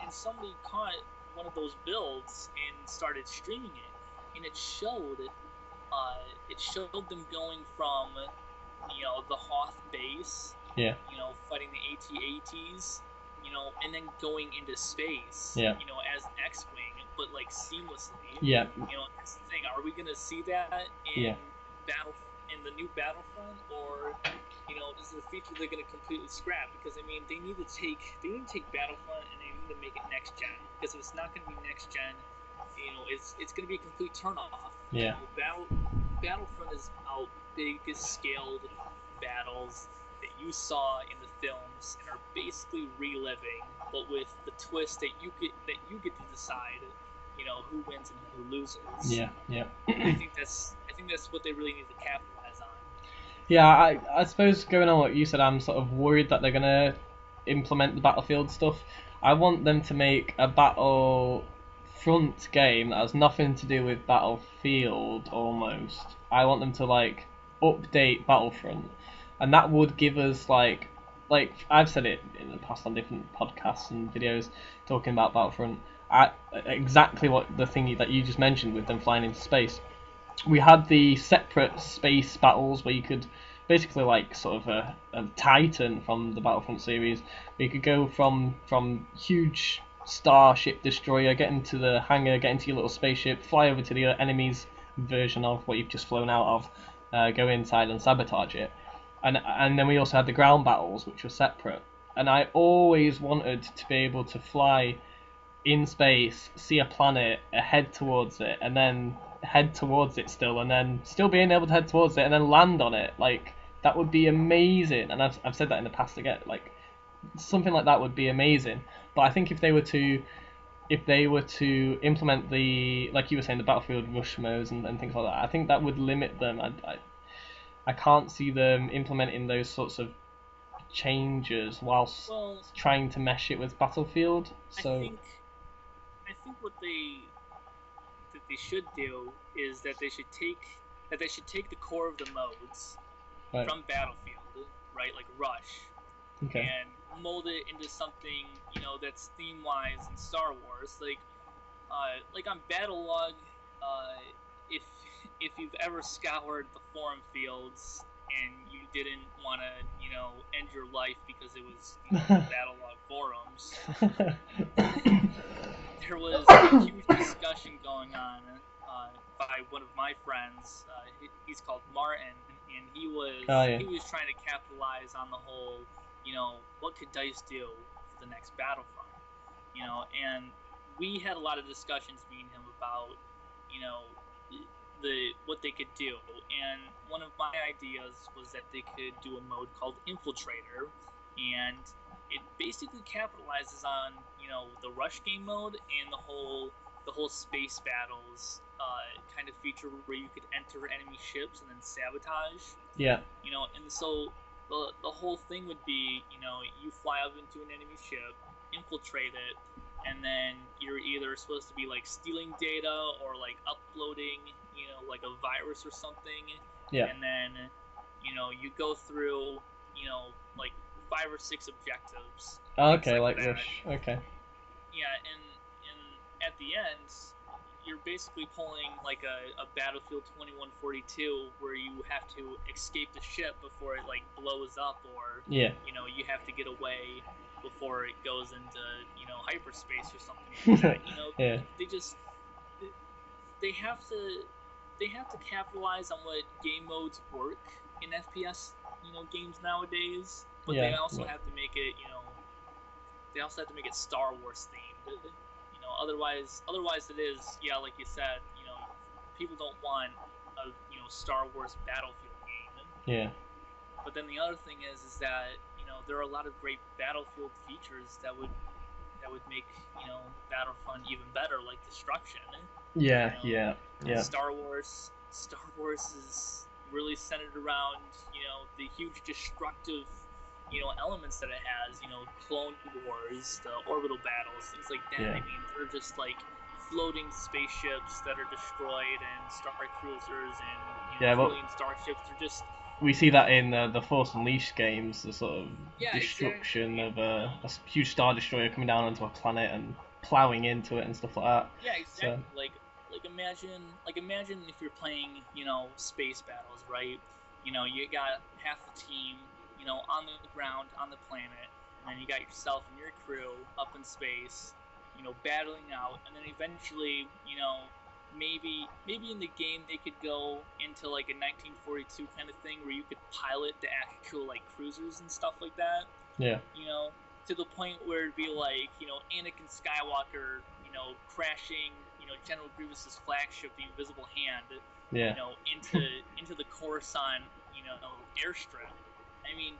Speaker 4: And somebody caught one of those builds and started streaming it, and it showed them going from the Hoth base, fighting the AT-ATs, and then going into space, as X-Wing, but like seamlessly.
Speaker 1: Yeah.
Speaker 4: That's the thing. Are we gonna see that in the new Battlefront, or is it a feature they're gonna completely scrap? Because I mean, they need to take Battlefront and they need to make it next gen. Because if it's not gonna be next gen, it's gonna be a complete turnoff.
Speaker 1: Yeah.
Speaker 4: Battlefront is about biggest scaled battles that you saw in the films and are basically reliving, but with the twist that you get to decide, who wins and who loses.
Speaker 1: Yeah.
Speaker 4: I think that's what they really need to capitalize on.
Speaker 1: Yeah, I suppose going on what you said, I'm sort of worried that they're gonna implement the Battlefield stuff. I want them to make a Battlefront game that has nothing to do with Battlefield almost. I want them to like update Battlefront, and that would give us like I've said it in the past on different podcasts and videos talking about Battlefront. Exactly what the thing that you just mentioned with them flying into space. We had the separate space battles where you could basically like sort of a Titan from the Battlefront series. Where you could go from huge starship destroyer, get into the hangar, get into your little spaceship, fly over to the enemy's version of what you've just flown out of, go inside and sabotage it. And then we also had the ground battles, which were separate. And I always wanted to be able to fly in space, see a planet, head towards it, and then head towards it still, and then still being able to head towards it, and then land on it. Like, that would be amazing. And I've said that in the past again. Like, something like that would be amazing. But I think if they were to implement the, like you were saying, the Battlefield rush modes and things like that, I think that would limit them. I can't see them implementing those sorts of changes whilst trying to mesh it with Battlefield. So
Speaker 4: I think what they should do is that they should take the core of the modes
Speaker 1: right.
Speaker 4: from Battlefield, right, like Rush,
Speaker 1: Okay.
Speaker 4: and mold it into something, you know, that's theme-wise in Star Wars. Like on Battlelog, if you've ever scoured the forum fields and you didn't want to, you know, end your life because it was, you know, the Battlelog forums, there was a huge discussion going on by one of my friends. He's called Martin, and he was trying to capitalize on the whole, you know, what could DICE do for the next Battlefront, you know, and we had a lot of discussions me and him about, you know, what they could do, and one of my ideas was that they could do a mode called Infiltrator, and it basically capitalizes on, you know, the rush game mode and the whole space battles kind of feature where you could enter enemy ships and then sabotage.
Speaker 1: Yeah.
Speaker 4: You know, and so the whole thing would be, you know, you fly up into an enemy ship, infiltrate it, and then you're either supposed to be like stealing data or like uploading, you know, like a virus or something.
Speaker 1: Yeah.
Speaker 4: And then, you know, you go through, you know, like 5 or 6 objectives.
Speaker 1: Okay, like Rush. Okay.
Speaker 4: Yeah, and at the end, you're basically pulling like a Battlefield 2142 where you have to escape the ship before it like blows up, or
Speaker 1: yeah,
Speaker 4: you know, you have to get away before it goes into, you know, hyperspace or something like that. You know,
Speaker 1: yeah.
Speaker 4: they have to capitalize on what game modes work in FPS, you know, games nowadays, but they also have to make it, you know, they also have to make it Star Wars themed. You know, otherwise it is, yeah, like you said, you know, people don't want a, you know, Star Wars Battlefield game.
Speaker 1: Yeah.
Speaker 4: But then the other thing is that, you know, there are a lot of great Battlefield features that would make, you know, Battlefront even better, like destruction.
Speaker 1: Yeah,
Speaker 4: you know,
Speaker 1: yeah.
Speaker 4: Star Wars is really centered around, you know, the huge destructive, you know, elements that it has. You know, Clone Wars, the orbital battles, things like that.
Speaker 1: Yeah.
Speaker 4: I mean, they're just like floating spaceships that are destroyed, and star cruisers, and, you know, trillion starships. They're just.
Speaker 1: We see that in the Force Unleashed games, the sort of destruction
Speaker 4: exactly.
Speaker 1: of a huge star destroyer coming down onto a planet and plowing into it and stuff like that.
Speaker 4: Yeah, exactly. So. Like imagine if you're playing, you know, space battles, right? You know, you got half the team, you know, on the ground on the planet, and then you got yourself and your crew up in space, you know, battling out, and then eventually, you know, maybe in the game they could go into like a 1942 kind of thing where you could pilot the actual like cruisers and stuff like that.
Speaker 1: Yeah.
Speaker 4: You know, to the point where it'd be like, you know, Anakin Skywalker, you know, crashing, you know, General Grievous's flagship, the Invisible Hand,
Speaker 1: yeah.
Speaker 4: you know, into the Coruscant, you know, airstrip. I mean,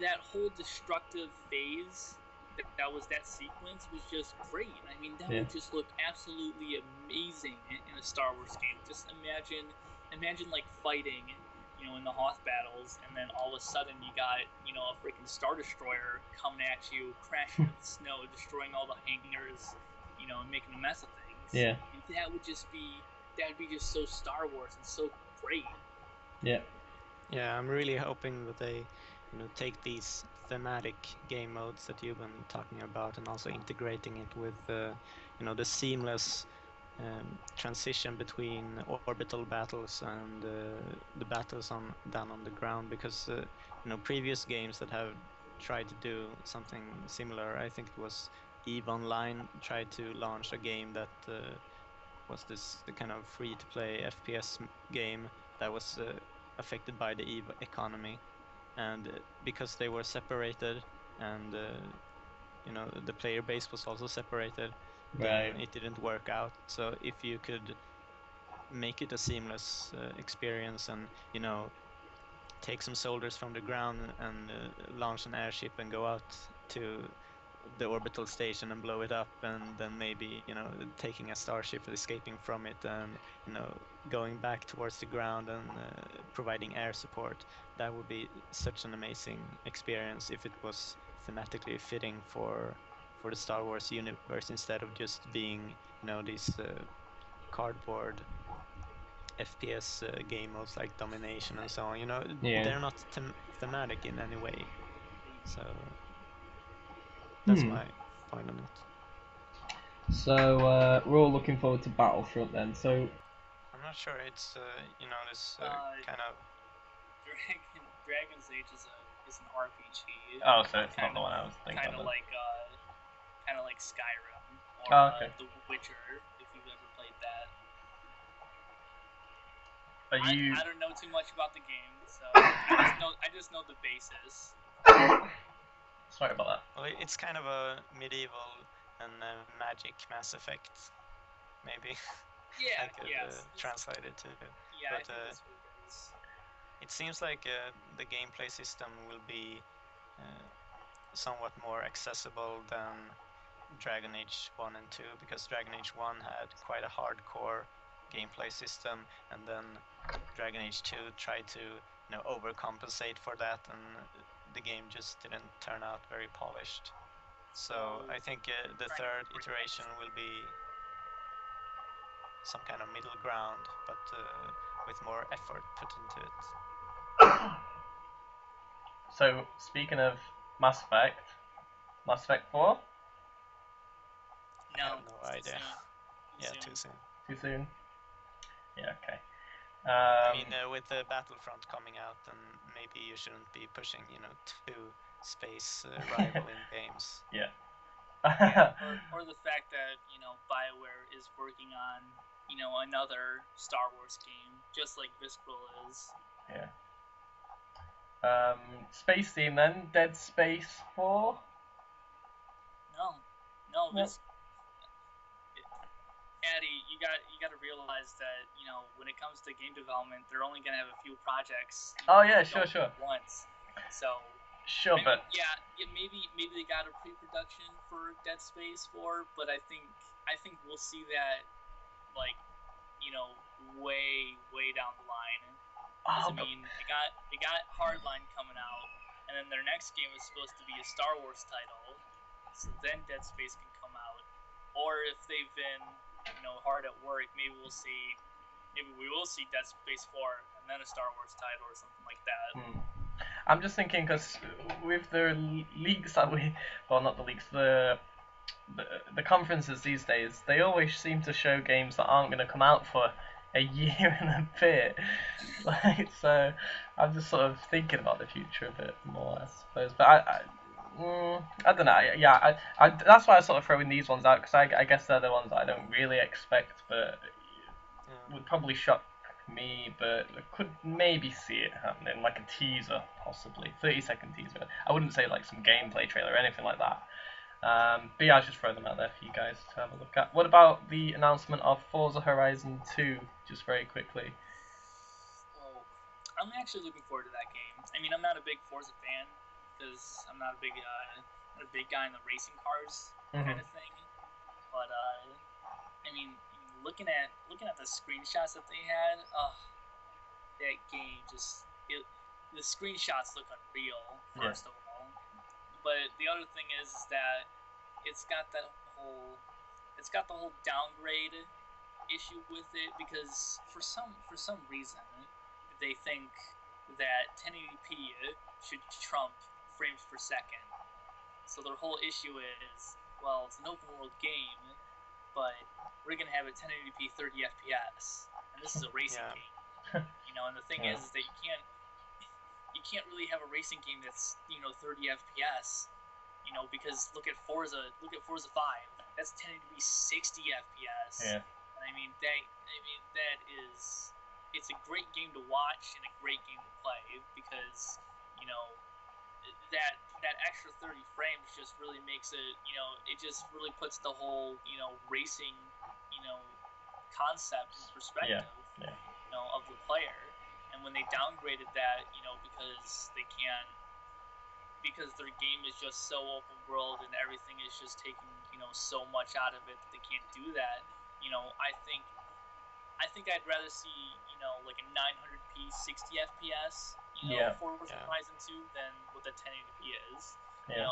Speaker 4: that whole destructive phase that sequence was just great. I mean, that would just look absolutely amazing in a Star Wars game. Just imagine like fighting, you know, in the Hoth battles, and then all of a sudden you got, you know, a freaking Star Destroyer coming at you, crashing into the snow, destroying all the hangars, you know, and making a mess of things.
Speaker 1: Yeah.
Speaker 4: And that would be just so Star Wars and so great.
Speaker 1: Yeah.
Speaker 3: Yeah, I'm really hoping that they, you know, take these thematic game modes that you've been talking about and also integrating it with, you know, the seamless transition between orbital battles and the battles down on the ground, because you know, previous games that have tried to do something similar, I think it was EVE Online tried to launch a game that was this the kind of free-to-play FPS game that was affected by the EVE economy, and because they were separated and you know, the player base was also separated, then it didn't work out. So if you could make it a seamless experience and, you know, take some soldiers from the ground and launch an airship and go out to the orbital station and blow it up, and then maybe taking a starship, escaping from it, and going back towards the ground and providing air support. That would be such an amazing experience if it was thematically fitting for the Star Wars universe, instead of just being these cardboard FPS game modes like domination and so on.
Speaker 1: Yeah.
Speaker 3: They're not thematic in any way. So that's my point on it.
Speaker 1: So we're all looking forward to Battlefront then. So
Speaker 3: I'm not sure. It's this kind of
Speaker 4: Dragon's Age is an RPG.
Speaker 1: oh, so it's not the one I was thinking
Speaker 4: Kind
Speaker 1: of.
Speaker 4: of like Skyrim or
Speaker 1: okay.
Speaker 4: The Witcher, if you've ever played that. I don't know too much about the game, so I just know the basis.
Speaker 1: Sorry about that.
Speaker 3: Well, it's kind of a medieval and magic Mass Effect, maybe.
Speaker 4: Yeah,
Speaker 3: I could translate it to.
Speaker 4: Yeah,
Speaker 3: but
Speaker 4: I think that's what it is.
Speaker 3: it seems like the gameplay system will be somewhat more accessible than Dragon Age 1 and 2, because Dragon Age 1 had quite a hardcore gameplay system, and then Dragon Age 2 tried to overcompensate for that, and the game just didn't turn out very polished. So I think the third iteration will be some kind of middle ground, but with more effort put into it.
Speaker 1: So speaking of Mass Effect 4?
Speaker 4: No,
Speaker 3: I have no idea.
Speaker 4: Too soon.
Speaker 1: Too soon? Yeah, okay.
Speaker 3: I mean, with the Battlefront coming out, then maybe you shouldn't be pushing, two space rivaling games.
Speaker 1: Yeah.
Speaker 4: or the fact that BioWare is working on another Star Wars game, just like Visceral is.
Speaker 1: Yeah. Space theme then, Dead Space 4?
Speaker 4: No. Addy, you got to realize that when it comes to game development, they're only gonna have a few projects.
Speaker 1: Oh yeah, sure.
Speaker 4: Once, so.
Speaker 1: Sure,
Speaker 4: but maybe they got a pre-production for Dead Space 4, but I think we'll see that way down the line. Because they got Hardline coming out, and then their next game is supposed to be a Star Wars title, so then Dead Space can come out. Or if they've been hard at work, maybe we will see Dead Space 4 and then a Star Wars title or something like that.
Speaker 1: I'm just thinking, because with the leaks that not the leaks, the conferences these days, they always seem to show games that aren't going to come out for a year and a bit. So I'm just sort of thinking about the future a bit more, I suppose. But I don't know. Yeah, I that's why I sort of throw in these ones out, because I guess they're the ones that I don't really expect, but would probably shock me, but I could maybe see it happening, like a teaser, possibly 30-second teaser. I wouldn't say like some gameplay trailer or anything like that. But yeah, I'll just throw them out there for you guys to have a look at. What about the announcement of Forza Horizon 2, just very quickly?
Speaker 4: Oh, I'm actually looking forward to that game. I mean, I'm not a big Forza fan, because I'm not a big guy in the racing cars kind of thing. But I mean, looking at the screenshots that they had, that game the screenshots look unreal, first of all. But the other thing is that it's got the whole downgrade issue with it, because for some reason they think that 1080p should trump frames per second. So their whole issue is, well, it's an open world game, but we're gonna have it 1080p 30 FPS, and this is a racing game. And the thing is that you can't really have a racing game that's 30 FPS. Because look at Forza 5. That's 1080p 60 FPS.
Speaker 1: Yeah.
Speaker 4: And I mean that is, it's a great game to watch and a great game to play, because that extra 30 frames just really makes it, it just really puts the whole racing concept in perspective. Of the player. And when they downgraded that, because they can't because their game is just so open world and everything is just taking so much out of it that they can't do that. I think I'd rather see like a 900p 60 FPS
Speaker 1: Yeah.
Speaker 4: Forza Horizon 2 than what the 1080p is.
Speaker 1: Yeah.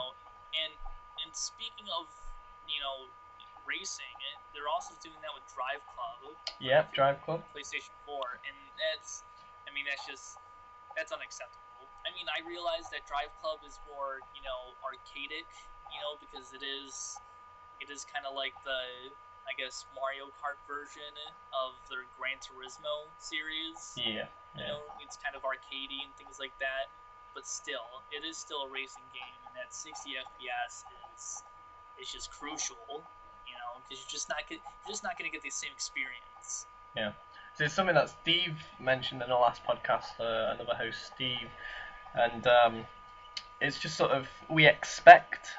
Speaker 4: And speaking of racing, they're also doing that with Drive Club.
Speaker 1: Yep, Drive Club.
Speaker 4: PlayStation 4, and that's unacceptable. I mean, I realize that Drive Club is more arcadic, because it is kind of like the, I guess, Mario Kart version of their Gran Turismo series.
Speaker 1: Yeah.
Speaker 4: It's kind of arcadey and things like that, but still, it is still a racing game, and that 60 FPS is just crucial, because you're just not gonna get the same experience.
Speaker 1: Yeah. So it's something that Steve mentioned in the last podcast, another host, Steve, and it's just sort of, we expect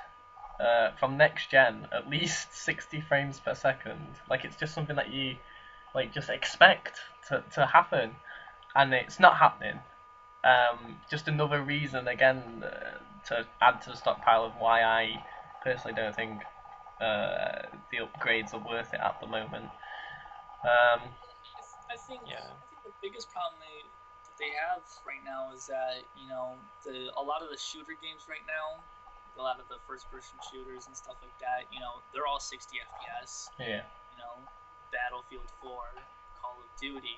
Speaker 1: from next gen at least 60 frames per second. Like, it's just something that you just expect to happen, and it's not happening. Just another reason again to add to the stockpile of why I personally don't think the upgrades are worth it at the moment.
Speaker 4: I think the biggest problem that they have right now is that a lot of the shooter games right now, a lot of the first-person shooters and stuff like that, they're all 60 FPS.
Speaker 1: Yeah.
Speaker 4: Battlefield 4, Call of Duty,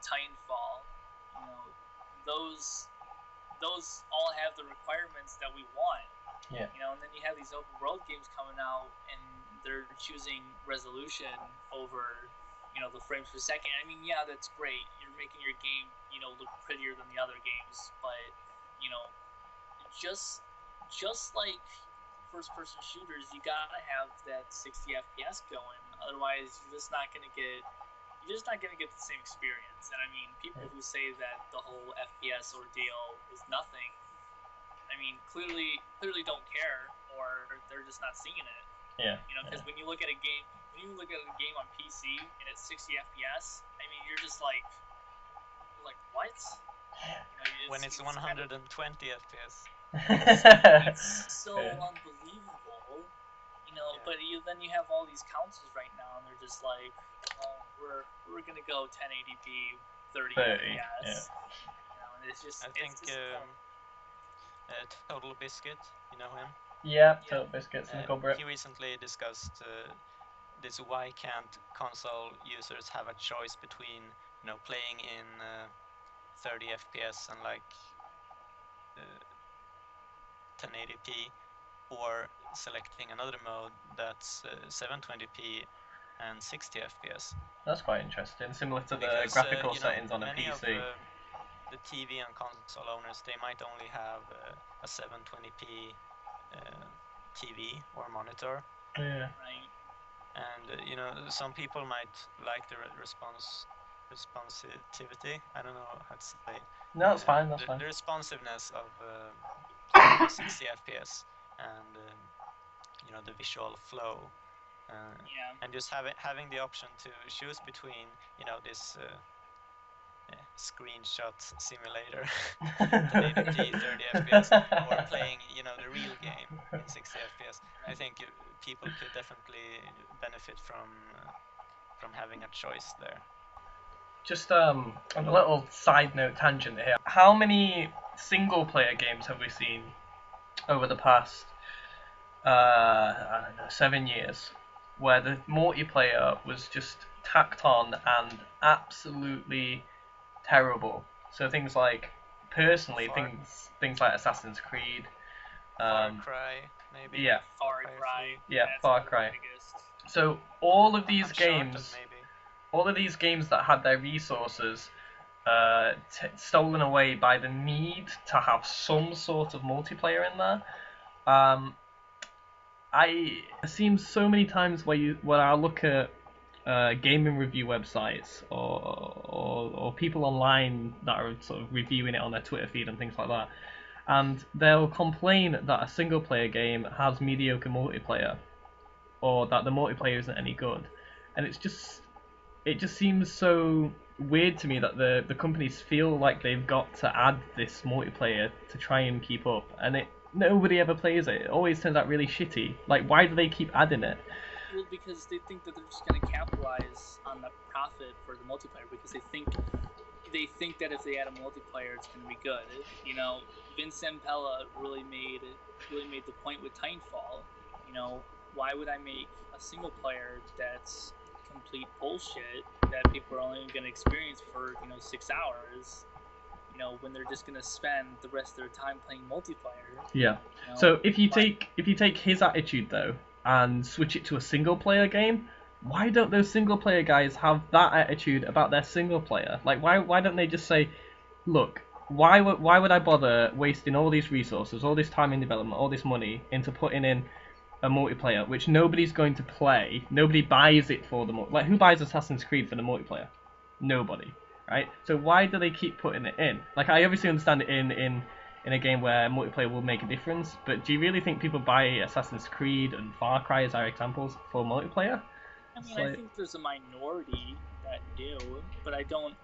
Speaker 4: Titanfall, those all have the requirements that we want.
Speaker 1: Yeah.
Speaker 4: And then you have these open world games coming out, and they're choosing resolution over the frames per second. I mean, yeah, that's great. You're making your game look prettier than the other games, but just like first-person shooters, you gotta have that 60 FPS going. Otherwise, you're just not gonna get the same experience. And I mean, people who say that the whole FPS ordeal is nothing, I mean, clearly don't care, or they're just not seeing it.
Speaker 1: Yeah.
Speaker 4: Because when you look at a game on PC and it's 60 FPS, I mean, you're just like what?
Speaker 3: When it's 120 FPS.
Speaker 4: It's so unbelievable, But then you have all these consoles right now, and they're just like, oh, we're gonna go 1080p 30 FPS. And it's just.
Speaker 3: I think Total Biscuit, you know him?
Speaker 1: Yeah, Total Biscuit's in the cupboard.
Speaker 3: He recently discussed this: why can't console users have a choice between playing in 30 FPS and 1080p, or selecting another mode that's 720p and 60 FPS.
Speaker 1: That's quite interesting. Similar to the graphical settings on a
Speaker 3: many
Speaker 1: PC.
Speaker 3: Of the TV and console owners, they might only have a 720p TV or monitor.
Speaker 1: Yeah.
Speaker 4: Right.
Speaker 3: And some people might like the responsivity. I don't know how to say.
Speaker 1: No, that's fine. That's fine.
Speaker 3: The responsiveness of 60 FPS and the visual flow. And just having the option to choose between this screenshot simulator 1080p 30 FPS or playing the real game in 60 FPS. I think people could definitely benefit from having a choice there.
Speaker 1: Just on a little side note tangent here. How many single player games have we seen over the past I don't know, 7 years, where the multiplayer was just tacked on and absolutely terrible? So things like, personally, things like Assassin's Creed,
Speaker 3: Far Cry, maybe.
Speaker 1: Yeah.
Speaker 4: Far Cry.
Speaker 1: Yeah, Far Cry. So all of these games, that had their resources stolen away by the need to have some sort of multiplayer in there. It seems so many times where I look at gaming review websites or people online that are sort of reviewing it on their Twitter feed and things like that, and they'll complain that a single player game has mediocre multiplayer, or that the multiplayer isn't any good, and it just seems so weird to me that the companies feel like they've got to add this multiplayer to try and keep up, and nobody ever plays it. It always turns out really shitty. Like, why do they keep adding it?
Speaker 4: Well, because they think that they're just going to capitalize on the profit for the multiplayer, because they think that if they add a multiplayer, it's going to be good. You know, Vince Zampella really made the point with Titanfall. You know, why would I make a single player that's complete bullshit that people are only going to experience for 6 hours? You know, when they're just going to spend the rest of their time playing multiplayer.
Speaker 1: Yeah.
Speaker 4: You know,
Speaker 1: So if you take his attitude though and switch it to a single player game, why don't those single player guys have that attitude about their single player? Like, why don't they just say, look, why would I bother wasting all these resources, all this time in development, all this money into putting in a multiplayer which nobody's going to play? Nobody buys it for the like, who buys Assassin's Creed for the multiplayer? Nobody, right? So why do they keep putting it in? Like, I obviously understand it in a game where multiplayer will make a difference, but do you really think people buy Assassin's Creed and Far Cry as our examples for multiplayer?
Speaker 4: I mean, I think there's a minority that do, but I don't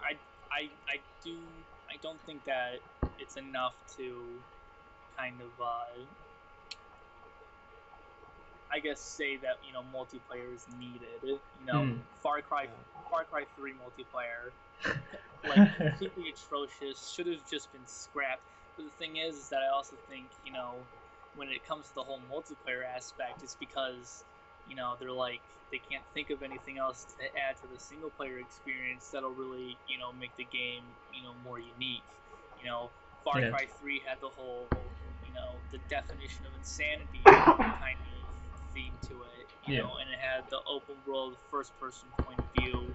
Speaker 4: think that it's enough to kind of I guess say that multiplayer is needed. Far Cry 3 multiplayer, like, completely atrocious, should have just been scrapped. But the thing is that I also think when it comes to the whole multiplayer aspect, it's because they're like, they can't think of anything else to add to the single player experience that'll really make the game more unique. Far Cry 3 had the whole the definition of insanity kind of theme to it, and it had the open world first person point of view.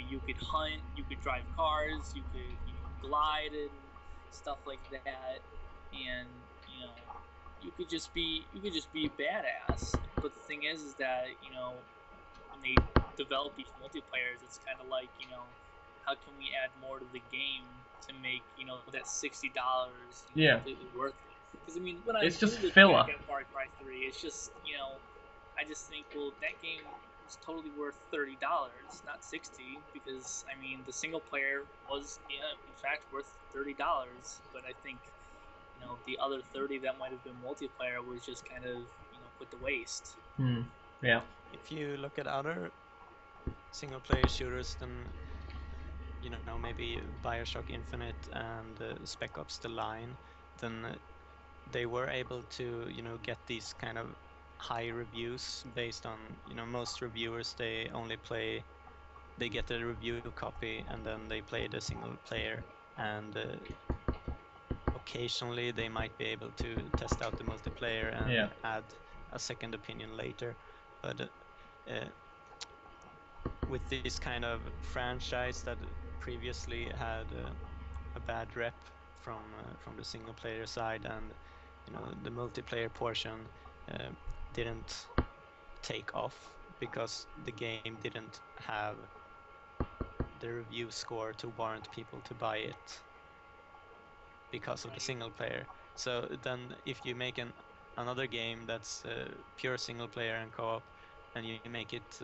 Speaker 4: You could hunt, you could drive cars, you could glide and stuff like that, and you could just be badass. But the thing is that when they develop these multiplayers, it's kind of like how can we add more to the game to make that $60 completely worth it? Because I mean, when I
Speaker 1: just
Speaker 4: look
Speaker 1: filler.
Speaker 4: back at Far Cry 3, it's just I just think, well, that game was totally worth $30, not $60, because I mean the single player was in fact worth $30, but I think the other 30 that might have been multiplayer was just kind of put to waste.
Speaker 1: Yeah.
Speaker 3: If you look at other single player shooters, then maybe BioShock Infinite and Spec Ops: The Line, then they were able to get these kind of high reviews based on most reviewers, they get a review copy and then they play the single player, and occasionally they might be able to test out the multiplayer and add a second opinion later. But with this kind of franchise that previously had a bad rep from the single player side, and the multiplayer portion didn't take off because the game didn't have the review score to warrant people to buy it because of the single player. So then if you make another game that's pure single player and co-op, and you make it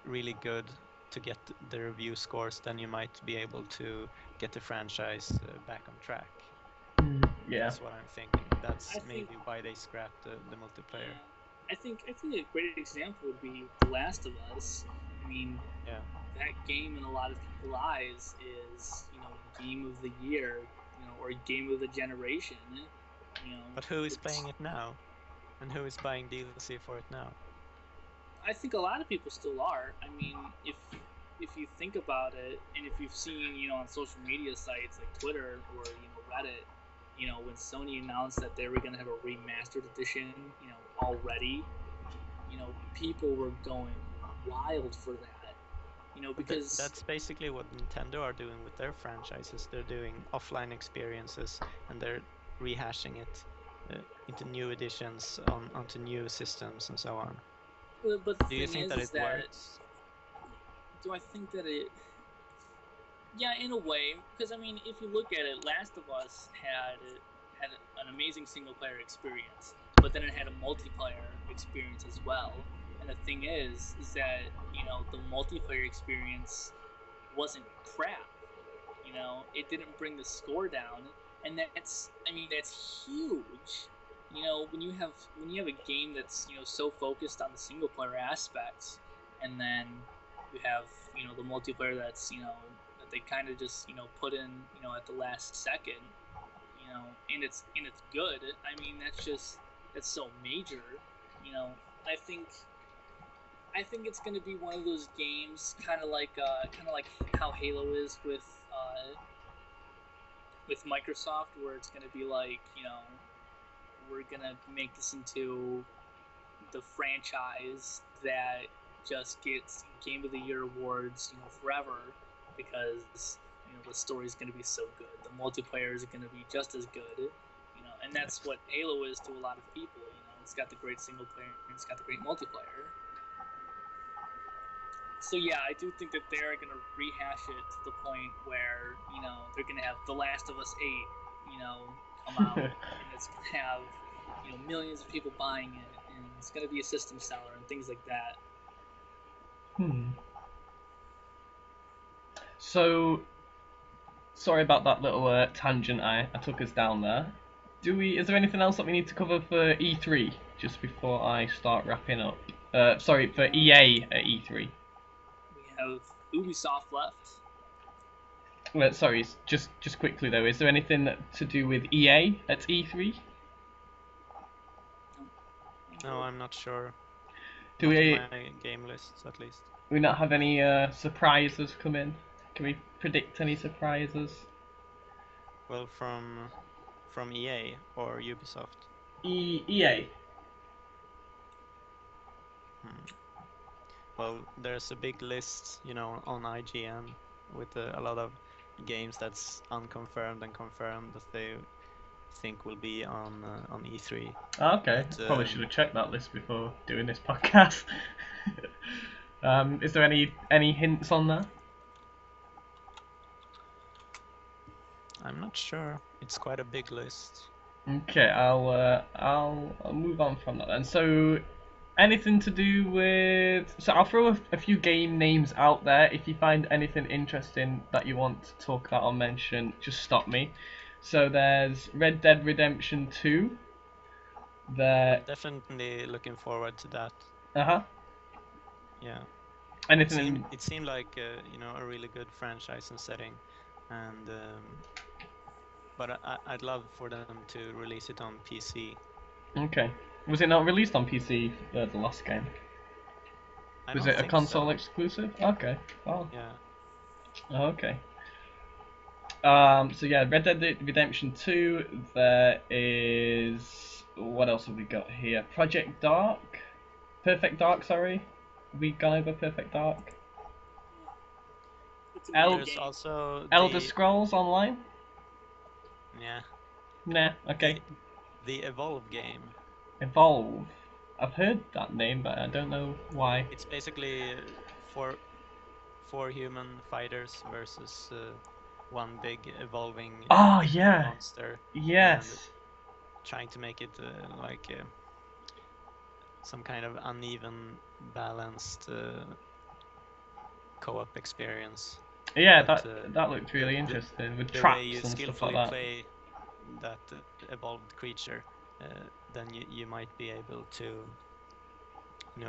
Speaker 3: really good to get the review scores, then you might be able to get the franchise back on track. That's what I'm thinking. That's maybe why they scrapped the multiplayer.
Speaker 4: I think a great example would be The Last of Us. I mean, that game in a lot of people's eyes is game of the year, or game of the generation.
Speaker 3: But who is playing it now, and who is buying DLC for it now?
Speaker 4: I think a lot of people still are. I mean, if you think about it, and if you've seen on social media sites like Twitter or Reddit, when Sony announced that they were going to have a remastered edition, already, people were going wild for that, because
Speaker 3: that's basically what NintenD-oh are doing with their franchises. They're doing offline experiences and they're rehashing it into new editions onto new systems and so on.
Speaker 4: But
Speaker 3: do you think that it works?
Speaker 4: Do I think that it? Yeah, in a way, because I mean, if you look at it, Last of Us had an amazing single player experience, but then it had a multiplayer experience as well. And the thing is that the multiplayer experience wasn't crap. It didn't bring the score down, and that's huge. when you have a game that's so focused on the single player aspects, and then you have the multiplayer that's that they kind of just put in at the last second, and it's good. I mean, that's so major. I think it's going to be one of those games, kind of like how Halo is with Microsoft, where it's going to be like, we're going to make this into the franchise that just gets Game of the Year awards, forever, because the story is going to be so good. The multiplayer is going to be just as good, and that's what Halo is to a lot of people. It's got the great single player, and it's got the great multiplayer. So yeah, I do think that they're going to rehash it to the point where they're going to have The Last of Us 8, come out, and it's going to have millions of people buying it, and it's going to be a system seller and things like that.
Speaker 1: So, sorry about that little tangent I took us down there. Is there anything else that we need to cover for E3 just before I start wrapping up? Sorry, for EA at E3.
Speaker 4: We have Ubisoft left.
Speaker 1: Well, sorry, just quickly though, is there anything to do with EA at E3?
Speaker 3: No, I'm not sure.
Speaker 1: Do
Speaker 3: not
Speaker 1: we?
Speaker 3: in my game lists, at least.
Speaker 1: We not have any surprises come in? Can we predict any surprises?
Speaker 3: Well, from EA or Ubisoft?
Speaker 1: EA.
Speaker 3: Well, there's a big list, on IGN with a lot of games that's unconfirmed and confirmed that they think will be on E3.
Speaker 1: Okay,
Speaker 3: But,
Speaker 1: probably should have checked that list before doing this podcast. Is there any hints on that?
Speaker 3: I'm not sure. It's quite a big list.
Speaker 1: Okay, I'll move on from that then. So, anything to do with? So I'll throw a few game names out there. If you find anything interesting that you want to talk about or mention, just stop me. So there's Red Dead Redemption 2. There.
Speaker 3: Definitely looking forward to that.
Speaker 1: Uh-huh.
Speaker 3: Yeah.
Speaker 1: Anything?
Speaker 3: It seemed like a really good franchise and setting, and but I'd love for them to release it on PC.
Speaker 1: Okay. Was it not released on PC, the last game? Was it a console exclusive? Okay. Oh.
Speaker 3: Yeah.
Speaker 1: Okay. So yeah, Red Dead Redemption 2. There is, what else have we got here? Project Dark, Perfect Dark. Sorry, have we gone over Perfect Dark?
Speaker 3: There's also
Speaker 1: Elder Scrolls Online.
Speaker 3: Yeah.
Speaker 1: Nah. Okay.
Speaker 3: The Evolve game.
Speaker 1: Evolve. I've heard that name, but I don't know why.
Speaker 3: It's basically four human fighters versus one big evolving monster.
Speaker 1: Yes.
Speaker 3: And trying to make it like some kind of uneven, balanced co-op experience.
Speaker 1: Yeah, that looked really interesting with traps
Speaker 3: way you
Speaker 1: and stuff
Speaker 3: skillfully
Speaker 1: like that.
Speaker 3: play that evolved creature, then you might be able to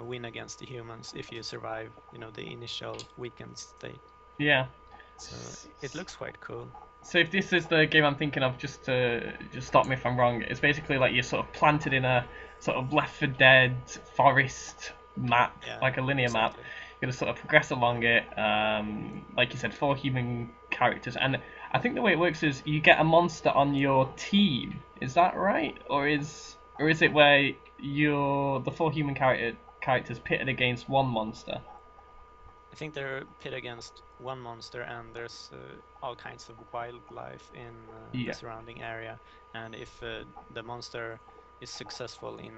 Speaker 3: win against the humans if you survive the initial weakened state.
Speaker 1: Yeah.
Speaker 3: So it looks quite cool.
Speaker 1: So if this is the game I'm thinking of, just stop me if I'm wrong, it's basically like you're sort of planted in a sort of Left 4 Dead forest map, like a linear map. You're going to sort of progress along it, like you said, 4 human characters, and I think the way it works is you get a monster on your team. Is that right, or is it where the 4 human characters pitted against one monster?
Speaker 3: I think they're pit against one monster, and there's all kinds of wildlife in the surrounding area. And if the monster is successful in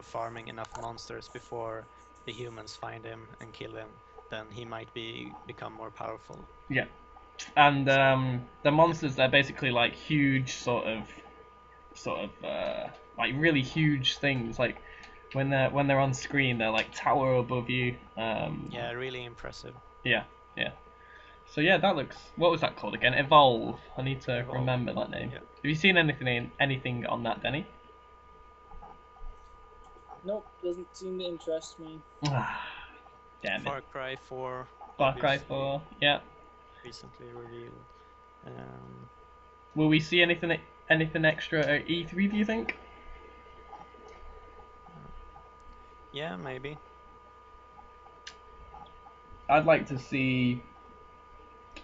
Speaker 3: farming enough monsters before the humans find him and kill him, then he might become more powerful.
Speaker 1: Yeah, and the monsters, they're basically like huge sort of like really huge things. Like when they're on screen, they're like tower above you.
Speaker 3: Yeah, really impressive.
Speaker 1: Yeah. So yeah, that looks. What was that called again? Evolve. I need to remember that name.
Speaker 3: Yeah.
Speaker 1: Have you seen anything on that, Denny?
Speaker 4: Nope, doesn't seem to interest me.
Speaker 1: Damn it.
Speaker 3: Far Cry 4,
Speaker 1: Far Cry
Speaker 3: obviously,
Speaker 1: 4, yeah.
Speaker 3: recently revealed.
Speaker 1: Will we see anything extra at E3, do you think?
Speaker 3: Yeah, maybe.
Speaker 1: I'd like to see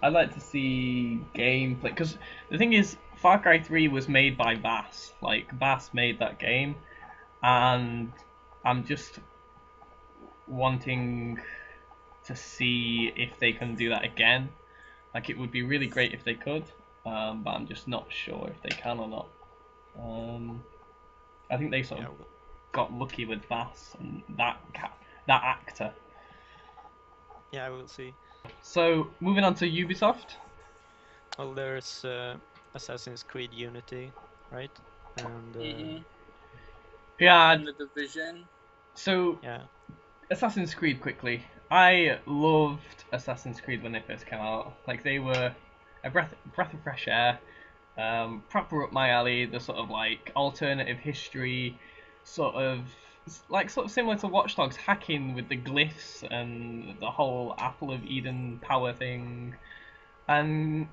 Speaker 1: gameplay, because the thing is, Far Cry 3 was made by Bass. Like, Bass made that game, and I'm just wanting to see if they can do that again. Like, it would be really great if they could, but I'm just not sure if they can or not. I think they sort of got lucky with Bass and that actor.
Speaker 3: Yeah, we'll see.
Speaker 1: So, moving on to Ubisoft.
Speaker 3: Well, there's Assassin's Creed Unity, right? And
Speaker 1: Yeah.
Speaker 4: And the Division.
Speaker 1: So,
Speaker 3: yeah,
Speaker 1: Assassin's Creed quickly. I loved Assassin's Creed when they first came out. Like, they were a breath of fresh air. Proper up my alley. The sort of like alternative history, sort of similar to Watch Dogs, hacking with the glyphs and the whole Apple of Eden power thing. And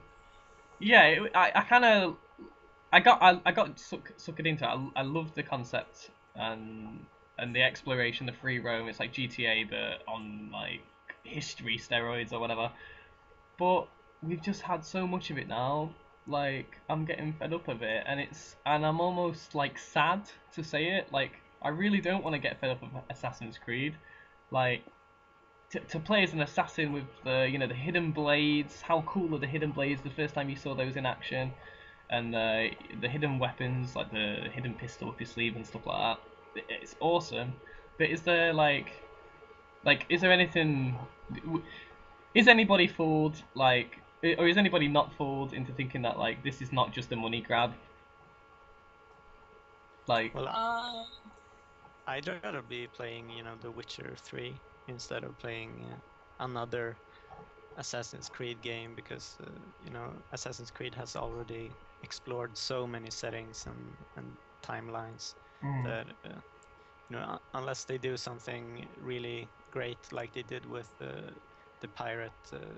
Speaker 1: yeah, I kind of I got suckered into it. I loved the concept and the exploration, the free roam. It's like GTA but on like history steroids or whatever. But we've just had so much of it now. Like, I'm getting fed up of it, and I'm almost like sad to say it. Like, I really don't want to get fed up of Assassin's Creed. Like, to play as an assassin with the hidden blades. How cool are the hidden blades? The first time you saw those in action, and the hidden weapons, like the hidden pistol up your sleeve and stuff like that. It's awesome. But is there is there anything? Is anybody fooled, or is anybody not fooled into thinking that like this is not just a money grab? Like,
Speaker 3: well, I'd rather be playing, The Witcher 3 instead of playing another Assassin's Creed game because, Assassin's Creed has already explored so many settings and timelines that, unless they do something really great like they did with the pirate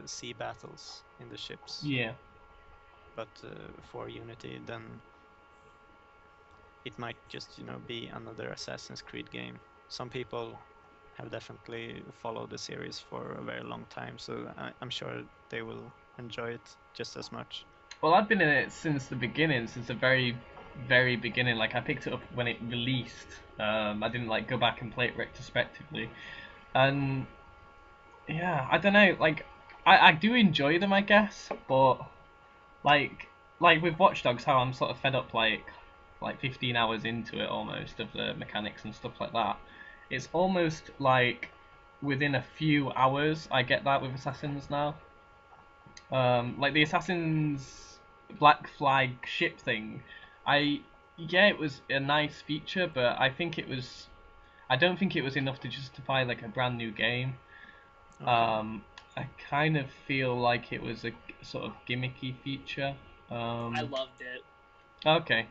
Speaker 3: sea battles in the ships.
Speaker 1: yeah.
Speaker 3: But for Unity, then it might just, be another Assassin's Creed game. Some people have definitely followed the series for a very long time, so I'm sure they will enjoy it just as much.
Speaker 1: Well, I've been in it since the beginning, since the very, very beginning. Like, I picked it up when it released. I didn't like go back and play it retrospectively, and yeah, I don't know. Like, I do enjoy them, I guess, but like with Watch Dogs, how I'm sort of fed up like 15 hours into it almost of the mechanics and stuff like that. It's almost like within a few hours I get that with Assassins now. Like the Assassin's Black Flag ship thing, yeah, it was a nice feature, but I don't think it was enough to justify like a brand new game.
Speaker 3: Okay.
Speaker 1: I kind of feel like it was a sort of gimmicky feature.
Speaker 4: I loved it.
Speaker 1: Okay,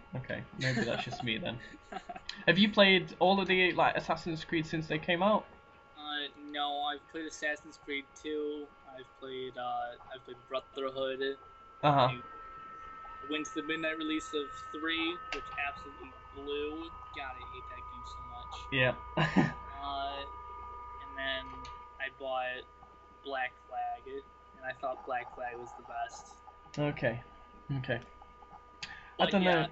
Speaker 1: maybe that's just me then. Have you played all of the like Assassin's Creed since they came out?
Speaker 4: No, I've played Assassin's Creed 2. I've played Brotherhood.
Speaker 1: Uh-huh.
Speaker 4: I went to the midnight release of 3, which absolutely blew. God, I hate that game so much.
Speaker 1: Yeah.
Speaker 4: And then I bought Black Flag, and I thought Black Flag was the best.
Speaker 1: Okay.
Speaker 4: But
Speaker 1: I don't
Speaker 4: yeah,
Speaker 1: know.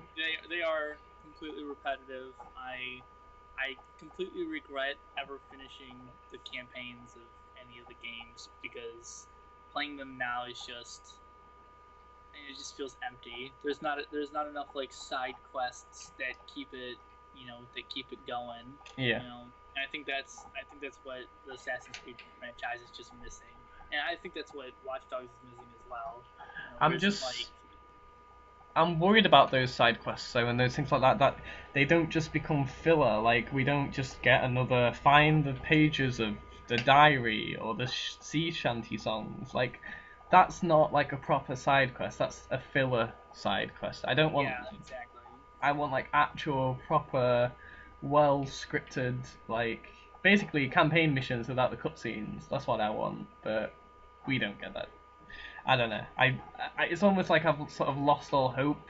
Speaker 4: they are completely repetitive. I completely regret ever finishing the campaigns of any of the games because playing them now is it just feels empty. There's not enough like side quests that keep it going.
Speaker 1: Yeah.
Speaker 4: And I think that's what the Assassin's Creed franchise is just missing. And I think that's what Watch Dogs is missing as well.
Speaker 1: I'm worried about those side quests though, and those things like that. That they don't just become filler. Like we don't just get another find the pages of the diary or the sea shanty songs. Like that's not like a proper side quest. That's a filler side quest. I don't want.
Speaker 4: Yeah, exactly.
Speaker 1: I want like actual proper well scripted, like basically campaign missions without the cutscenes. That's what I want, but we don't get that. I don't know. It's almost like I've sort of lost all hope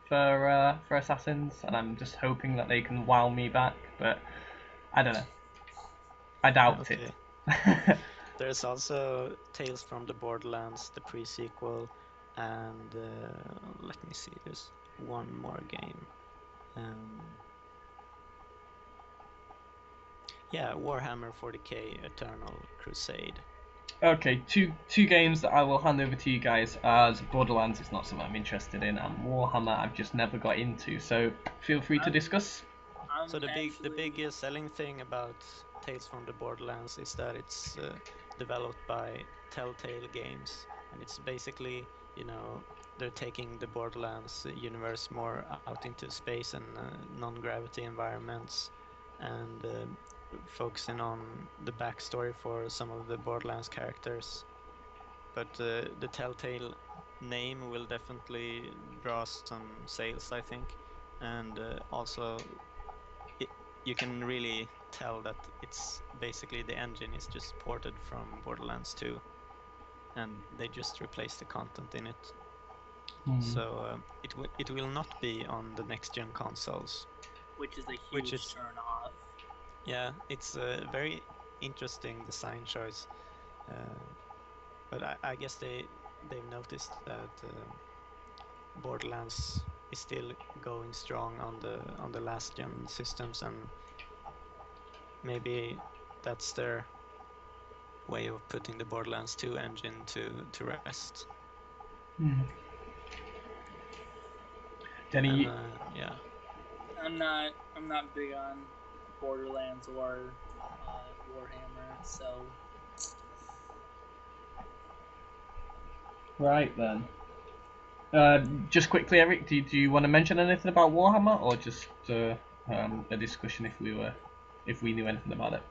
Speaker 1: for Assassins, and I'm just hoping that they can wow me back. But I don't know. I doubt
Speaker 3: Okay.
Speaker 1: it.
Speaker 3: There's also Tales from the Borderlands, the pre-sequel, and let me see, there's one more game. Yeah, Warhammer 40k Eternal Crusade.
Speaker 1: Okay, two games that I will hand over to you guys. As Borderlands is not something I'm interested in, and Warhammer I've just never got into. So feel free to discuss.
Speaker 3: So the big selling thing about Tales from the Borderlands is that it's developed by Telltale Games, and it's basically, you know, they're taking the Borderlands universe more out into space and non-gravity environments, and focusing on the backstory for some of the Borderlands characters. But the Telltale name will definitely draw some sales, I think, and also you can really tell that it's basically the engine is just ported from Borderlands 2, and they just replaced the content in it. So it will not be on the next gen consoles,
Speaker 4: which is a huge turn off.
Speaker 3: Yeah, it's a very interesting design choice, but I guess they've noticed that Borderlands is still going strong on the last gen systems, and maybe that's their way of putting the Borderlands 2 engine to rest.
Speaker 1: Denny,
Speaker 3: yeah.
Speaker 4: I'm not big on Borderlands or Warhammer, so.
Speaker 1: Right then. Just quickly, Eric, do you want to mention anything about Warhammer, or just a discussion if we knew anything about it?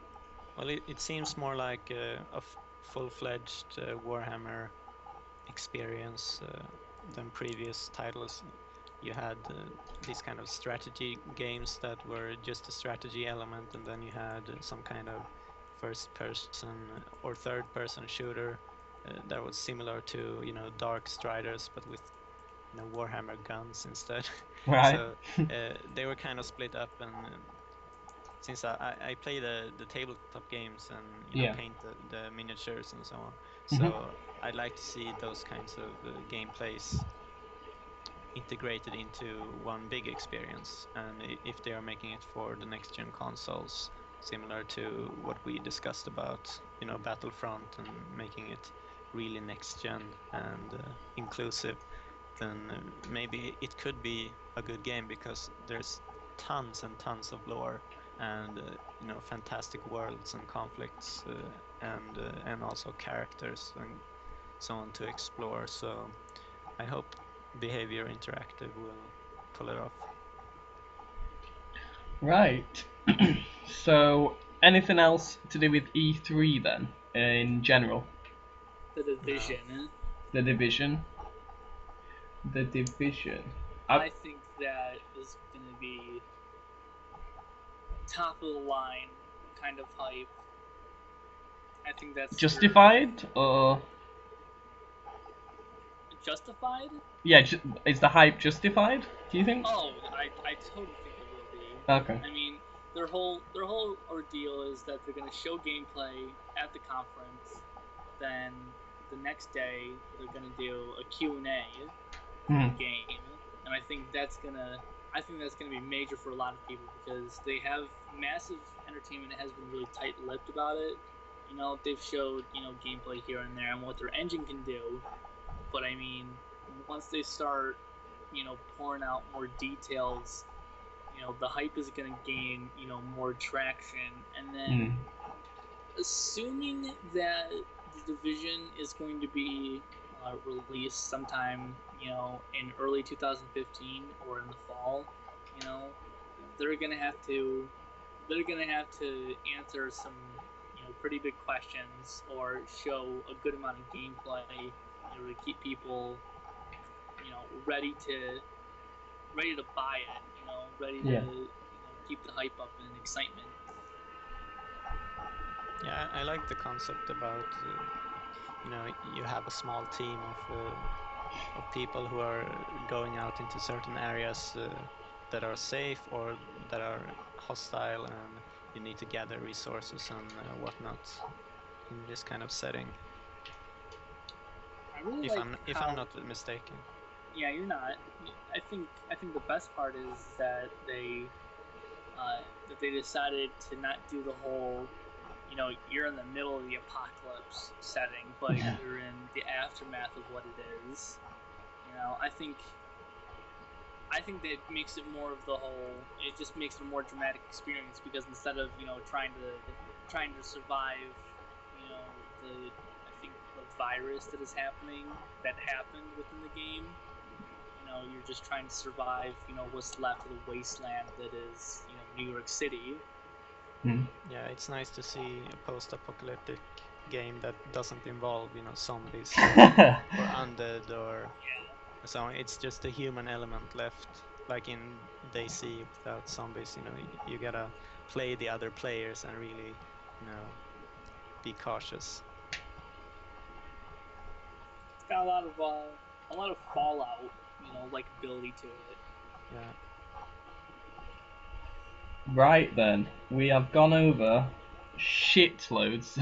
Speaker 3: Well, it seems more like a full-fledged Warhammer experience than previous titles. You had these kind of strategy games that were just a strategy element, and then you had some kind of first-person or third-person shooter that was similar to, you know, Dark Striders, but with, you know, Warhammer guns instead.
Speaker 1: Right.
Speaker 3: So they were kind of split up, and since I play the tabletop games and, you know,
Speaker 1: Yeah.
Speaker 3: paint the miniatures and so on,
Speaker 1: Mm-hmm.
Speaker 3: so I'd like to see those kinds of gameplays integrated into one big experience. And if they are making it for the next gen consoles, similar to what we discussed about, you know, Battlefront, and making it really next gen and inclusive, then maybe it could be a good game, because there's tons and tons of lore and you know, fantastic worlds and conflicts and also characters and so on to explore. So I hope Behavior Interactive will pull it off.
Speaker 1: Right. So, anything else to do with E3 then, in general?
Speaker 4: The Division.
Speaker 1: The Division. The Division.
Speaker 4: I think that is going to be top of the line kind of hype. I think that's
Speaker 1: justified or
Speaker 4: justified.
Speaker 1: Yeah, is the hype justified? Do you think?
Speaker 4: Oh, I totally think it will be.
Speaker 1: Okay.
Speaker 4: I mean, their whole ordeal is that they're going to show gameplay at the conference, then the next day they're going to do a Q&A for the game, and I think that's gonna be major for a lot of people, because they have massive entertainment that has been really tight-lipped about it. You know, they've showed, you know, gameplay here and there and what their engine can do, but I mean, once they start, you know, pouring out more details, you know, the hype is going to gain, you know, more traction. And then assuming that the Division is going to be released sometime, you know, in early 2015 or in the fall, you know, they're going to have to answer some, you know, pretty big questions, or show a good amount of gameplay in order to keep people, you know, ready to buy it, you know, ready to, you know, keep the hype up and excitement.
Speaker 3: Yeah, I like the concept about you have a small team of people who are going out into certain areas that are safe or that are hostile, and you need to gather resources and whatnot in this kind of setting.
Speaker 4: I really
Speaker 3: If
Speaker 4: like
Speaker 3: I'm not mistaken.
Speaker 4: Yeah, you're not. I think the best part is that they decided to not do the whole, you're in the middle of the apocalypse setting, but you're in the aftermath of what it is. I think that makes it more of the whole. It just makes it a more dramatic experience because instead of trying to survive, I think the virus that happened within the game. You're just trying to survive. What's left of the wasteland that is New York City.
Speaker 3: Yeah, it's nice to see a post-apocalyptic game that doesn't involve zombies or undead or so. It's just a human element left, like in DayZ without zombies. You gotta play the other players and really be cautious.
Speaker 4: It's got a lot of Fallout, likability to it.
Speaker 3: Yeah.
Speaker 1: Right then, we have gone over shitloads.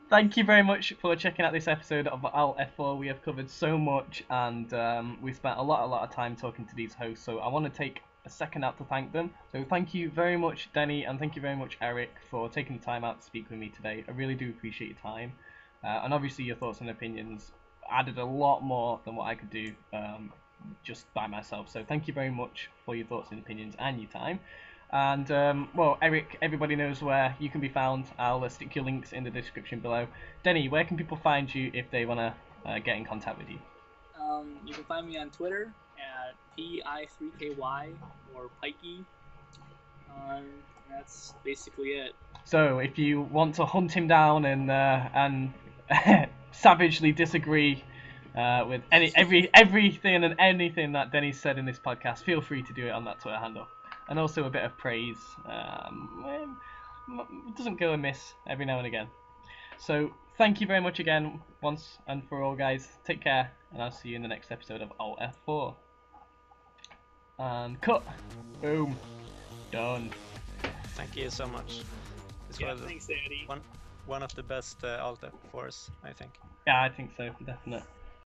Speaker 1: Thank you very much for checking out this episode of Alt F4. We have covered so much, and we spent a lot of time talking to these hosts. So I want to take a second out to thank them. So thank you very much, Denny, and thank you very much, Eric, for taking the time out to speak with me today. I really do appreciate your time, and obviously your thoughts and opinions added a lot more than what I could do just by myself. So thank you very much for your thoughts and opinions and your time. And well, Eric, everybody knows where you can be found. I'll stick your links in the description below. Denny, where can people find you if they want to get in contact with you?
Speaker 4: You can find me on Twitter at PI3KY or Pikey. That's basically it.
Speaker 1: So if you want to hunt him down and savagely disagree with everything and anything that Denny said in this podcast, feel free to do it on that Twitter handle. And also a bit of praise doesn't go amiss every now and again. So thank you very much again, once and for all, guys. Take care, and I'll see you in the next episode of Alt F4. And cut. Boom. Done.
Speaker 3: Thank you so much. This was
Speaker 4: thanks, Daddy.
Speaker 3: one of the best Alt F4s, I think.
Speaker 1: Yeah, I think so, definitely.